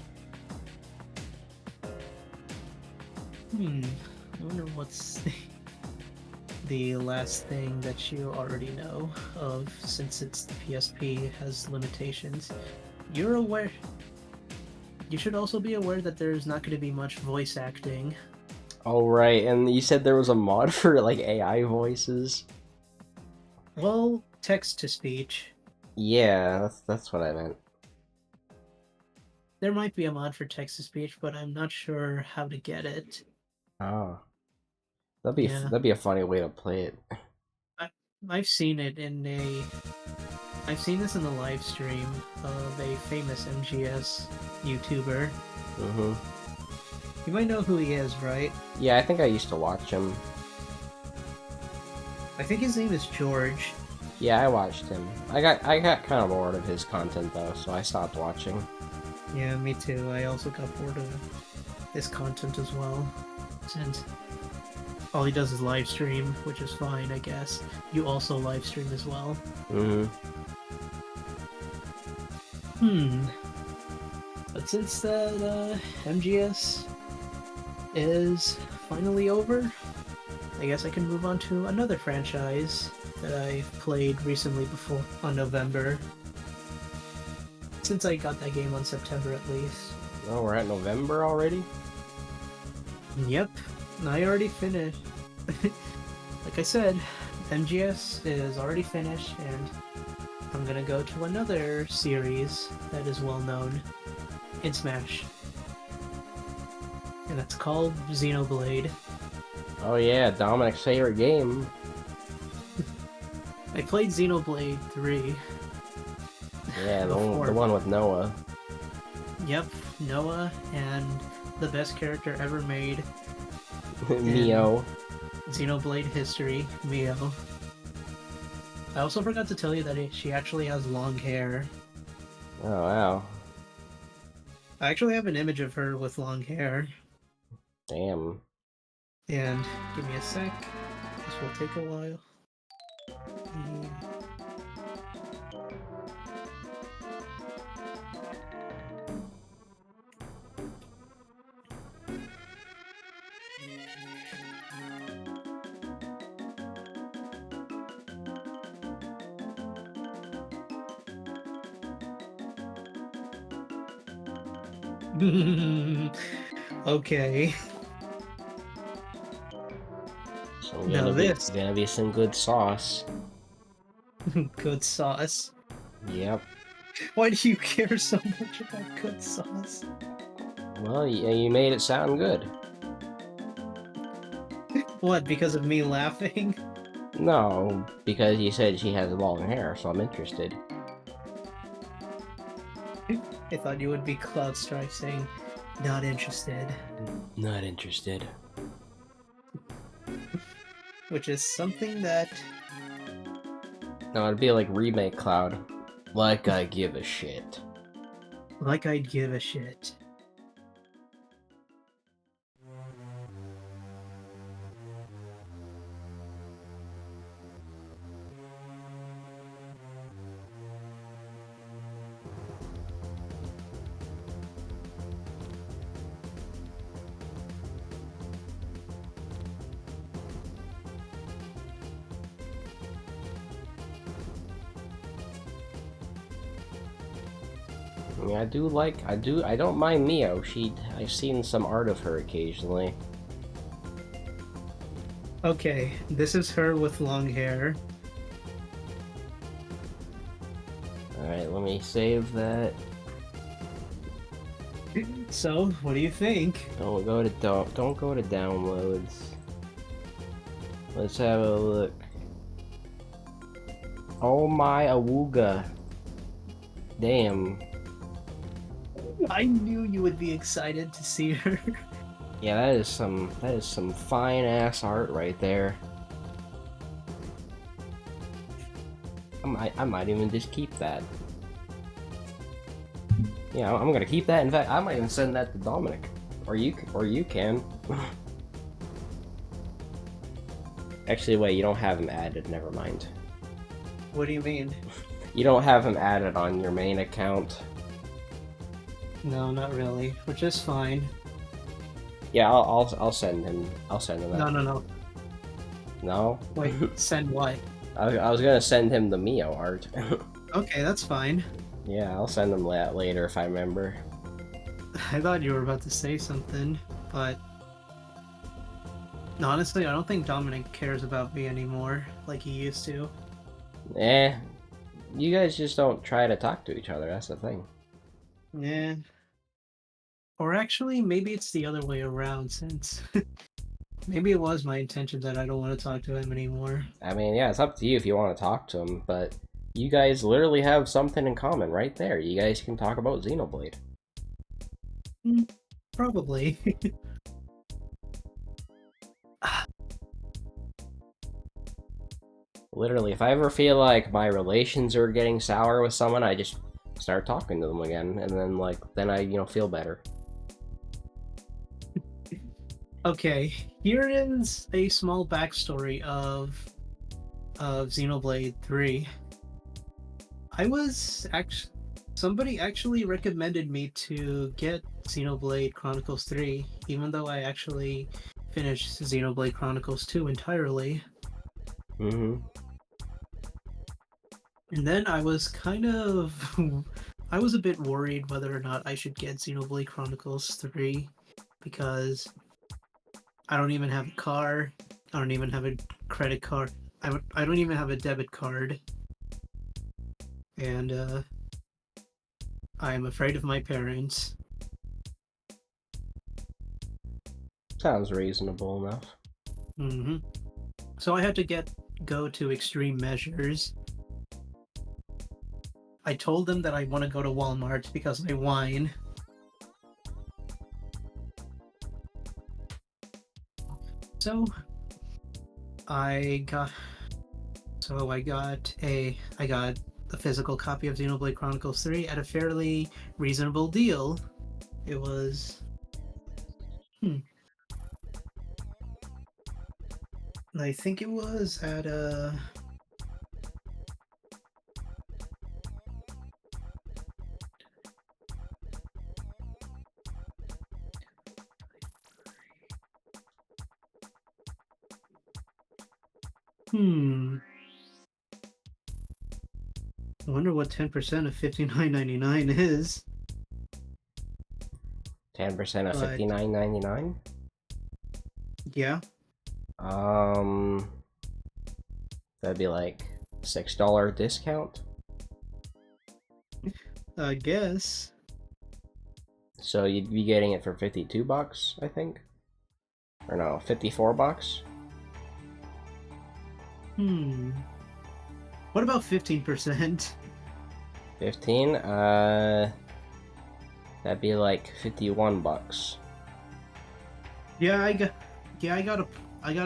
I wonder what's the last thing that you already know of, since it's the PSP has limitations. You're aware. You should also be aware that there's not going to be much voice acting. Oh, right, and you said there was a mod for, like, AI voices? Well, text-to-speech. Yeah, that's what I meant. There might be a mod for text-to-speech, but I'm not sure how to get it. Oh. Yeah. That'd be a funny way to play it. I've seen it in a... I've seen this in the live stream of a famous MGS YouTuber. Mm-hmm. You might know who he is, right? Yeah, I think I used to watch him. I think his name is George. Yeah, I watched him. I got kind of bored of his content though, so I stopped watching. Yeah, me too. I also got bored of his content as well, since all he does is live stream, which is fine, I guess. You also live stream as well. Mm-hmm. But since that MGS is finally over, I guess I can move on to another franchise that I've played recently before, on November. Since I got that game on September at least. Oh, we're at November already? Yep, I already finished. Like I said, MGS is already finished, and I'm gonna go to another series that is well known in Smash. And that's called Xenoblade. Oh yeah, Dominic's favorite game. I played Xenoblade 3. Yeah, the one with Noah. Yep, Noah and the best character ever made. Mio. Xenoblade history, Mio. I also forgot to tell you that she actually has long hair. Oh wow. I actually have an image of her with long hair. Damn. And give me a sec. This will take a while. Okay. So Now this, gonna be some good sauce. good sauce. Yep. Why do you care so much about good sauce? Well, you made it sound good. What, because of me laughing? No, because you said she has long hair, so I'm interested. I thought you would be Cloud Strife saying, not interested. Not interested. Which is something that, No, it'd be like remake Cloud. Like I give a shit. like, I'd give a shit. I mean, I don't mind Mio. I've seen some art of her occasionally. Okay, this is her with long hair. Alright, let me save that. So, what do you think? Don't go to downloads. Let's have a look. Oh my awooga. Damn. I knew you would be excited to see her. Yeah, that is some fine ass art right there. I might even just keep that. Yeah, I'm gonna keep that. In fact, I might even send that to Dominic, or you can. Actually, wait, you don't have him added. Never mind. What do you mean? You don't have him added on your main account. No, not really, which is fine. Yeah, I'll send him. I'll send him that. No, no, no. No. Wait, send what? I was gonna send him the Mio art. Okay, that's fine. Yeah, I'll send him that later if I remember. I thought you were about to say something, but honestly, I don't think Dominic cares about me anymore like he used to. Eh, you guys just don't try to talk to each other. That's the thing. Yeah. Or actually, maybe it's the other way around since maybe it was my intention that I don't want to talk to him anymore. I mean, yeah, it's up to you if you want to talk to him, but you guys literally have something in common right there. You guys can talk about Xenoblade. Hmm, probably. Literally, if I ever feel like my relations are getting sour with someone, I just start talking to them again, and then then I feel better. Okay, here is a small backstory of Xenoblade 3. I was actually somebody actually recommended me to get Xenoblade Chronicles 3, even though I actually finished Xenoblade Chronicles 2 entirely. Mm-hmm. And then I was kind of I was a bit worried whether or not I should get Xenoblade Chronicles 3 because I don't even have a car. I don't even have a credit card. I don't even have a debit card. And I'm afraid of my parents. Sounds reasonable enough. Hmm. So I had to go to extreme measures. I told them that I want to go to Walmart because I whine. So I got I got a physical copy of Xenoblade Chronicles 3 at a fairly reasonable deal. It was hmm, I think it was at a hmm. I wonder what 10% of $59.99 is. 10% of But $59.99. yeah, That'd be like $6 discount. I guess. So you'd be getting it for $52, I think, or no, $54. What about 15%? 15. That'd be like $51. Yeah, I got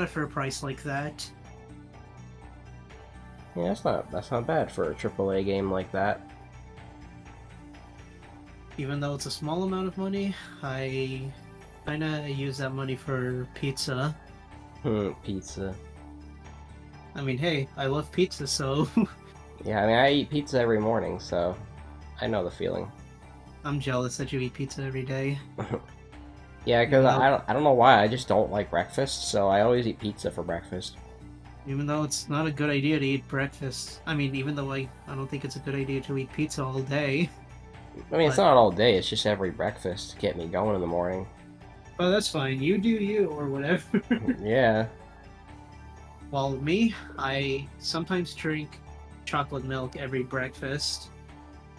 it for a price like that. Yeah, that's not bad for a AAA game like that. Even though it's a small amount of money, I kinda use that money for pizza. Pizza. I mean, hey, I love pizza, so Yeah, I mean, I eat pizza every morning, so I know the feeling. I'm jealous that you eat pizza every day. Yeah, because Even though, I don't know why, I just don't like breakfast, so I always eat pizza for breakfast. even though it's not a good idea to eat breakfast. I mean, even though I don't think it's a good idea to eat pizza all day. I mean, it's But not all day, it's just every breakfast to get me going in the morning. well, that's fine. You do you or whatever. Yeah. While me, I sometimes drink chocolate milk every breakfast.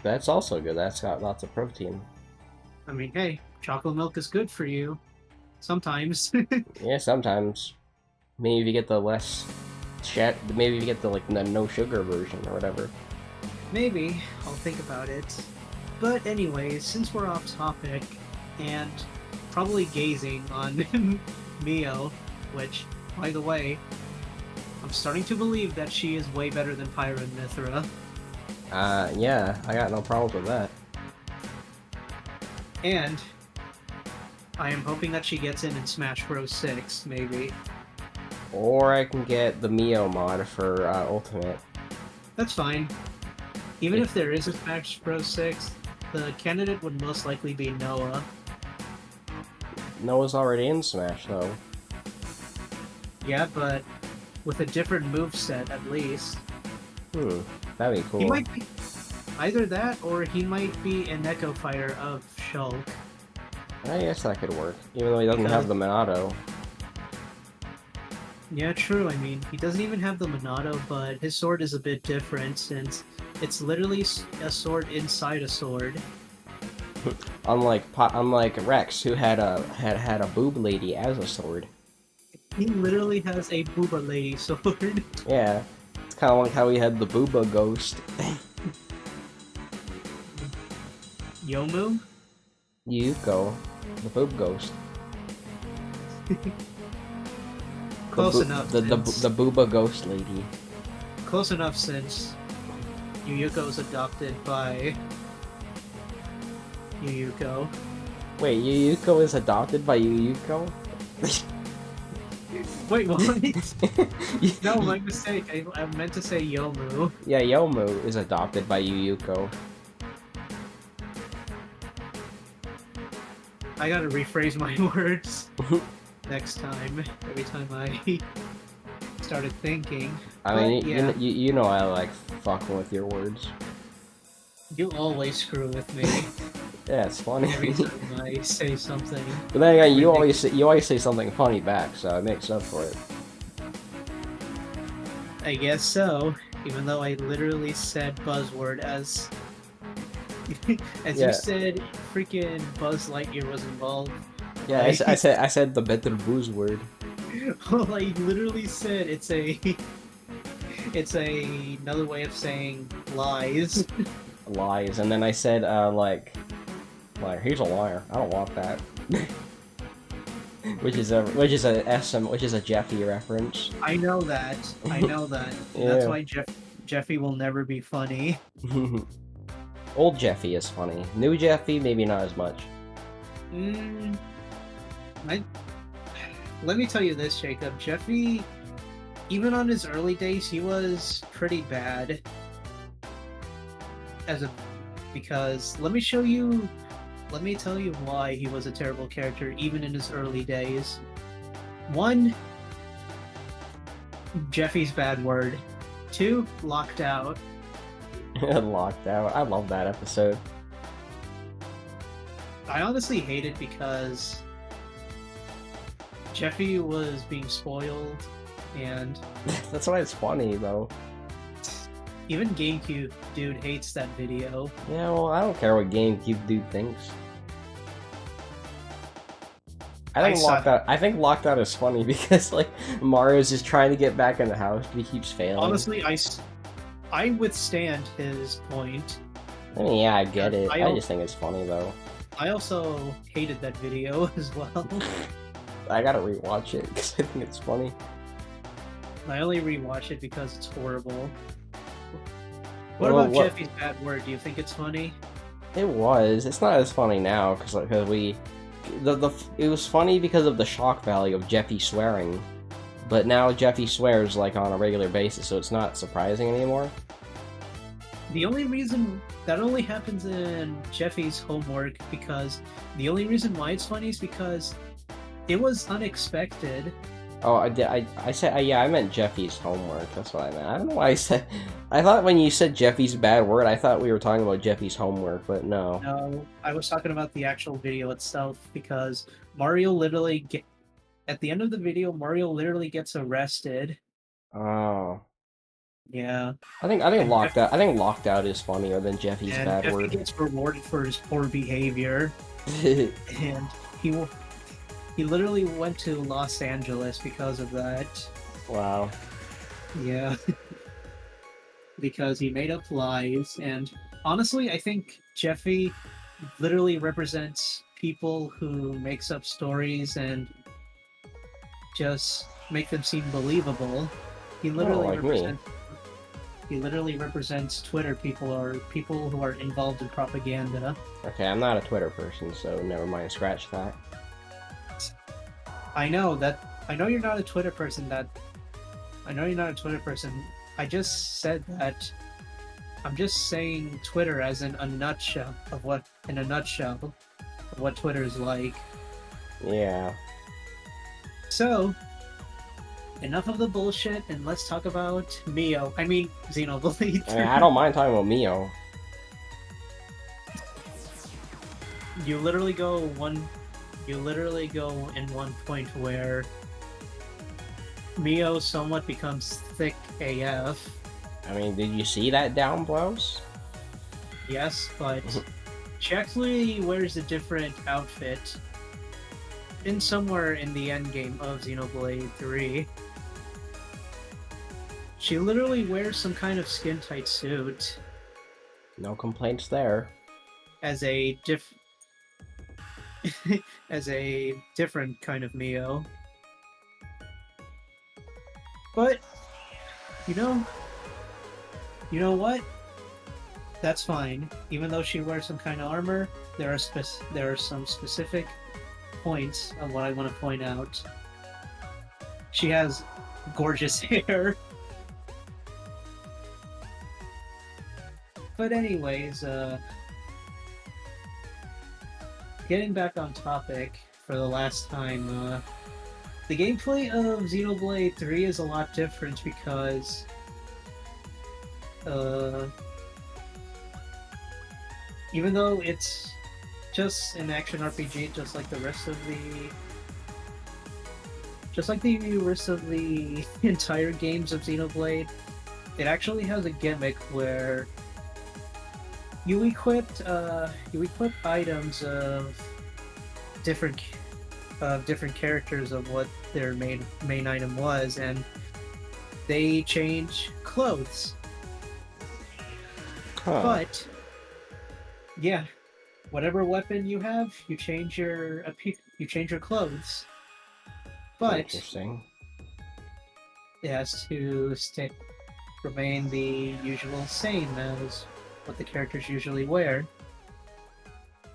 That's also good. That's got lots of protein. I mean, hey, chocolate milk is good for you. Sometimes. Yeah, sometimes. Maybe if you get the less chat, maybe if you get the like the no sugar version or whatever. Maybe. I'll think about it. But anyways, since we're off topic, and probably gazing on Mio, which, by the way, I'm starting to believe that she is way better than Pyra and Mithra. Yeah, I got no problems with that. And I am hoping that she gets in Smash Bros. 6, maybe. Or I can get the Mio mod for Ultimate. That's fine. Even if there is a Smash Bros. 6, the candidate would most likely be Noah. Noah's already in Smash, though. Yeah, but with a different moveset at least. That'd be cool. He might be either that, or he might be an Echo Fighter of Shulk. I guess that could work, even though he doesn't have the Minato. Yeah, true. I mean, he doesn't even have the Minato, but his sword is a bit different since it's literally a sword inside a sword. Unlike Rex, who had a boob lady as a sword. He literally has a Booba Lady sword. Yeah, it's kind of like how he had the Booba Ghost. Yomu? Yuko, the boob ghost. Close enough. The Booba Ghost lady. Close enough since Yuyuko's adopted by Yuyuko. Wait, Yuyuko is adopted by Yuyuko? Wait, what? No, my mistake. I meant to say Yomu. Yeah, Yomu is adopted by Yuyuko. I gotta rephrase my words next time. Every time I started thinking. I mean, yeah. you know I like fucking with your words. You always screw with me. Yeah, it's funny. Every time I say something. But then again, you always say something funny back, so it makes up for it. I guess so. Even though I literally said buzzword as as you said, freaking Buzz Lightyear was involved. Yeah, I said the better booze word. Well, I literally said it's another way of saying lies. Lies, and then I said like he's a liar. I don't want that. which is a Jeffy reference. I know that. Yeah. That's why Jeffy will never be funny. Old Jeffy is funny. New Jeffy, maybe not as much. Let me tell you this, Jacob. Jeffy, even on his early days, he was pretty bad. Because let me tell you why he was a terrible character, even in his early days. 1, Jeffy's bad word. 2, locked out. Locked out. I love that episode. I honestly hate it because Jeffy was being spoiled, and That's why it's funny, though. even GameCube dude hates that video. Yeah, well, I don't care what GameCube dude thinks. I saw. I think locked out is funny because like Mario's just trying to get back in the house, but he keeps failing. Honestly, I withstand his point. I mean, yeah, I get it. I just think it's funny though. I also hated that video as well. I gotta rewatch it because I think it's funny. I only rewatch it because it's horrible. What about Jeffy's bad word? Do you think it's funny? It was. It's not as funny now because it was funny because of the shock value of Jeffy swearing, but now Jeffy swears like on a regular basis, so it's not surprising anymore. The only reason that only happens in Jeffy's homework, because the only reason why it's funny is because it was unexpected. Oh, I said, yeah, I meant Jeffy's homework. That's what I meant. I don't know why I said. I thought when you said Jeffy's bad word, I thought we were talking about Jeffy's homework, but no. No, I was talking about the actual video itself, because Mario literally at the end of the video, Mario literally gets arrested. Oh. Yeah. I think locked out is funnier than Jeffy's bad Jeffy word. gets rewarded for his poor behavior, and he literally went to Los Angeles because of that. Wow. Yeah. Because he made up lies, and honestly, I think Jeffy literally represents people who makes up stories and just make them seem believable. He literally He literally represents Twitter people, or people who are involved in propaganda. Okay, I'm not a Twitter person, so never mind. Scratch that. I know you're not a Twitter person. I just said that. I'm just saying Twitter as in a nutshell of what Twitter is like. Yeah. So, enough of the bullshit, and let's talk about Mio. I mean, Xenoblade 3. I don't mind talking about Mio. You literally go in one point where Mio somewhat becomes thick AF. I mean, did you see that down blouse? Yes, but she actually wears a different outfit in somewhere in the end game of Xenoblade 3. She literally wears some kind of skin-tight suit. No complaints there. As a different kind of Mio. But you know what? That's fine. Even though she wears some kind of armor, there are some specific points of what I want to point out. She has gorgeous hair. But anyways, getting back on topic for the last time, the gameplay of Xenoblade 3 is a lot different because even though it's just an action RPG, just like the rest of the entire games of Xenoblade, it actually has a gimmick where you equip items of different characters of what their main item was, and they change clothes. Huh. But yeah, whatever weapon you have, you change your clothes. But interesting. It has to remain the usual same as what the characters usually wear.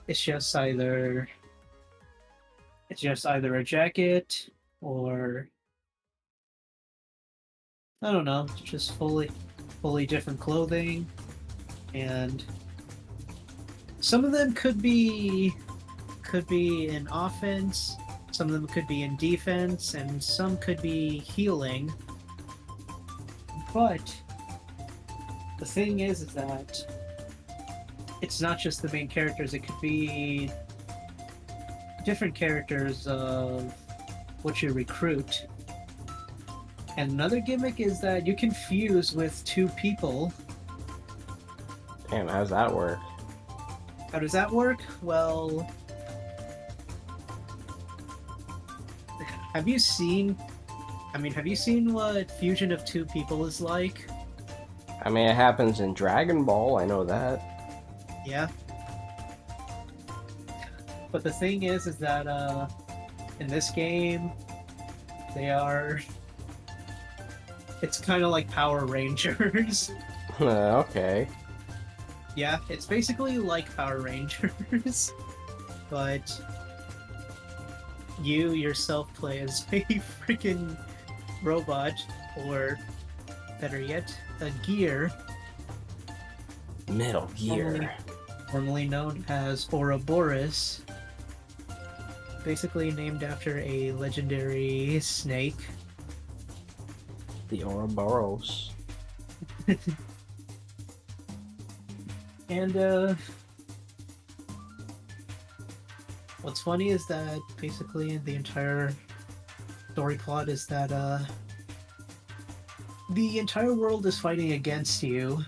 It's just either a jacket or I don't know, just fully different clothing, and some of them could be in offense, some of them could be in defense, and some could be healing. But the thing is that it's not just the main characters. It could be different characters of what you recruit. And another gimmick is that you can fuse with two people. Damn, how's that work? How does that work? Well, have you seen? Have you seen what fusion of two people is like? I mean, it happens in Dragon Ball, I know that. Yeah. But the thing is that in this game, they are. It's kind of like Power Rangers. Okay. Yeah, it's basically like Power Rangers, but you yourself play as a freaking robot, or better yet, a gear. Metal Gear. Formerly known as Ouroboros. Basically named after a legendary snake. The Ouroboros. And, what's funny is that basically the entire story plot is that, the entire world is fighting against you.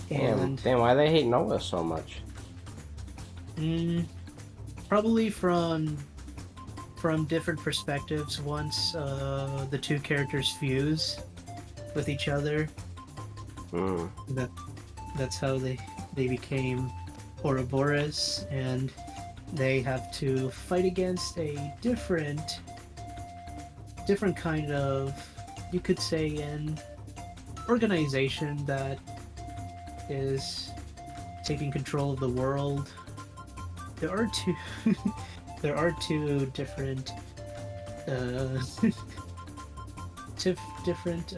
Damn, why they hate Noah so much? Probably from different perspectives once the two characters fuse with each other. That's how they became Ouroboros, and they have to fight against a different kind of, you could say, an organization that is taking control of the world. There are two there are two different different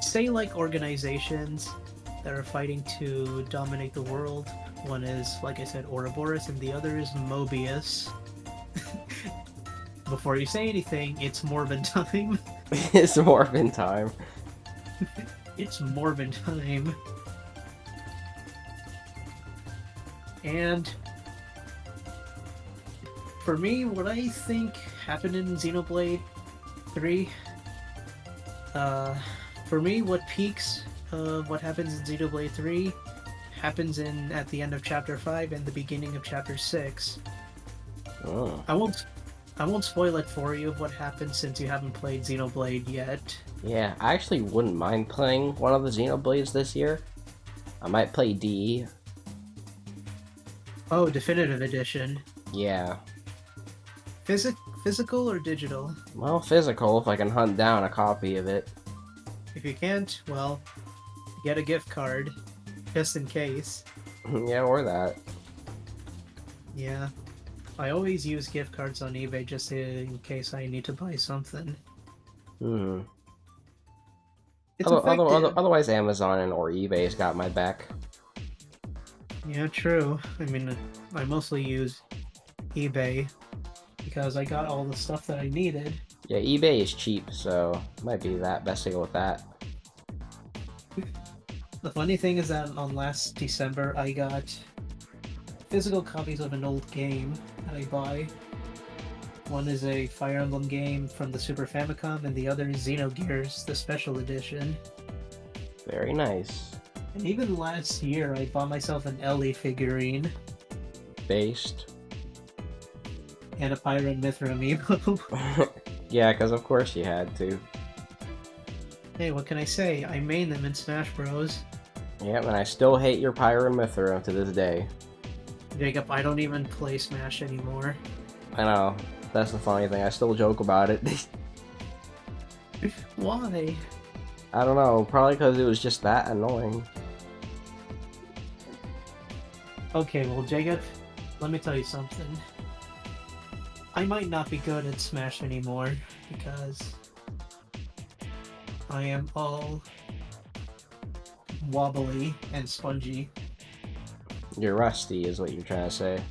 say like organizations that are fighting to dominate the world. One is, like I said, Ouroboros, and the other is Mobius. Before you say anything, it's Morbin time. It's Morbin time. It's Morbin time. And for me, what I think happened in Xenoblade 3, for me, what peaks of what happens in Xenoblade 3 happens at the end of Chapter 5 and the beginning of Chapter 6. Oh. I won't spoil it for you of what happens since you haven't played Xenoblade yet. Yeah, I actually wouldn't mind playing one of the Xenoblades this year. I might play D. Oh, Definitive Edition. Yeah. Physical or digital? Well, physical, if I can hunt down a copy of it. If you can't, well, get a gift card, just in case. Yeah, or that. Yeah. I always use gift cards on eBay just in case I need to buy something. It's Otherwise, Amazon or eBay's got my back. Yeah, true. I mostly use eBay because I got all the stuff that I needed. Yeah, eBay is cheap, so it might be best to go with that. The funny thing is that on last December, I got physical copies of an old game that I buy. One is a Fire Emblem game from the Super Famicom, and the other is Xenogears, the Special Edition. Very nice. And even last year, I bought myself an Ellie figurine. Based. And a Pyra and Mithra amiibo. Yeah, because of course you had to. Hey, what can I say? I main them in Smash Bros. Yep, and I still hate your Pyra and Mithra to this day. Jacob, I don't even play Smash anymore. I know. That's the funny thing. I still joke about it. Why? I don't know. Probably because it was just that annoying. Okay, well, Jacob, let me tell you something. I might not be good at Smash anymore because I am all wobbly and spongy. You're rusty, is what you're trying to say.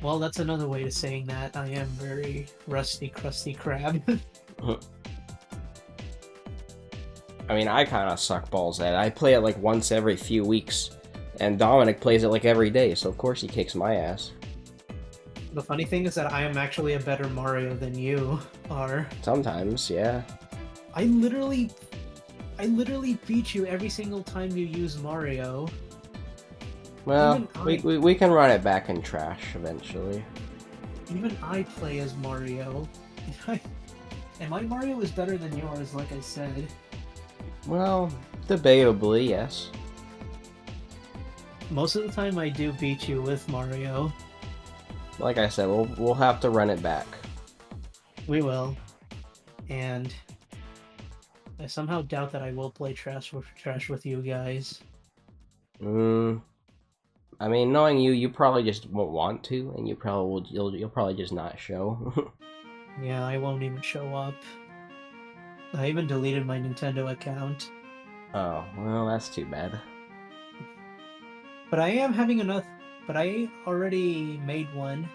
Well, that's another way of saying that. I am very rusty, crusty crab. I mean, I kind of suck balls at it. I play it like once every few weeks, And Dominic plays it like every day, so of course he kicks my ass. The funny thing is that I am actually a better Mario than you are. Sometimes, yeah. I literally beat you every single time you use Mario. Well, we can run it back in trash eventually. Even I play as Mario. And my Mario is better than yours, like I said. Well, debatably, yes. Most of the time I do beat you with Mario. Like I said, we'll have to run it back. We will. And I somehow doubt that I will play trash with you guys. I mean, knowing you, you probably just won't want to, and you'll probably just not show. Yeah, I won't even show up. I even deleted my Nintendo account. Oh, well, that's too bad. But I am having enough. But I already made one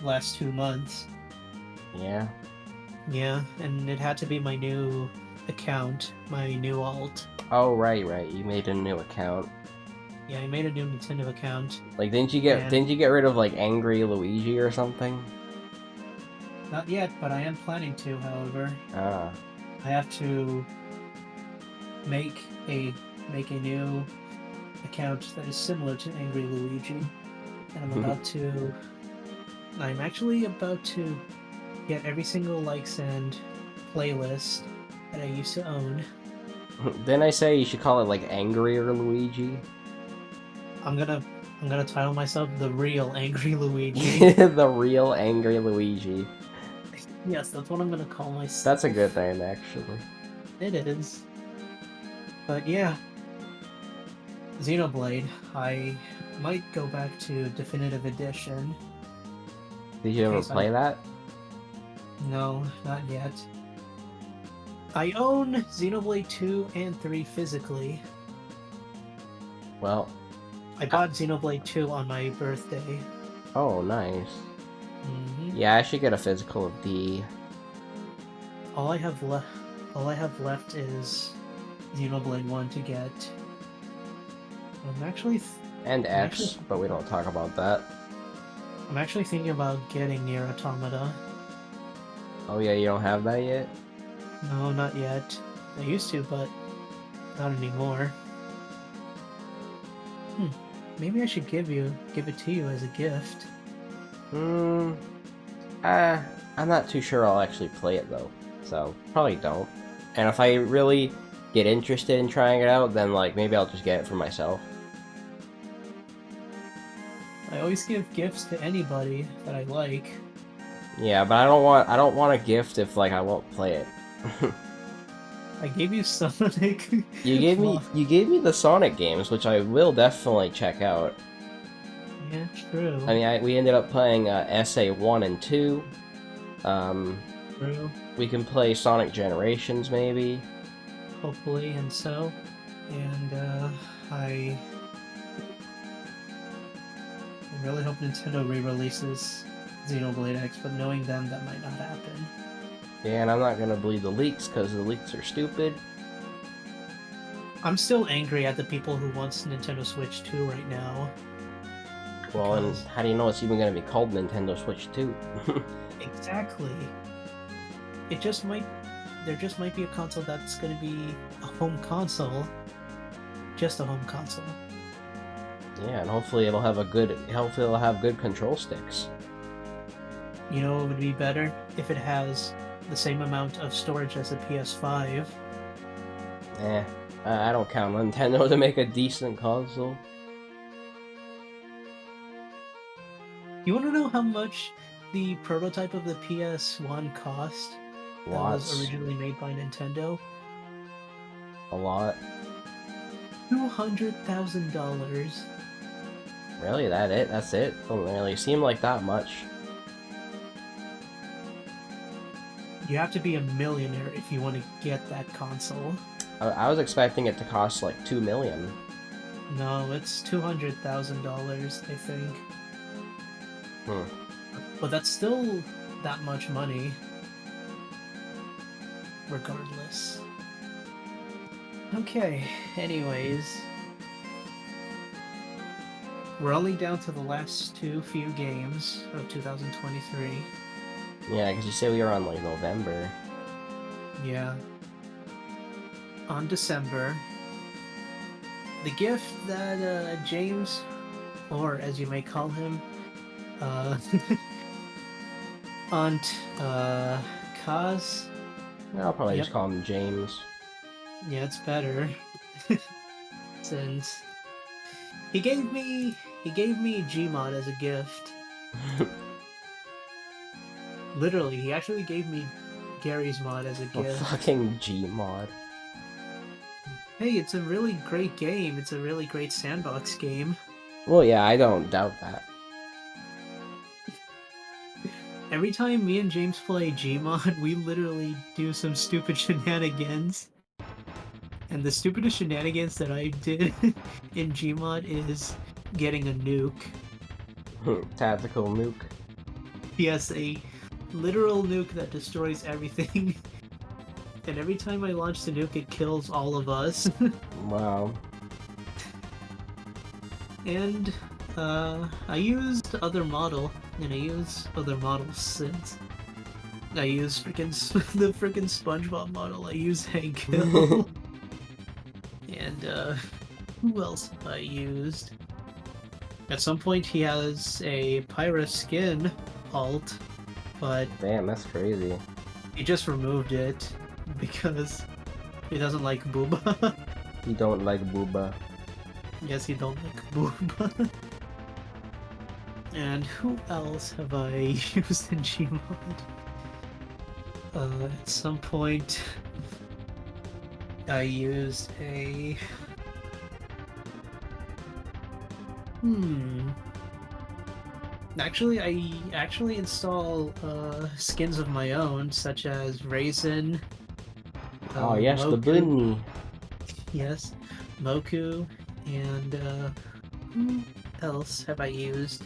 last 2 months. Yeah. Yeah, and it had to be my new account, my new alt. Oh, right. You made a new account. Yeah, I made a new Nintendo account. Like, didn't you get rid of like Angry Luigi or something? Not yet, but I am planning to. However, Ah. I have to make a new account that is similar to Angry Luigi, and I'm actually about to get every single likes and playlist that I used to own. Didn't I say you should call it like Angrier Luigi? I'm gonna title myself the real Angry Luigi. The real Angry Luigi. Yes, that's what I'm gonna call myself. That's a good name, actually. It is. But yeah, Xenoblade. I might go back to Definitive Edition. Did you ever play that? No, not yet. I own Xenoblade 2 and 3 physically. Well, I bought Xenoblade 2 on my birthday. Oh, nice. Yeah, I should get a physical of D. All I have left is Xenoblade 1 to get. And X, but we don't talk about that. I'm actually thinking about getting Nier Automata. Oh yeah, you don't have that yet? No, not yet. I used to, but not anymore. Maybe I should give it to you as a gift. I'm not too sure I'll actually play it though, so probably don't. And if I really get interested in trying it out, then like maybe I'll just get it for myself. I always give gifts to anybody that I like. Yeah, but I don't want a gift if like I won't play it. I gave you Sonic. You gave me the Sonic games, which I will definitely check out. Yeah, true. I mean, we ended up playing SA 1 and 2. True. We can play Sonic Generations, maybe. Hopefully, and so. And, I really hope Nintendo re-releases Xenoblade X, but knowing them, that might not happen. Yeah, and I'm not gonna believe the leaks, because the leaks are stupid. I'm still angry at the people who want Nintendo Switch 2 right now. Well, and how do you know it's even gonna be called Nintendo Switch 2? Exactly. There just might be a console that's gonna be a home console. Just a home console. Yeah, and hopefully it'll have good control sticks. You know what would be better? If it has the same amount of storage as a PS5. I don't count on Nintendo to make a decent console. You wanna know how much the prototype of the PS1 cost? Lots. That was originally made by Nintendo? A lot. $200,000. Really? That's it? Doesn't really seem like that much. You have to be a millionaire if you want to get that console. I was expecting it to cost like $2 million. No, it's $200,000, I think. But that's still that much money. Regardless. Okay, anyways. We're only down to the last few games of 2023. Yeah, because you said we were on like November. Yeah. On December. The gift that James, or as you may call him, uh, Aunt Kaz. I'll probably Yep. just call him James. Yeah, it's better. Since he gave me Gmod as a gift. Literally, he actually gave me Gary's mod as a Oh, gift. fucking Gmod. Hey, it's a really great game. It's a really great sandbox game. Well, yeah, I don't doubt that. Every time me and James play Gmod, we literally do some stupid shenanigans. And the stupidest shenanigans that I did in Gmod is getting a nuke. Tactical nuke. Yes, a literal nuke that destroys everything. And every time I launch the nuke, it kills all of us. Wow. And I used other model, and I use other models since. I use the freaking SpongeBob model. I use Hank Hill. And who else have I used? At some point, he has a Pyra skin alt, but Damn, that's crazy. he just removed it because he doesn't like Booba. You don't like Booba. Yes, he don't like Booba. And who else have I used in Gmod? At some point, I used a... Actually, I actually install skins of my own, such as Raisin. Oh yes, the Moku, bunny. yes, Moku, and who else have I used?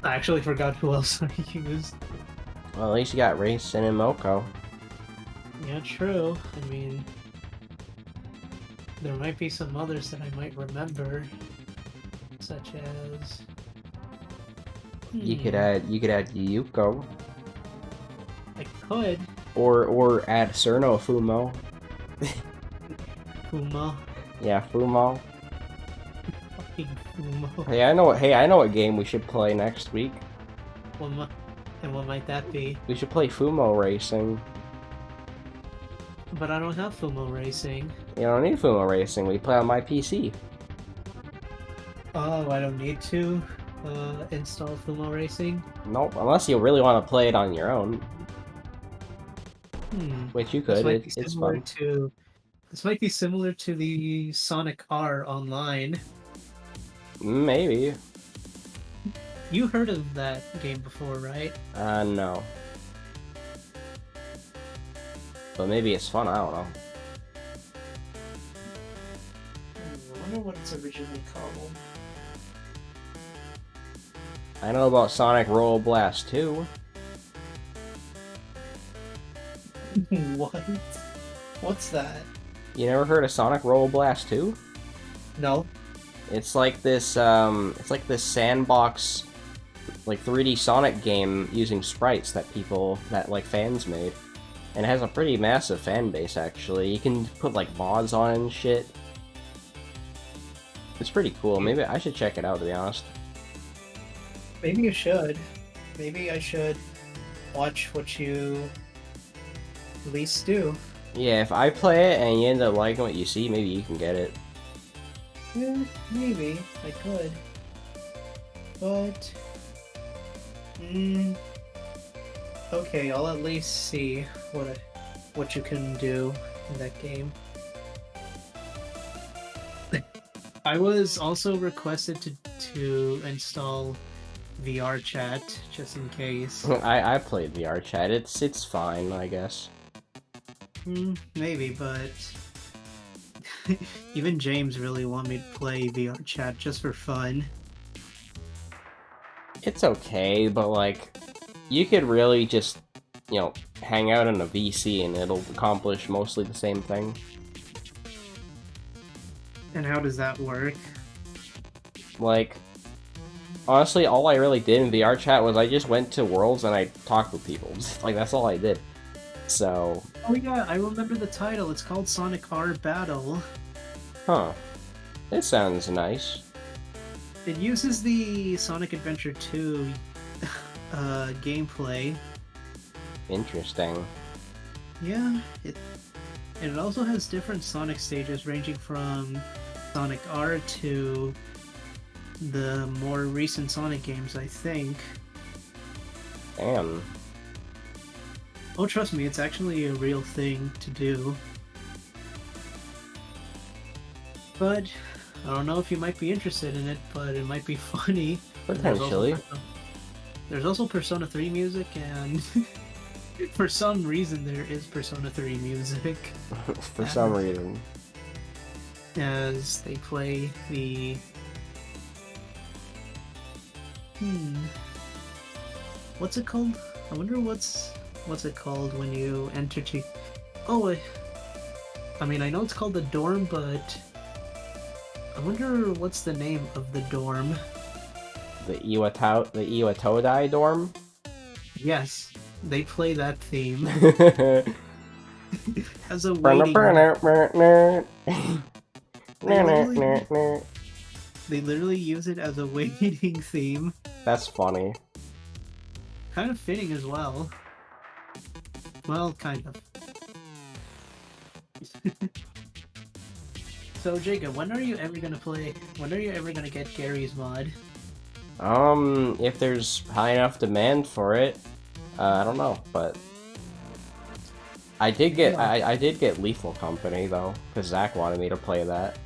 I actually forgot who else I used. Well, at least you got Racing and Moko. Yeah, true. I mean, there might be some others that I might remember, such as... You could add Yuko. I could. Or add Cerno Fumo. Fuma. Yeah, Fumo. Fucking Fumo. Hey, I know what game we should play next week. And what might that be? We should play Fumo Racing. But I don't have Fumo Racing. You don't need Fumo Racing. We play on my PC. Oh, I don't need to install Fumo Racing? Nope, unless you really want to play it on your own. Which you could. It's fun. This might be similar to the Sonic R online. Maybe. You heard of that game before, right? No. But maybe it's fun, I don't know. I wonder what it's originally called. I know about Sonic Roll Blast 2. What? What's that? You never heard of Sonic Roll Blast 2? No. It's like this sandbox, like 3D Sonic game using sprites that fans made. And it has a pretty massive fan base, actually. You can put, like, mods on it and shit. It's pretty cool. Maybe I should check it out, to be honest. Maybe you should. Maybe I should watch what you at least do. Yeah, if I play it and you end up liking what you see, maybe you can get it. Yeah, maybe. I could. But... okay, I'll at least see what you can do in that game. I was also requested to install VR chat just in case. I played VR chat. It's fine, I guess. Maybe, but even James really want me to play VR chat just for fun. It's okay, but like, you could really just you know, hang out in a VC and it'll accomplish mostly the same thing. And how does that work? Like, honestly, all I really did in VR chat was I just went to worlds and I talked with people. Like, that's all I did. So... Oh yeah, I remember the title. It's called Sonic R Battle. Huh. It sounds nice. It uses the Sonic Adventure 2 gameplay. Interesting. Yeah, and it also has different Sonic stages ranging from Sonic R to the more recent Sonic games, I think. Damn. Oh, trust me, it's actually a real thing to do. But I don't know if you might be interested in it, but it might be funny. Potentially. There's also Persona 3 music, and for some reason there is Persona 3 music. For some reason. As they play the... What's it called? I wonder what's it called when you enter to... Oh, I mean, I know it's called the dorm, but... I wonder what's the name of the dorm. The Iwatodai dorm? Yes, they play that theme as a waiting... They literally use it as a waiting theme. That's funny. Kind of fitting as well. Well, kind of. So, Jacob, when are you ever gonna get Gary's mod? If there's high enough demand for it, I don't know, but I did get Lethal Company though, because Zach wanted me to play that.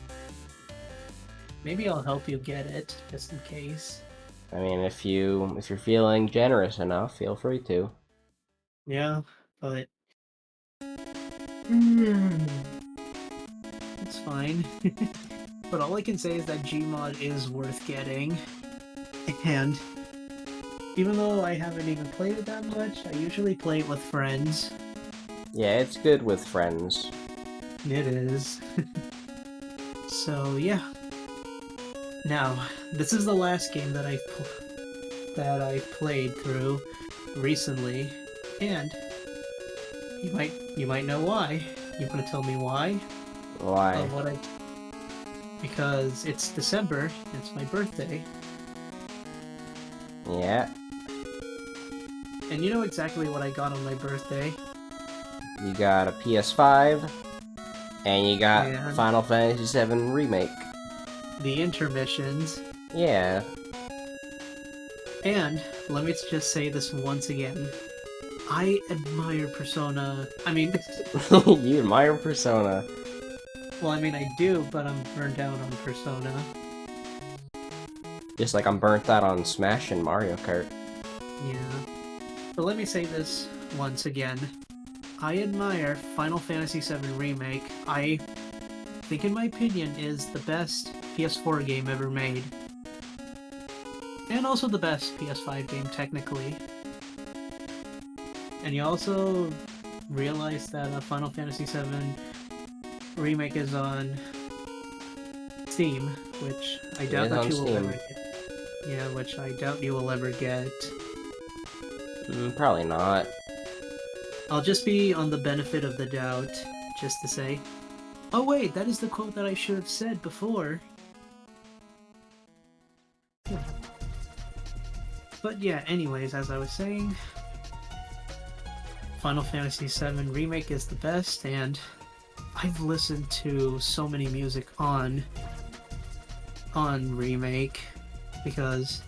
Maybe I'll help you get it, just in case. I mean, if you're feeling generous enough, feel free to. Yeah, but it's fine. But all I can say is that Gmod is worth getting, and even though I haven't even played it that much, I usually play it with friends. Yeah, it's good with friends. It is. So yeah. Now, this is the last game that I've played through recently, and you might know why. You want to tell me why? Why? Because it's December. It's my birthday. Yeah. And you know exactly what I got on my birthday. You got a PS5, and you got Final Fantasy VII Remake. The intermissions. Yeah. And let me just say this once again. I admire Persona. I mean... You admire Persona. Well, I mean, I do, but I'm burned out on Persona. Just like I'm burnt out on Smash and Mario Kart. Yeah. But let me say this once again. I admire Final Fantasy VII Remake. I think, in my opinion, is the best PS4 game ever made. And also the best PS5 game, technically. And you also realize that Final Fantasy VII Remake is on Steam, which I doubt that you will ever get. Yeah, which I doubt you will ever get. Probably not. I'll just be on the benefit of the doubt, just to say, oh wait, that is the quote that I should have said before. But yeah, anyways, as I was saying, Final Fantasy VII Remake is the best, and I've listened to so many music on Remake, because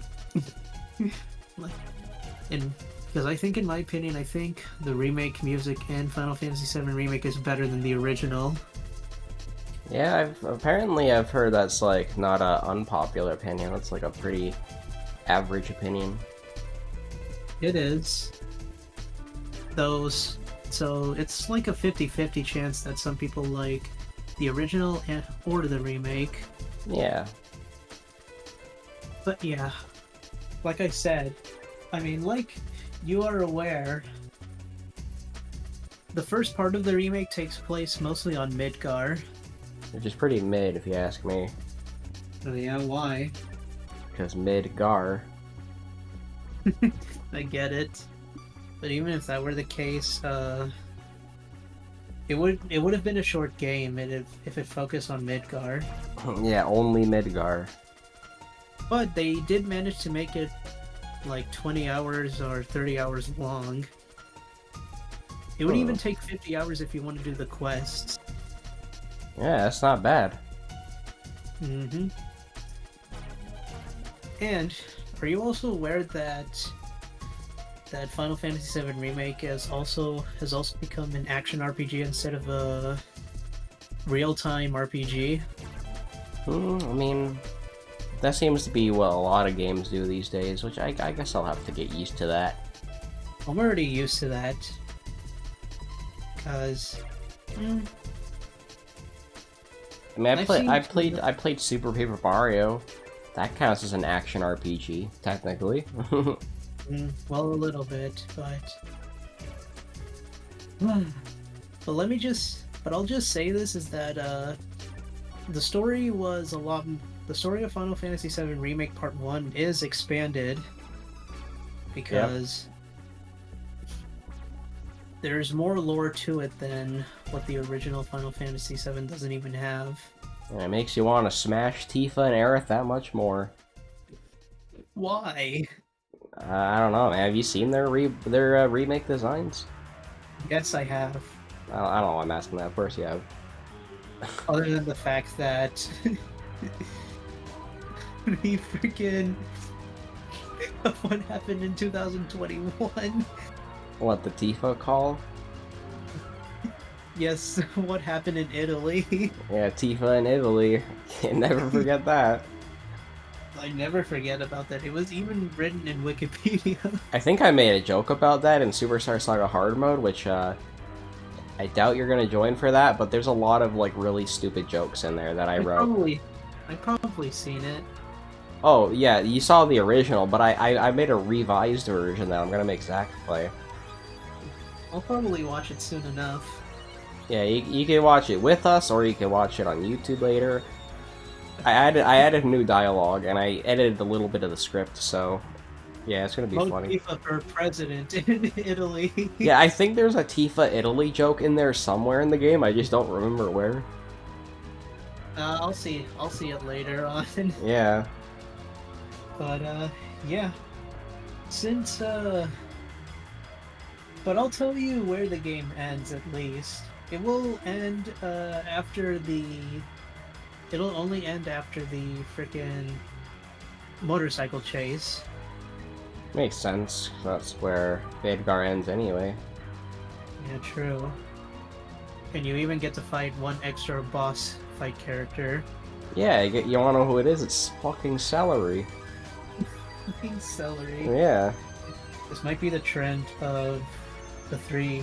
because I think, in my opinion, I think the remake music in Final Fantasy VII Remake is better than the original. Yeah, I've heard that's like not a unpopular opinion. That's like a pretty average opinion. It is. So it's like a 50-50 chance that some people like the original or the remake. Yeah. But yeah, like I said, I mean, like you are aware, the first part of the remake takes place mostly on Midgar. Which is pretty mid, if you ask me. Oh yeah, why? Because Midgar. I get it. But even if that were the case, it would have been a short game if it focused on Midgar. Yeah, only Midgar. But they did manage to make it like 20 hours or 30 hours long. It would even take 50 hours if you want to do the quests. Yeah, that's not bad. Mm-hmm. And are you also aware that Final Fantasy VII Remake has also become an action RPG instead of a real-time RPG? I mean, that seems to be what a lot of games do these days, which I guess I'll have to get used to that. I'm already used to that. Cause I mean, I played Super Paper Mario. That counts as an action RPG, technically. Well, a little bit, but I'll just say this is that the story was a lot. The story of Final Fantasy VII Remake Part 1 is expanded because there's more lore to it than what the original Final Fantasy VII doesn't even have. And it makes you want to smash Tifa and Aerith that much more. Why? I don't know, man. Have you seen their remake designs? Yes, I have. I don't know why I'm asking that. Of course you have. Other than the fact that the freaking what happened in 2021. What, the Tifa call? Yes, what happened in Italy. Yeah, Tifa in Italy. Can't never forget that. I never forget about that. It was even written in Wikipedia. I think I made a joke about that in Superstar Saga Hard Mode, which I doubt you're gonna join for that, but there's a lot of like really stupid jokes in there that I wrote. I've probably seen it. Oh yeah, you saw the original, but I made a revised version that I'm gonna make Zach play. I'll probably watch it soon enough. Yeah, you can watch it with us, or you can watch it on YouTube later. I added new dialogue, and I edited a little bit of the script, so yeah, it's gonna be funny. Tifa for president in Italy. Yeah, I think there's a Tifa Italy joke in there somewhere in the game. I just don't remember where. I'll see it later on. Yeah. But yeah. But I'll tell you where the game ends at least. It will end It'll only end after the frickin' motorcycle chase. Makes sense. That's where Midgar ends anyway. Yeah, true. And you even get to fight one extra boss fight character. Yeah, you wanna know who it is? It's fucking Celery. Fucking Celery. Yeah. This might be the trend of the 3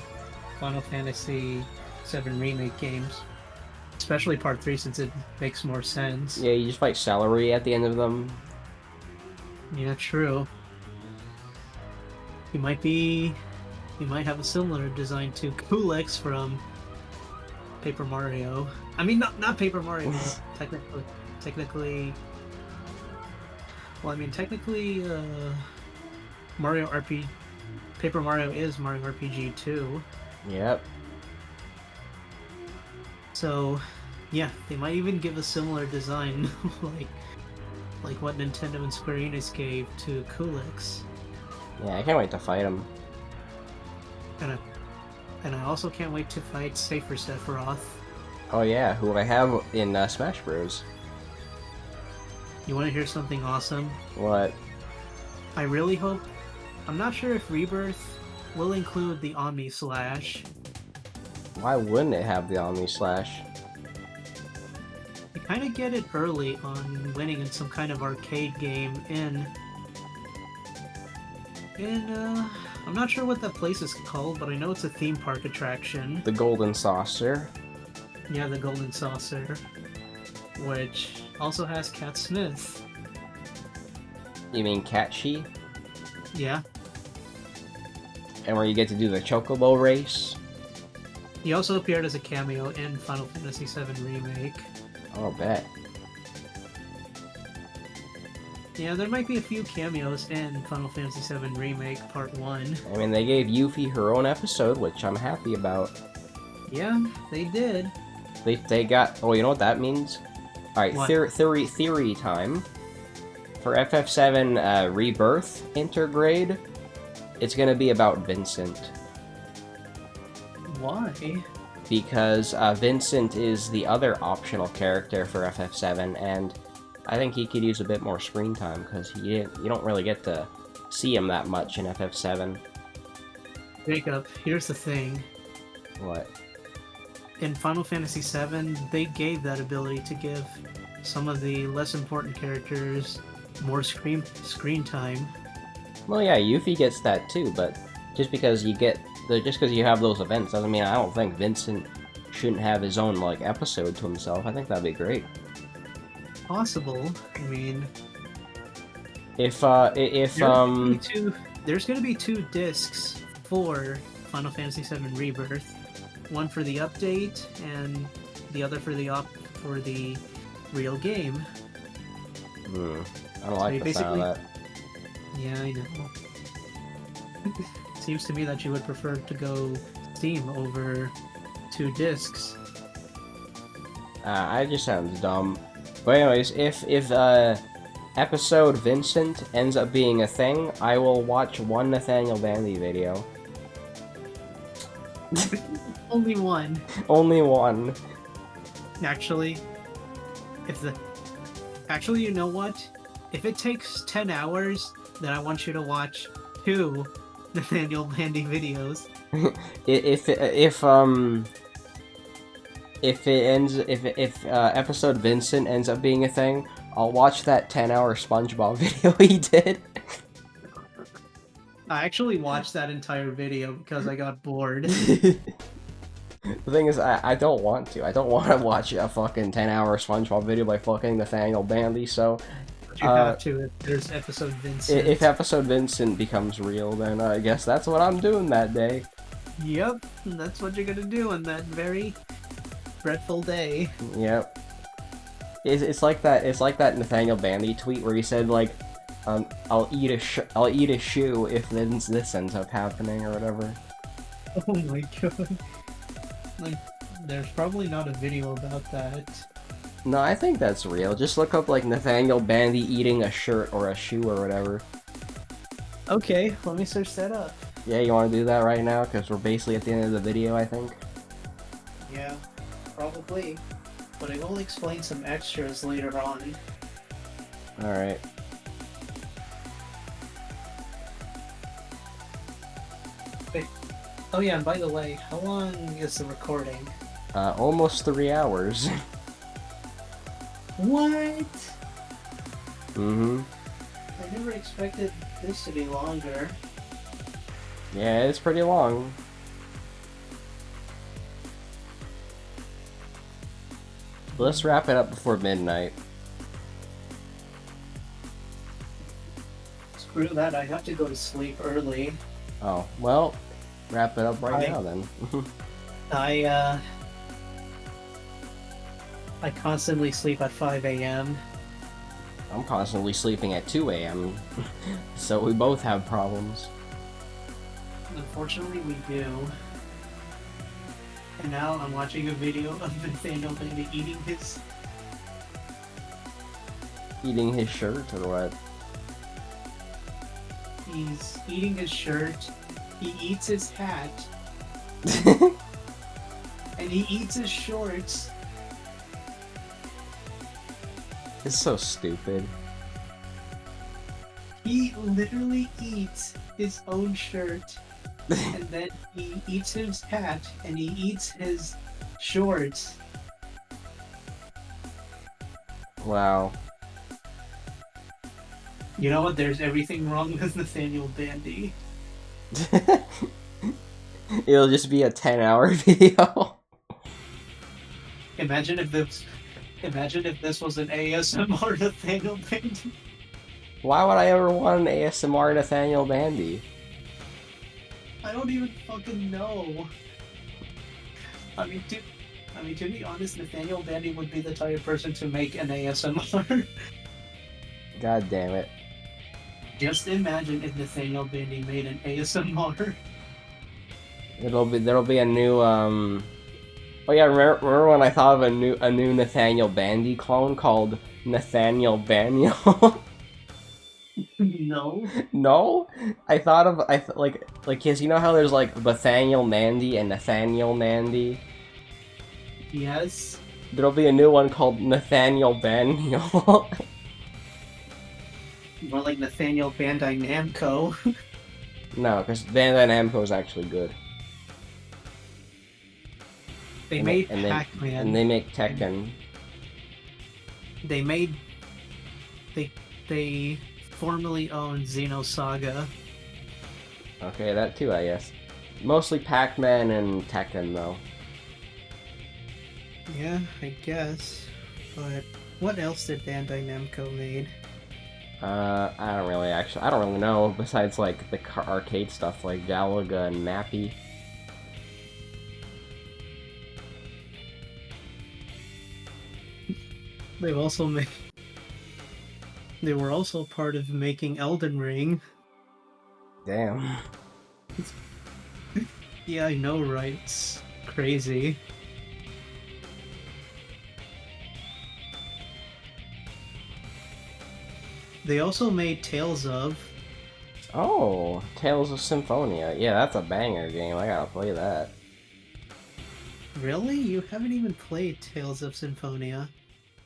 Final Fantasy VII Remake games. Especially Part 3, since it makes more sense. Yeah, you just fight Celery at the end of them. Yeah, true. You might have a similar design to Kulex from Paper Mario. I mean, not Paper Mario, technically. Well, I mean, technically, Paper Mario is Mario RPG 2. Yep. So, yeah, they might even give a similar design, like what Nintendo and Square Enix gave to Kulex. Yeah, I can't wait to fight him. And I also can't wait to fight Safer Sephiroth. Oh yeah, who I have in Smash Bros. You want to hear something awesome? What? I really hope... I'm not sure if Rebirth will include the Omni Slash. Why wouldn't it have the Omni Slash? You kind of get it early on winning in some kind of arcade game in I'm not sure what that place is called, but I know it's a theme park attraction. The Golden Saucer. Yeah, the Golden Saucer, which also has Cat Smith. You mean Catchy? Yeah. And where you get to do the Chocobo race? He also appeared as a cameo in Final Fantasy VII Remake. Oh, bet. Yeah, there might be a few cameos in Final Fantasy VII Remake Part 1. I mean, they gave Yuffie her own episode, which I'm happy about. Yeah, they did. They got... Oh, you know what that means? Alright, theory time. For FF7 Rebirth Intergrade, it's gonna be about Vincent. Why? Because Vincent is the other optional character for FF7, and I think he could use a bit more screen time, because you don't really get to see him that much in FF7. Jacob, here's the thing. What? In Final Fantasy VII, they gave that ability to give some of the less important characters more screen time. Well, yeah, Yuffie gets that too, but just because you have those events doesn't mean I don't think Vincent shouldn't have his own like episode to himself. I think that'd be great. Possible. I mean, there's gonna be 2 discs for Final Fantasy VII Rebirth. One for the update, and the other for the real game. I don't like the sound of that. Yeah, I know. Seems to me that you would prefer to go Steam over 2 discs. I just sounds dumb. But anyways, if episode Vincent ends up being a thing, I will watch one Nathaniel Bandy video. Only one. Only one. Actually, you know what? If it takes 10 hours, then I want you to watch 2 Nathaniel Bandy videos. if episode Vincent ends up being a thing, I'll watch that 10-hour SpongeBob video he did. I actually watched that entire video because I got bored. The thing is, I don't want to. I don't want to watch a fucking 10-hour SpongeBob video by fucking Nathaniel Bandy, so... But you have to if there's episode Vincent. If episode Vincent becomes real, then I guess that's what I'm doing that day. Yep, that's what you're gonna do on that very dreadful day. Yep. It's like that Nathaniel Bandy tweet where he said, like, I'll eat a shoe if this ends up happening, or whatever. Oh my god. Like, there's probably not a video about that. No, I think that's real. Just look up, like, Nathaniel Bandy eating a shirt or a shoe or whatever. Okay, let me search that up. Yeah, you want to do that right now? Because we're basically at the end of the video, I think. Yeah, probably. But I will explain some extras later on. Alright. Oh yeah, and by the way, how long is the recording? Almost 3 hours. What? Mm-hmm. I never expected this to be longer. Yeah, it's pretty long. Let's wrap it up before midnight. Screw that, I have to go to sleep early. Oh, well, wrap it up right now then. I constantly sleep at 5 a.m. I'm constantly sleeping at 2 a.m. So we both have problems. Unfortunately, we do. And now I'm watching a video of Nathaniel Bandy eating his... Eating his shirt, or what? He's eating his shirt, he eats his hat, and he eats his shorts. It's so stupid. He literally eats his own shirt, and then he eats his hat, and he eats his shorts. Wow. You know what? There's everything wrong with Nathaniel Bandy. It'll just be a 10-hour video. Imagine if this was an ASMR Nathaniel Bandy. Why would I ever want an ASMR Nathaniel Bandy? I don't even fucking know. I mean, to be honest, Nathaniel Bandy would be the type of person to make an ASMR. God damn it. Just imagine if Nathaniel Bandy made an ASMR. There'll be a new Oh yeah, remember when I thought of a new Nathaniel Bandy clone called Nathaniel Baniel? No. No, I thought of like cause you know how there's like Nathaniel Nandy and Nathaniel Nandy. Yes. There'll be a new one called Nathaniel Baniel. More like Nathaniel Bandai Namco. No, because Bandai Namco is actually good. They and made they, and Pac-Man. and they make Tekken. They made they formerly owned Xenosaga. Okay, that too, I guess. Mostly Pac-Man and Tekken, though. Yeah, I guess. But what else did Bandai Namco made? I don't really know, besides, like, the arcade stuff, like Galaga and Mappy. They've also made... They were also part of making Elden Ring. Damn. Yeah, I know, right? It's crazy. They also made Tales of. Oh, Tales of Symphonia. Yeah, that's a banger game. I gotta play that. Really? You haven't even played Tales of Symphonia?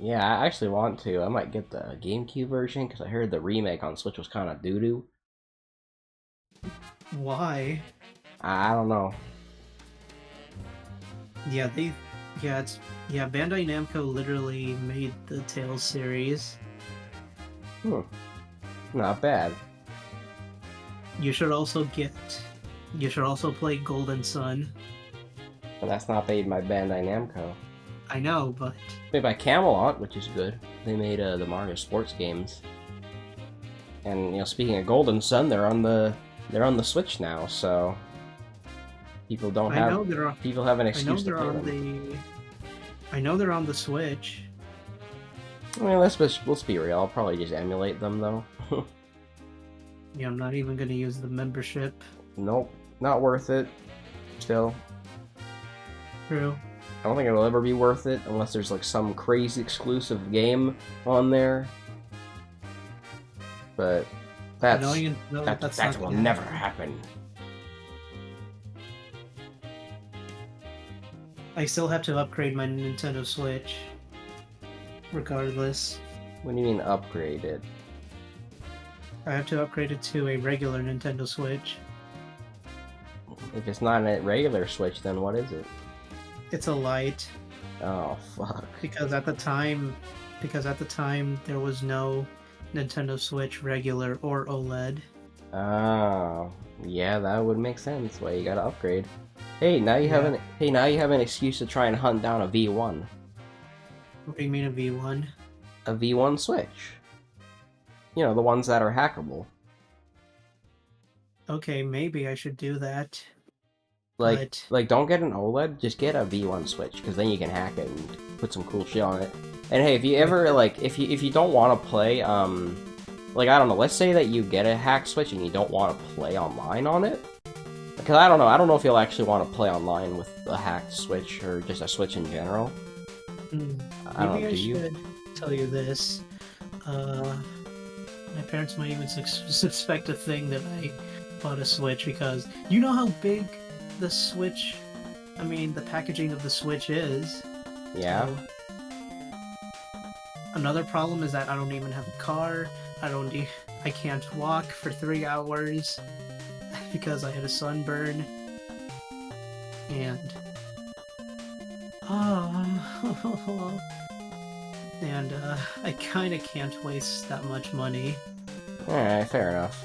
Yeah, I actually want to. I might get the GameCube version, because I heard the remake on Switch was kind of doo-doo. Why? I don't know. Yeah, Bandai Namco literally made the Tales series. Not bad. You should also play Golden Sun. But that's not made by Bandai Namco. I know, but... Made by Camelot, which is good. They made the Mario sports games. And, you know, speaking of Golden Sun, they're on the Switch now, so... People have an excuse to play them. I know they're on the Switch. I mean, let's be real. I'll probably just emulate them, though. Yeah, I'm not even gonna use the membership. Nope. Not worth it. Still. True. I don't think it'll ever be worth it unless there's like some crazy exclusive game on there. But that will never happen. I still have to upgrade my Nintendo Switch. Regardless. What do you mean upgrade it? I have to upgrade it to a regular Nintendo Switch. If it's not a regular Switch, then what is it? It's a Lite. Oh, fuck. Because at the time there was no Nintendo Switch regular or OLED. Oh, yeah, that would make sense. Why you gotta upgrade? Hey, now you have an excuse to try and hunt down a V1. What do you mean a V1? A V1 Switch. You know, the ones that are hackable. Okay, maybe I should do that. Like, don't get an OLED, just get a V1 Switch, because then you can hack it and put some cool shit on it. And hey, if you ever, like, if you don't want to play, like, I don't know, let's say that you get a hacked Switch and you don't want to play online on it. Because I don't know if you'll actually want to play online with a hacked Switch, or just a Switch in general. I don't know, do you? Maybe I should tell you this. My parents might even suspect a thing that I bought a Switch, because you know how big the Switch, the packaging of the Switch is. Yeah. So, another problem is that I don't even have a car. I can't walk for 3 hours because I had a sunburn. And I kind of can't waste that much money. Alright, fair enough.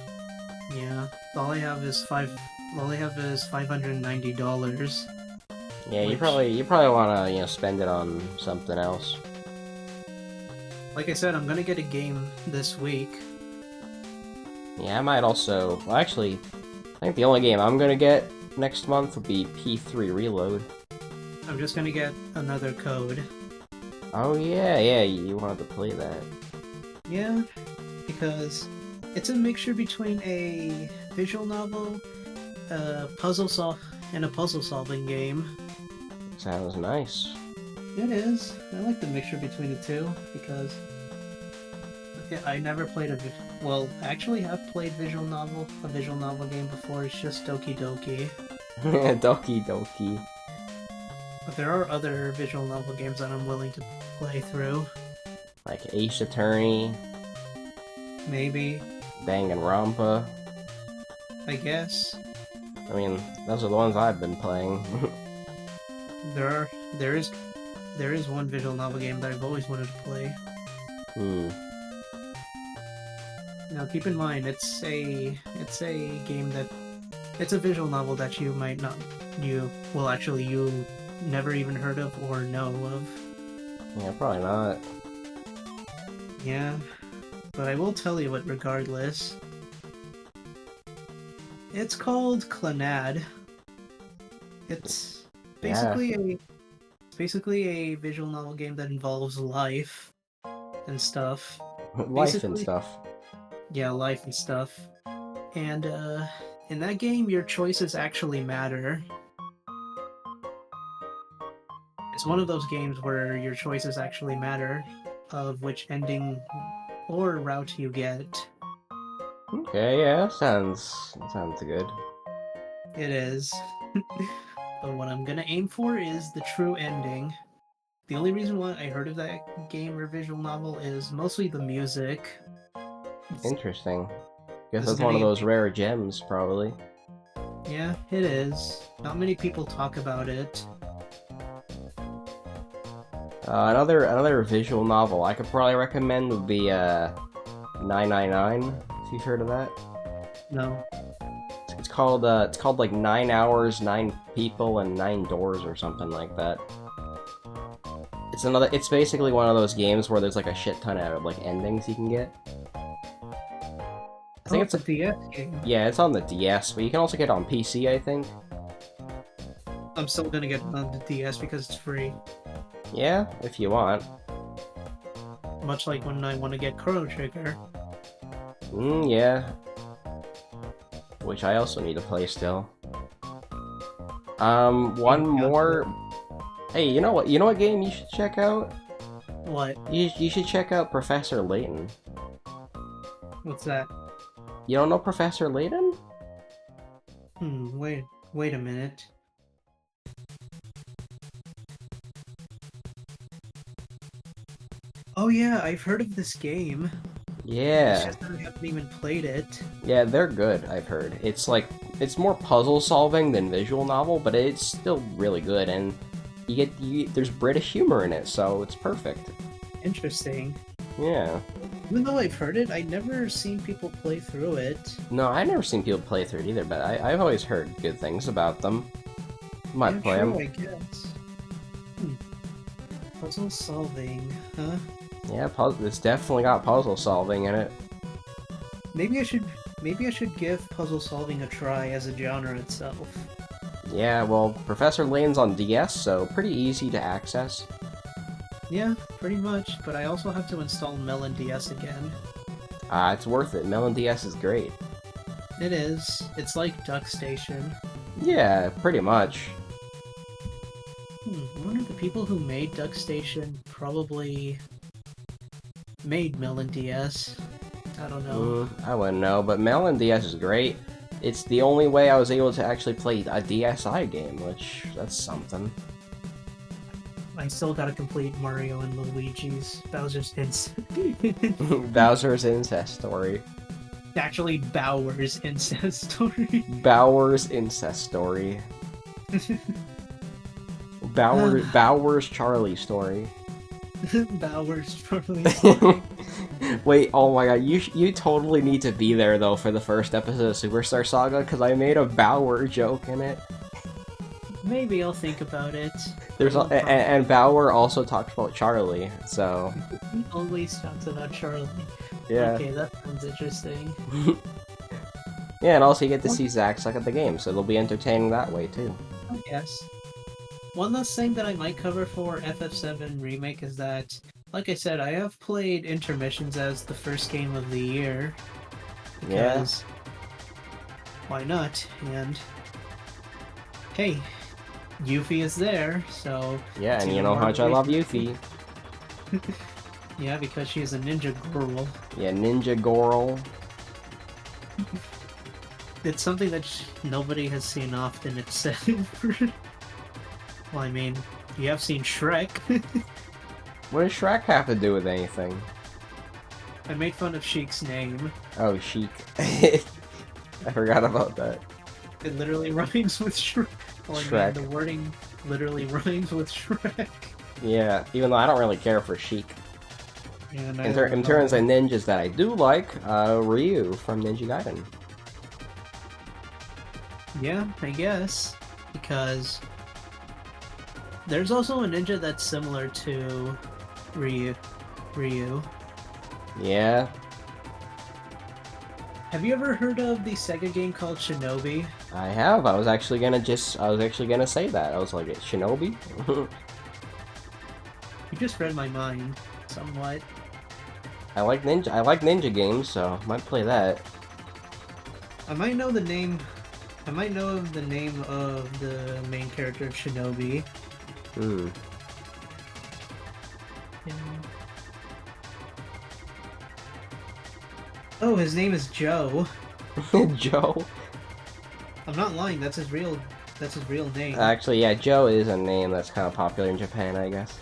Yeah, all I have is $590. Yeah, you probably want to spend it on something else. Like I said, I'm gonna get a game this week. Yeah, I might also. Well, actually, I think the only game I'm gonna get next month would be P3 Reload. I'm just gonna get another code. Oh yeah, you wanted to play that. Yeah, because it's a mixture between a visual novel, and a puzzle solving game. Sounds nice. It is. I like the mixture between the two because I never played well, actually have played a visual novel game before. It's just Doki Doki. Doki Doki. But there are other visual novel games that I'm willing to play through. Like Ace Attorney. Maybe. Danganronpa. I guess. I mean, those are the ones I've been playing. there is one visual novel game that I've always wanted to play. Now keep in mind it's a game that it's a visual novel that you never even heard of or know of. Yeah, probably not. Yeah. But I will tell you it regardless. It's called Clannad. It's basically a visual novel game that involves life and stuff. Life and stuff. Yeah, life and stuff. And in that game your choices actually matter. It's one of those games where your choices actually matter of which ending or route you get. Okay, yeah, sounds good. It is. But what I'm gonna aim for is the true ending. The only reason why I heard of that game or visual novel is mostly the music. Interesting. Guess that's one of those rare gems, probably. Yeah, it is. Not many people talk about it. Another visual novel I could probably recommend would be 999. If you've heard of that. No. It's called like 9 Hours, 9 People, and 9 Doors or something like that. It's basically one of those games where there's like a shit ton of like endings you can get. I think it's a DS game. Yeah, it's on the DS, but you can also get it on PC, I think. I'm still gonna get it on the DS because it's free. Yeah, if you want. Much like when I want to get Chrono Trigger. Yeah. Which I also need to play still. One more. Hey, you know what? You know what game you should check out? What? You should check out Professor Layton. What's that? You don't know Professor Layton? Wait a minute. Oh yeah, I've heard of this game. Yeah. It's just that I haven't even played it. Yeah, they're good, I've heard. It's more puzzle solving than visual novel, but it's still really good, and there's British humor in it, so it's perfect. Interesting. Yeah. Even though I've heard it, I've never seen people play through it. No, I've never seen people play through it either, but I've always heard good things about them. Might play them. I guess. Puzzle solving, huh? Yeah, it's definitely got puzzle solving in it. Maybe I should give puzzle solving a try as a genre itself. Yeah, well, Professor Layton's on DS, so pretty easy to access. Yeah, pretty much, but I also have to install Melon DS again. It's worth it. Melon DS is great. It is. It's like Duck Station. Yeah, pretty much. I wonder if the people who made Duck Station probably made Melon DS. I don't know. I wouldn't know, but Melon DS is great. It's the only way I was able to actually play a DSi game, which, that's something. I still gotta complete Mario and Luigi's Bowser's Bowser's incest story. Actually, Bowser's incest story. Bowser's incest story. Bowser's Charlie story. Bowser's Charlie story. Wait, oh my god, you totally need to be there though for the first episode of Superstar Saga, because I made a Bauer joke in it. Maybe I'll think about it. And Bauer also talked about Charlie, so... He always talks about Charlie. Yeah. Okay, that sounds interesting. Yeah, and also you get to see Zack suck at the game, so it'll be entertaining that way too. I guess. one last thing that I might cover for FF7 Remake is that, like I said, I have played Intermissions as the first game of the year. Because why not? And hey, Yuffie is there, so yeah, and you know how much I love Yuffie. Yeah, because she is a ninja girl. Yeah, ninja girl. It's something that nobody has seen often, it's said. Well, I mean, you have seen Shrek. What does Shrek have to do with anything? I made fun of Sheik's name. Oh, Sheik. I forgot about that. It literally rhymes with Shrek. Well, Shrek. I mean, the wording literally rhymes with Shrek. Yeah, even though I don't really care for Sheik. Yeah, In terms of ninjas that I do like, Ryu from Ninja Gaiden. Yeah, I guess. Because there's also a ninja that's similar to Ryu. Yeah. Have you ever heard of the Sega game called Shinobi? I have. I was actually gonna say that. I was like, Shinobi? You just read my mind, somewhat. I like ninja games, so I might play that. I might know the name. I might know the name of the main character of Shinobi. Hmm. Oh, his name is Joe. Joe? I'm not lying, that's his real name. Actually, yeah, Joe is a name that's kind of popular in Japan, I guess.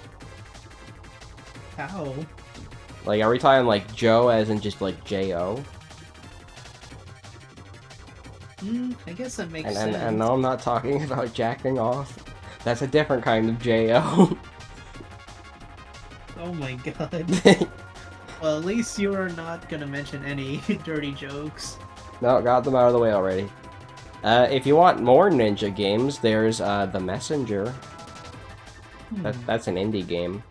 How? Like, are we talking like Joe as in just like J-O? I guess that makes sense. And no, I'm not talking about jacking off. That's a different kind of J-O. Oh my god. Well, at least you are not gonna mention any dirty jokes. No, got them out of the way already. If you want more ninja games, there's The Messenger. That's an indie game.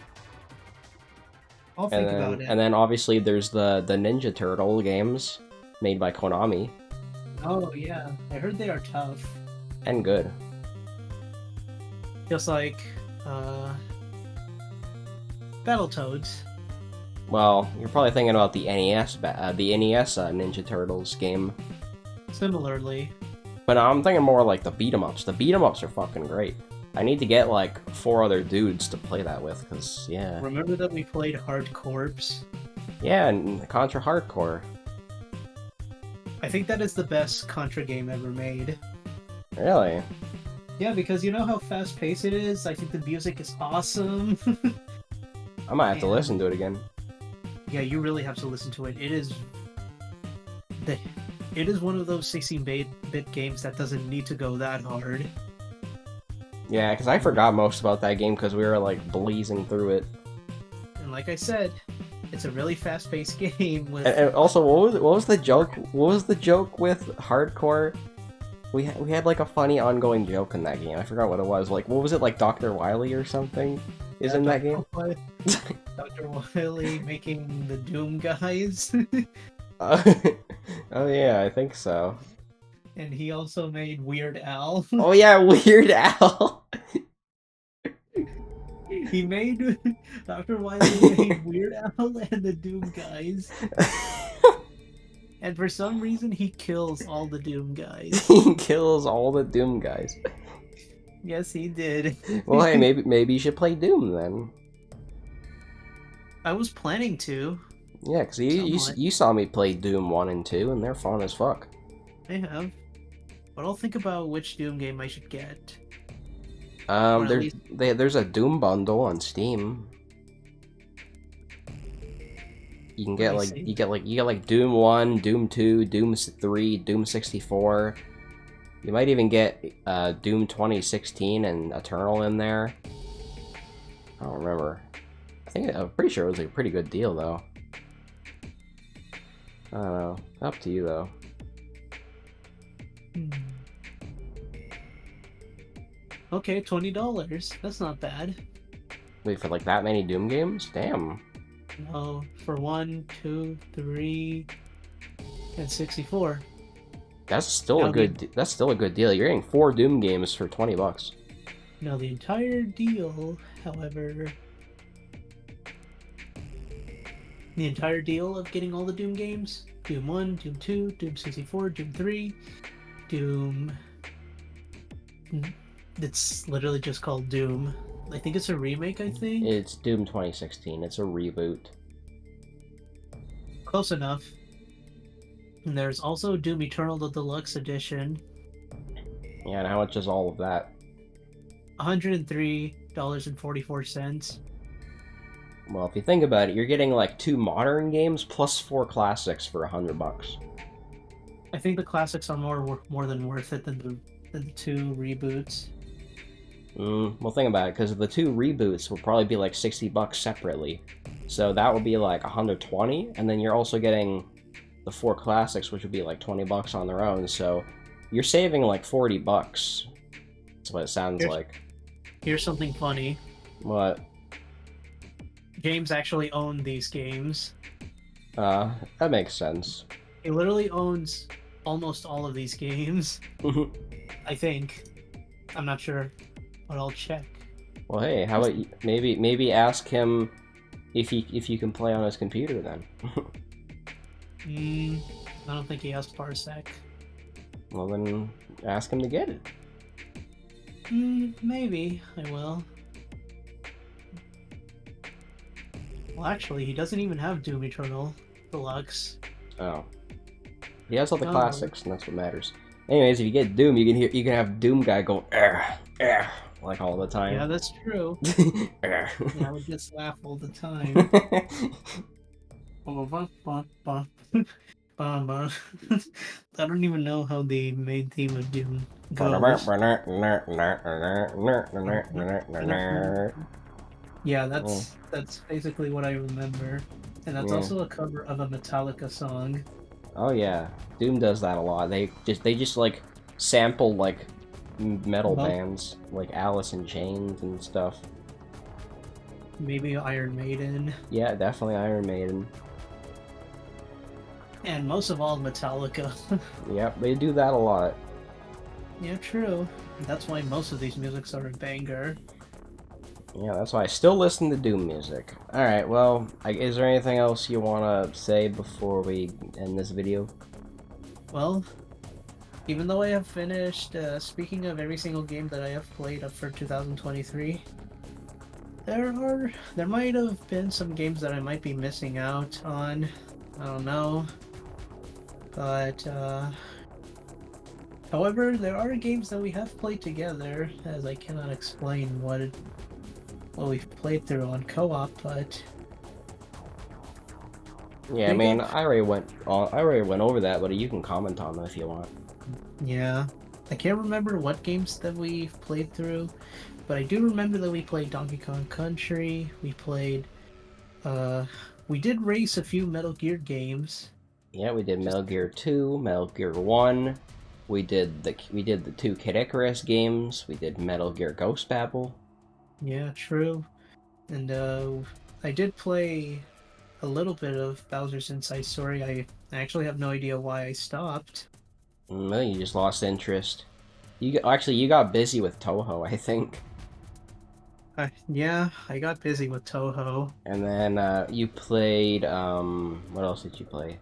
I'll think about it. And then obviously there's the Ninja Turtle games made by Konami. Oh yeah, I heard they are tough. And good. Just like Battletoads. Well, you're probably thinking about the NES Ninja Turtles game. Similarly. But I'm thinking more like the beat 'em ups. The beat 'em ups are fucking great. I need to get like 4 other dudes to play that with, cause yeah. Remember that we played Hard Corps? Yeah, and Contra Hardcore. I think that is the best Contra game ever made. Really? Yeah, because you know how fast-paced it is? I think the music is awesome. I might have to listen to it again. Yeah, you really have to listen to it. It is one of those 16-bit games that doesn't need to go that hard. Yeah, because I forgot most about that game because we were like blazing through it. And like I said, it's a really fast-paced game with. And also, what was the joke? What was the joke with Hardcore? We had like a funny ongoing joke in that game. I forgot what it was. Like, what was it, like Dr. Wily or something? Is in that game? Dr. Wily making the Doom guys. Oh yeah, I think so. And he also made Weird Al. Oh yeah, Weird Al. He made Dr. Wily made Weird Al and the Doom guys. And for some reason, he kills all the Doom guys. He kills all the Doom guys. Yes, he did. Well, hey, maybe you should play Doom then. I was planning to. Yeah, because you saw me play Doom 1 and 2, and they're fun as fuck. I have. But I'll think about which Doom game I should get. There's a Doom bundle on Steam. You can get you get Doom 1, Doom 2, Doom 3, Doom 64. You might even get Doom 2016 and Eternal in there. I don't remember. I'm pretty sure it was a pretty good deal though. I don't know. Up to you though. Okay, $20. That's not bad. Wait, for like that many Doom games? Damn. No, for 1, 2, 3, and 64. That's still a good deal. You're getting 4 Doom games for $20. Now the entire deal, however, the entire deal of getting all the Doom games, Doom 1, Doom 2, Doom 64, Doom 3, Doom... It's literally just called Doom. I think it's a remake, I think? It's Doom 2016. It's a reboot. Close enough. And there's also Doom Eternal, the Deluxe Edition. Yeah, and how much is all of that? $103.44. Well, if you think about it, you're getting like 2 modern games plus 4 classics for $100. I think the classics are more than worth it than the 2 reboots. Well, think about it, because the 2 reboots will probably be like $60 separately. So that would be like 120, and then you're also getting the 4 classics, which would be like 20 bucks on their own. So you're saving like 40 bucks. That's what it sounds like. Here's something funny. What? James actually owned these games. That makes sense. He literally owns almost all of these games. I think. I'm not sure, but I'll check. Well, hey, how about you, maybe ask him if you can play on his computer then. I don't think he has Parsec. Well, then ask him to get it. Maybe I will. Well, actually, he doesn't even have Doom Eternal Deluxe. Oh. He has all the classics, and that's what matters. Anyways, if you get Doom, you can have Doom guy go like all the time. Yeah, that's true. Yeah, I would just laugh all the time. I don't even know how the main theme of Doom goes. Yeah, that's basically what I remember, and that's also a cover of a Metallica song. Oh yeah, Doom does that a lot. They just like sample like metal bands like Alice in Chains and stuff. Maybe Iron Maiden. Yeah, definitely Iron Maiden. And most of all, Metallica. Yep, they do that a lot. Yeah, true. That's why most of these musics are a banger. Yeah, that's why I still listen to Doom music. Alright, well, is there anything else you want to say before we end this video? Well, even though I have finished, speaking of every single game that I have played up for 2023, there might have been some games that I might be missing out on. I don't know. But, however, there are games that we have played together, as I cannot explain what we've played through on co-op, but... Yeah, I mean, I already went over that, but you can comment on them if you want. Yeah. I can't remember what games that we've played through, but I do remember that we played Donkey Kong Country, we played, we did race a few Metal Gear games. Yeah, we did Metal Gear 2, Metal Gear 1, we did the 2 Kid Icarus games, we did Metal Gear Ghost Babel. Yeah, true. And I did play a little bit of Bowser's Inside Story. I actually have no idea why I stopped. No, you just lost interest. You got busy with Toho, I think. Yeah, I got busy with Toho. And then you played what else did you play?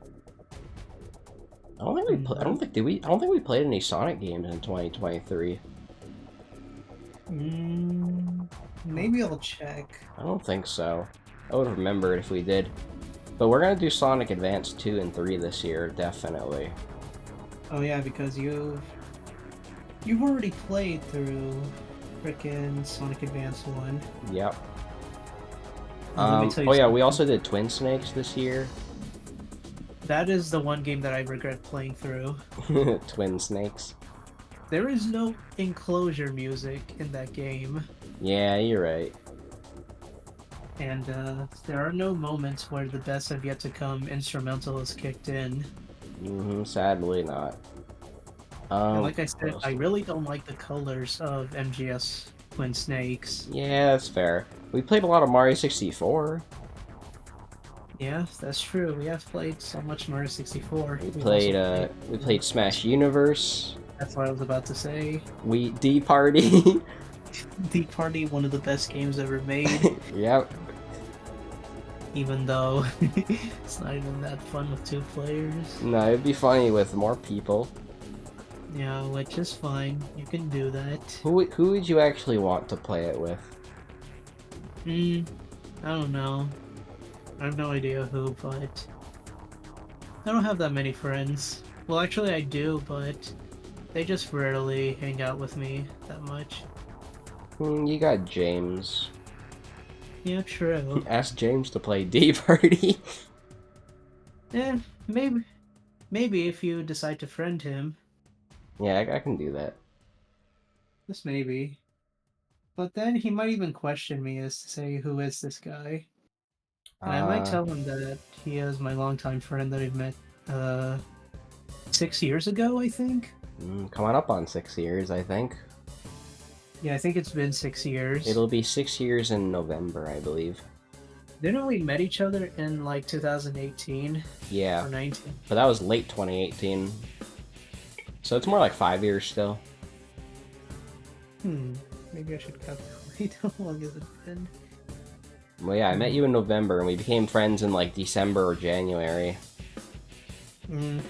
I don't think we played any Sonic games in 2023. Maybe I'll check. I don't think so. I would have remembered if we did. But we're gonna do Sonic Advance 2 and 3 this year, definitely. Oh yeah, because you've already played through frickin' Sonic Advance 1. Yep. Oh yeah, we also did Twin Snakes this year. That is the one game that I regret playing through. Twin Snakes. There is no enclosure music in that game. Yeah, you're right. And there are no moments where the best have yet to come instrumental is kicked in. Sadly not. And like I said, I really don't like the colors of MGS Twin Snakes. Yeah, that's fair. We played a lot of Mario 64. Yeah, that's true. We have played so much Mario 64. We played Smash Universe. That's what I was about to say. Wii D Party. The Party, one of the best games ever made. Yep. Even though it's not even that fun with 2 players. No, it'd be funny with more people. Yeah, which is fine. You can do that. Who would you actually want to play it with? I don't know. I have no idea who, but I don't have that many friends. Well, actually I do, but they just rarely hang out with me that much. You got James. Yeah, true. Ask James to play D-Party. Maybe if you decide to friend him. Yeah, I can do that. Just maybe. But then he might even question me as to say, who is this guy? And I might tell him that he is my longtime friend that I've met 6 years ago, I think. Coming up on 6 years, I think. Yeah, I think it's been 6 years. It'll be 6 years in November, I believe. Didn't we met each other in like 2018? Yeah. Or 19? But that was late 2018. So it's more like 5 years still. Maybe I should calculate how long has it been. Well, yeah, I met you in November, and we became friends in like December or January.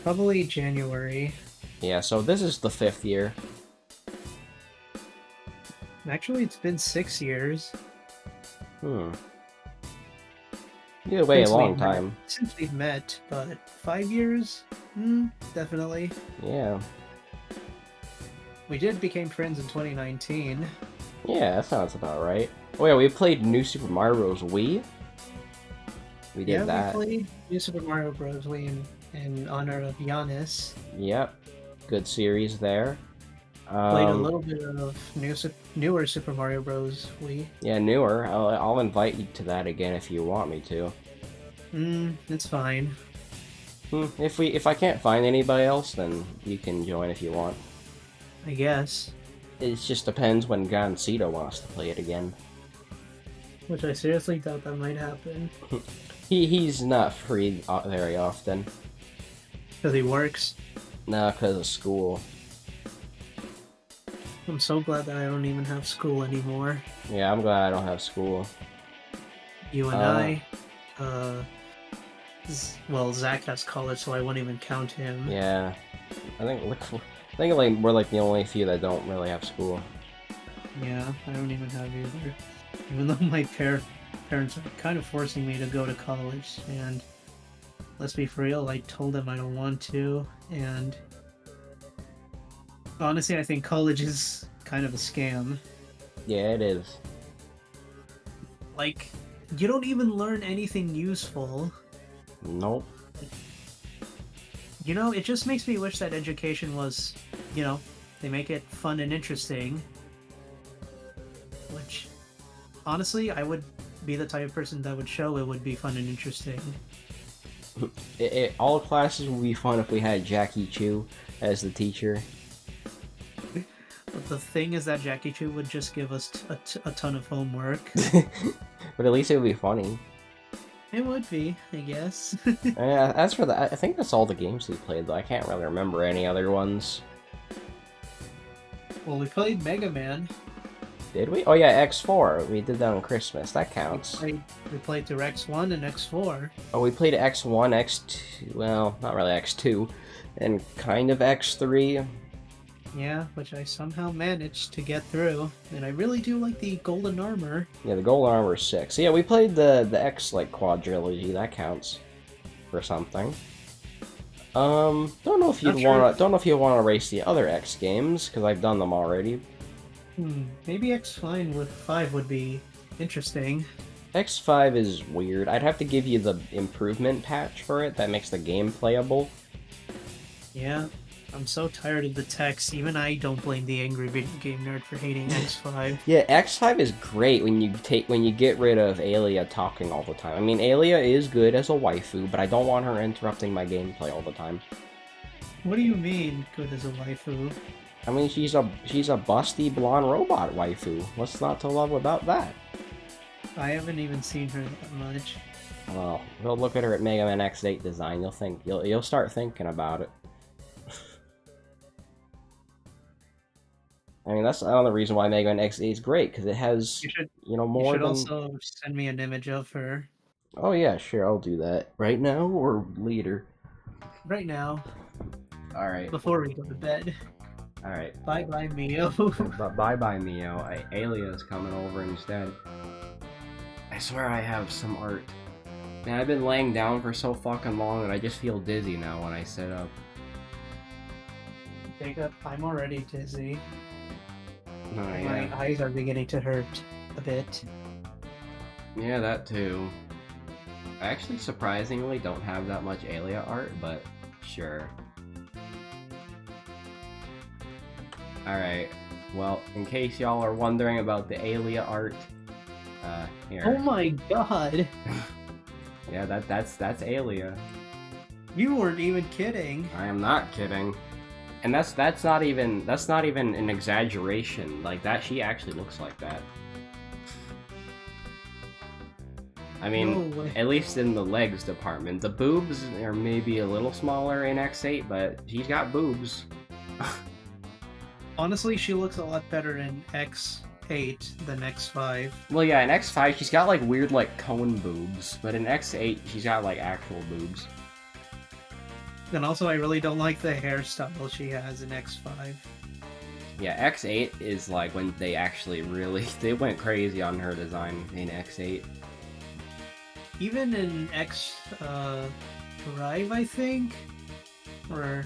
Probably January. Yeah, so this is the 5th year. Actually, it's been 6 years. Either way, a long time. Since we've met, but 5 years? Definitely. Yeah. We did become friends in 2019. Yeah, that sounds about right. Oh yeah, we played New Super Mario Bros. Wii. We did that. We played New Super Mario Bros. Wii in honor of Giannis. Yep. Good series there. Played a little bit of newer Super Mario Bros. Wii. Yeah, newer. I'll invite you to that again if you want me to. It's fine. If I can't find anybody else, then you can join if you want. I guess. It just depends when Gansito wants to play it again. Which I seriously doubt that might happen. He's not free very often. Because he works. No, because of school. I'm so glad that I don't even have school anymore. Yeah, I'm glad I don't have school. You and well, Zach has college, so I won't even count him. Yeah, I think like we're like the only few that don't really have school. Yeah, I don't even have either. Even though my parents are kind of forcing me to go to college, and let's be for real, I told them I don't want to, and honestly, I think college is kind of a scam. Yeah, it is. Like, you don't even learn anything useful. Nope. You know, it just makes me wish that education was, they make it fun and interesting. Which, honestly, I would be the type of person that would show it would be fun and interesting. All classes would be fun if we had Jackie Chu as the teacher. But the thing is that Jackie Chu would just give us a ton of homework. But at least it would be funny. It would be, I guess. Yeah, as for that, I think that's all the games we played, though. I can't really remember any other ones. Well, we played Mega Man. Did we? Oh yeah, X4. We did that on Christmas. That counts. We played through X1 and X4. Oh, we played X1, X2... Well, not really X2. And kind of X3. Yeah, which I somehow managed to get through. And I really do like the golden armor. Yeah, the golden armor is sick. So yeah, we played the X, quadrilogy. That counts for something. Don't know if you'd wanna race the other X games, because I've done them already. Maybe X5 would be interesting. X5 is weird. I'd have to give you the improvement patch for it that makes the game playable. Yeah, I'm so tired of the text. Even I don't blame the angry video game nerd for hating X5. Yeah, X5 is great when you get rid of Alia talking all the time. I mean, Alia is good as a waifu, but I don't want her interrupting my gameplay all the time. What do you mean, good as a waifu? I mean, she's a busty blonde robot waifu. What's not to love about that? I haven't even seen her that much. Well, go look at her at Mega Man X8 design. You'll start thinking about it. I mean, that's another reason why Mega Man X8 is great, because it has, You should you more should than... also send me an image of her Oh yeah, sure, I'll do that. Right now or later? right now Alright, before we go to bed. alright. Bye bye, Mio. But bye-bye, Mio. Alia's coming over instead. I swear I have some art. Man, I've been laying down for so fucking long that I just feel dizzy now when I sit up. Jacob, I'm already dizzy. Oh, My yeah. eyes are beginning to hurt a bit. Yeah, that too. I actually surprisingly don't have that much Alia art, but sure. Alright, well, in case y'all are wondering about the Alia art, here. Oh my god! Yeah, that's Alia. You weren't even kidding. I am not kidding. And that's not even an exaggeration. Like that, she actually looks like that. I mean, No way. at least in the legs department. The boobs are maybe a little smaller in X8, but she's got boobs. Honestly, she looks a lot better in X8 than X5. Well, yeah, in X5 she's got like weird like cone boobs, but in X8 she's got like actual boobs. And also, I really don't like the hairstyle she has in X5. Yeah, X8 is like when they actually really they went crazy on her design in X8. Even in X Drive, I think, or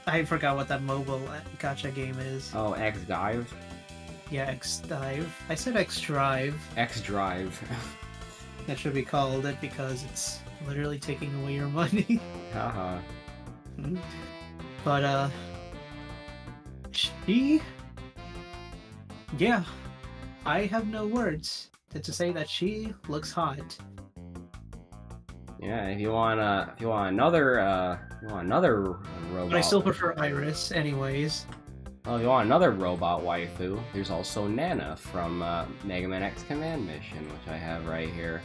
I forgot what that mobile gacha game is. Oh, X Dive? Yeah, X Dive. I said X Drive. X Drive. That should be called it because it's literally taking away your money. Haha. But she, yeah, I have no words to say that she looks hot. Yeah, if you want another robot. But I still prefer Iris, anyways. Well, if you want another robot waifu, there's also Nana from Mega Man X Command Mission, which I have right here.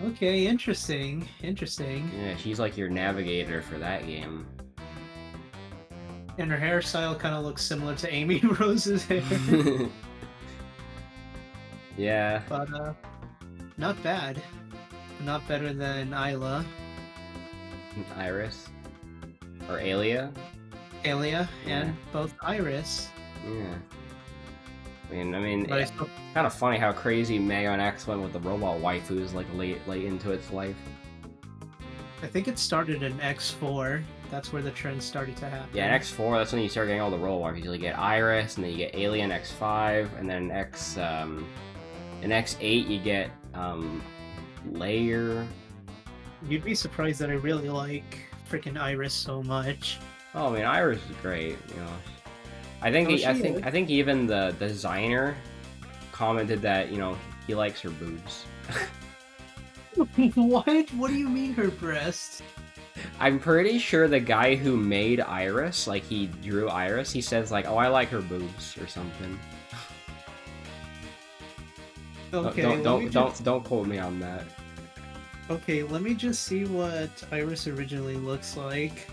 Okay, interesting. Interesting. Yeah, she's like your navigator for that game. And her hairstyle kind of looks similar to Amy Rose's hair. Yeah. But, not bad. Not better than Isla. Iris. Or Alia. Alia, Yeah. and both Iris. Yeah. I mean, But it's kind of funny how crazy Mega Man X went with the robot waifus like late into its life. I think it started in X4. That's where the trend started to happen. Yeah, in X4, that's when you start getting all the robot waifus. You get Iris, and then you get Alien X5, and then in X8 you get Layer. You'd be surprised that I really like freaking Iris so much. Oh, I mean, Iris is great. You know, I think I think even the designer commented that he likes her boobs. What? What do you mean her breasts? I'm pretty sure the guy who made Iris, like he drew Iris, he says like, "Oh, I like her boobs" or something. Okay, Don't quote me on that. Okay, let me just see what Iris originally looks like.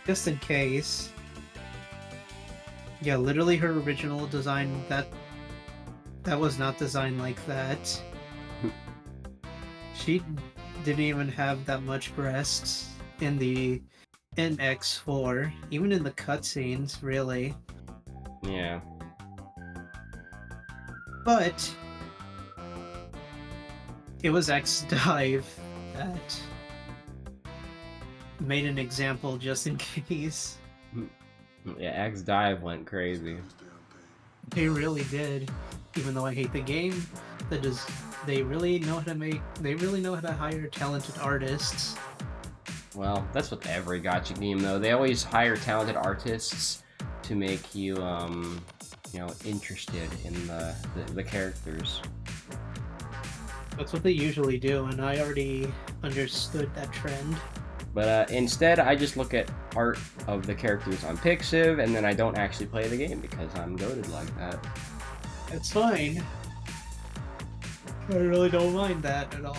Just in case. Yeah, literally her original design, that was not designed like that. She didn't even have that much breasts in X4, even in the cutscenes, really. Yeah. But it was X Dive that made an example just in case. Yeah, X Dive went crazy. They really did. Even though I hate the game, they really know how to hire talented artists. Well, that's with every gacha game though. They always hire talented artists to make you interested in the characters. That's what they usually do, and I already understood that trend. But instead, I just look at art of the characters on Pixiv, and then I don't actually play the game because I'm goated like that. It's fine. I really don't mind that at all.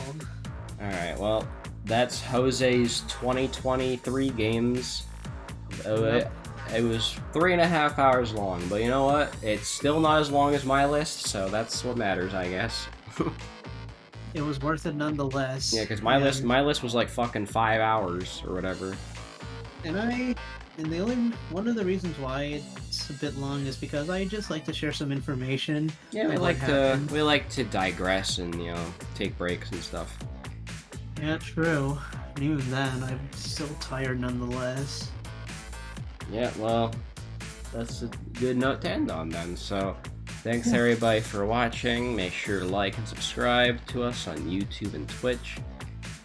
Alright, well, that's Jose's 2023 games It was 3.5 hours long, but you know what? It's still not as long as my list, so that's what matters, I guess. It was worth it nonetheless. Yeah, because my list was like fucking 5 hours or whatever. And the only one of the reasons why it's a bit long is because I just like to share some information. Yeah, we like to digress and take breaks and stuff. Yeah, true. And even then, I'm still tired nonetheless. Yeah, well, that's a good note to end on then. So, thanks everybody for watching. Make sure to like and subscribe to us on YouTube and Twitch.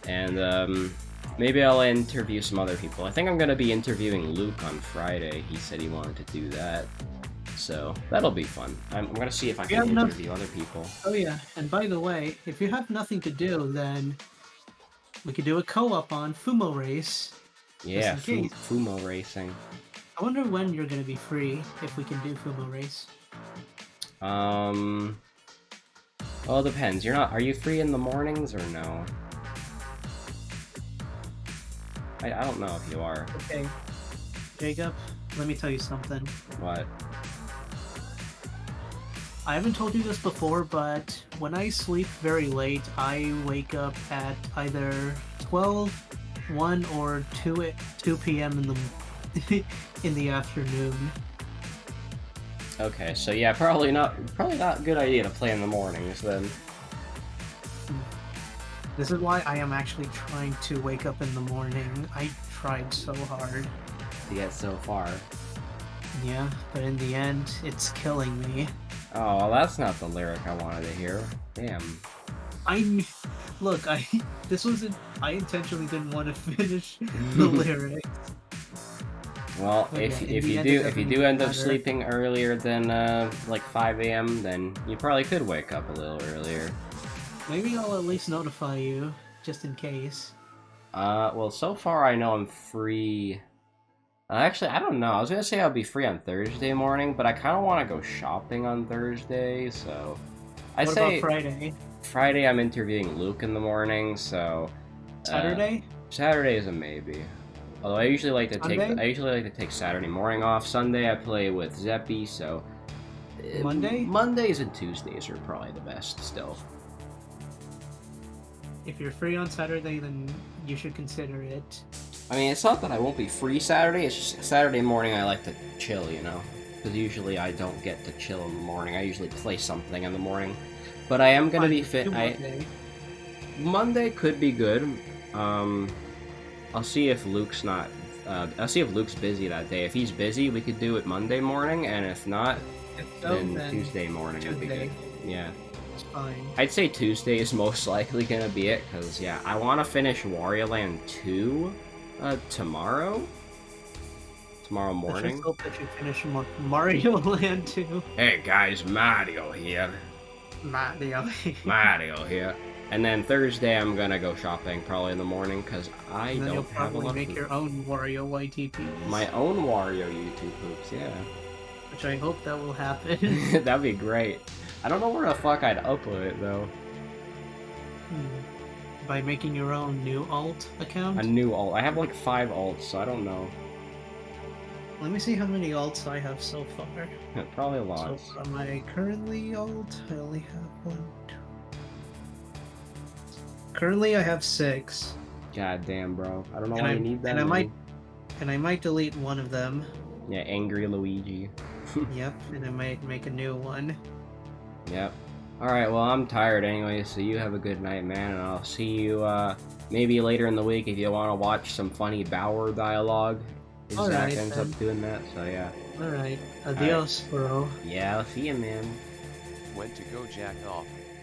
And maybe I'll interview some other people. I think I'm gonna be interviewing Luke on Friday. He said he wanted to do that. So, that'll be fun. I'm gonna see if I can interview other people. Oh yeah, and by the way, if you have nothing to do, then we could do a co-op on Fumo Race. Yeah, Fumo Racing. I wonder when you're gonna be free, if we can do Fumo Race. Well, it depends. Are you free in the mornings or no? I don't know if you are. Okay. Jacob, let me tell you something. What? I haven't told you this before, but when I sleep very late, I wake up at either 12, 1, or 2 p.m. in the afternoon. Okay, so yeah, probably not a good idea to play in the mornings then. This is why I am actually trying to wake up in the morning. I tried so hard to get so far. Yeah, but in the end, it's killing me. Oh, well, that's not the lyric I wanted to hear. Damn. Look, I intentionally didn't want to finish the lyrics. Well, okay, if you do end up sleeping earlier than like 5 a.m., then you probably could wake up a little earlier. Maybe I'll at least notify you, just in case. Well, so far I know I'm free. Actually, I don't know. I was gonna say I'll be free on Thursday morning, but I kind of want to go shopping on Thursday, so What about Friday? Friday I'm interviewing Luke in the morning, so Saturday? Saturday is a maybe. Although I usually like to take Saturday morning off. Sunday I play with Zeppy, so Mondays and Tuesdays are probably the best still. If you're free on Saturday, then you should consider it. I mean, it's not that I won't be free Saturday, it's just Saturday morning I like to chill, you know? Because usually I don't get to chill in the morning, I usually play something in the morning. But I am gonna be fit. Monday could be good. I'll see if Luke's not. I'll see if Luke's busy that day. If he's busy, we could do it Monday morning, and if not, then Tuesday morning would be good. Yeah. It's fine. I'd say Tuesday is most likely gonna be it, because yeah, I want to finish Wario Land 2 tomorrow. Tomorrow morning. I hope that you finish Mario Land 2. Hey guys, Mario here. Mario here. And then Thursday I'm gonna go shopping probably in the morning because I don't have a lot of make your own Wario YTPs. My own Wario YouTube hoops, yeah. Which I hope that will happen. That'd be great. I don't know where the fuck I'd upload it though. By making your own new alt account? A new alt. I have like 5 alts, so I don't know. Let me see how many alts I have so far. Probably lots. So am I currently alt? I only have 1, 2. Currently I have 6. God damn, bro. I don't know why you need that. And I might delete one of them. Yeah, Angry Luigi. Yep, and I might make a new one. Yep. Alright, well, I'm tired anyway, so you have a good night, man, and I'll see you, maybe later in the week if you want to watch some funny Bauer dialogue. Zach ends up doing that, so yeah. Alright. Adios, bro. Yeah, I'll see you, man. Went to go jack off.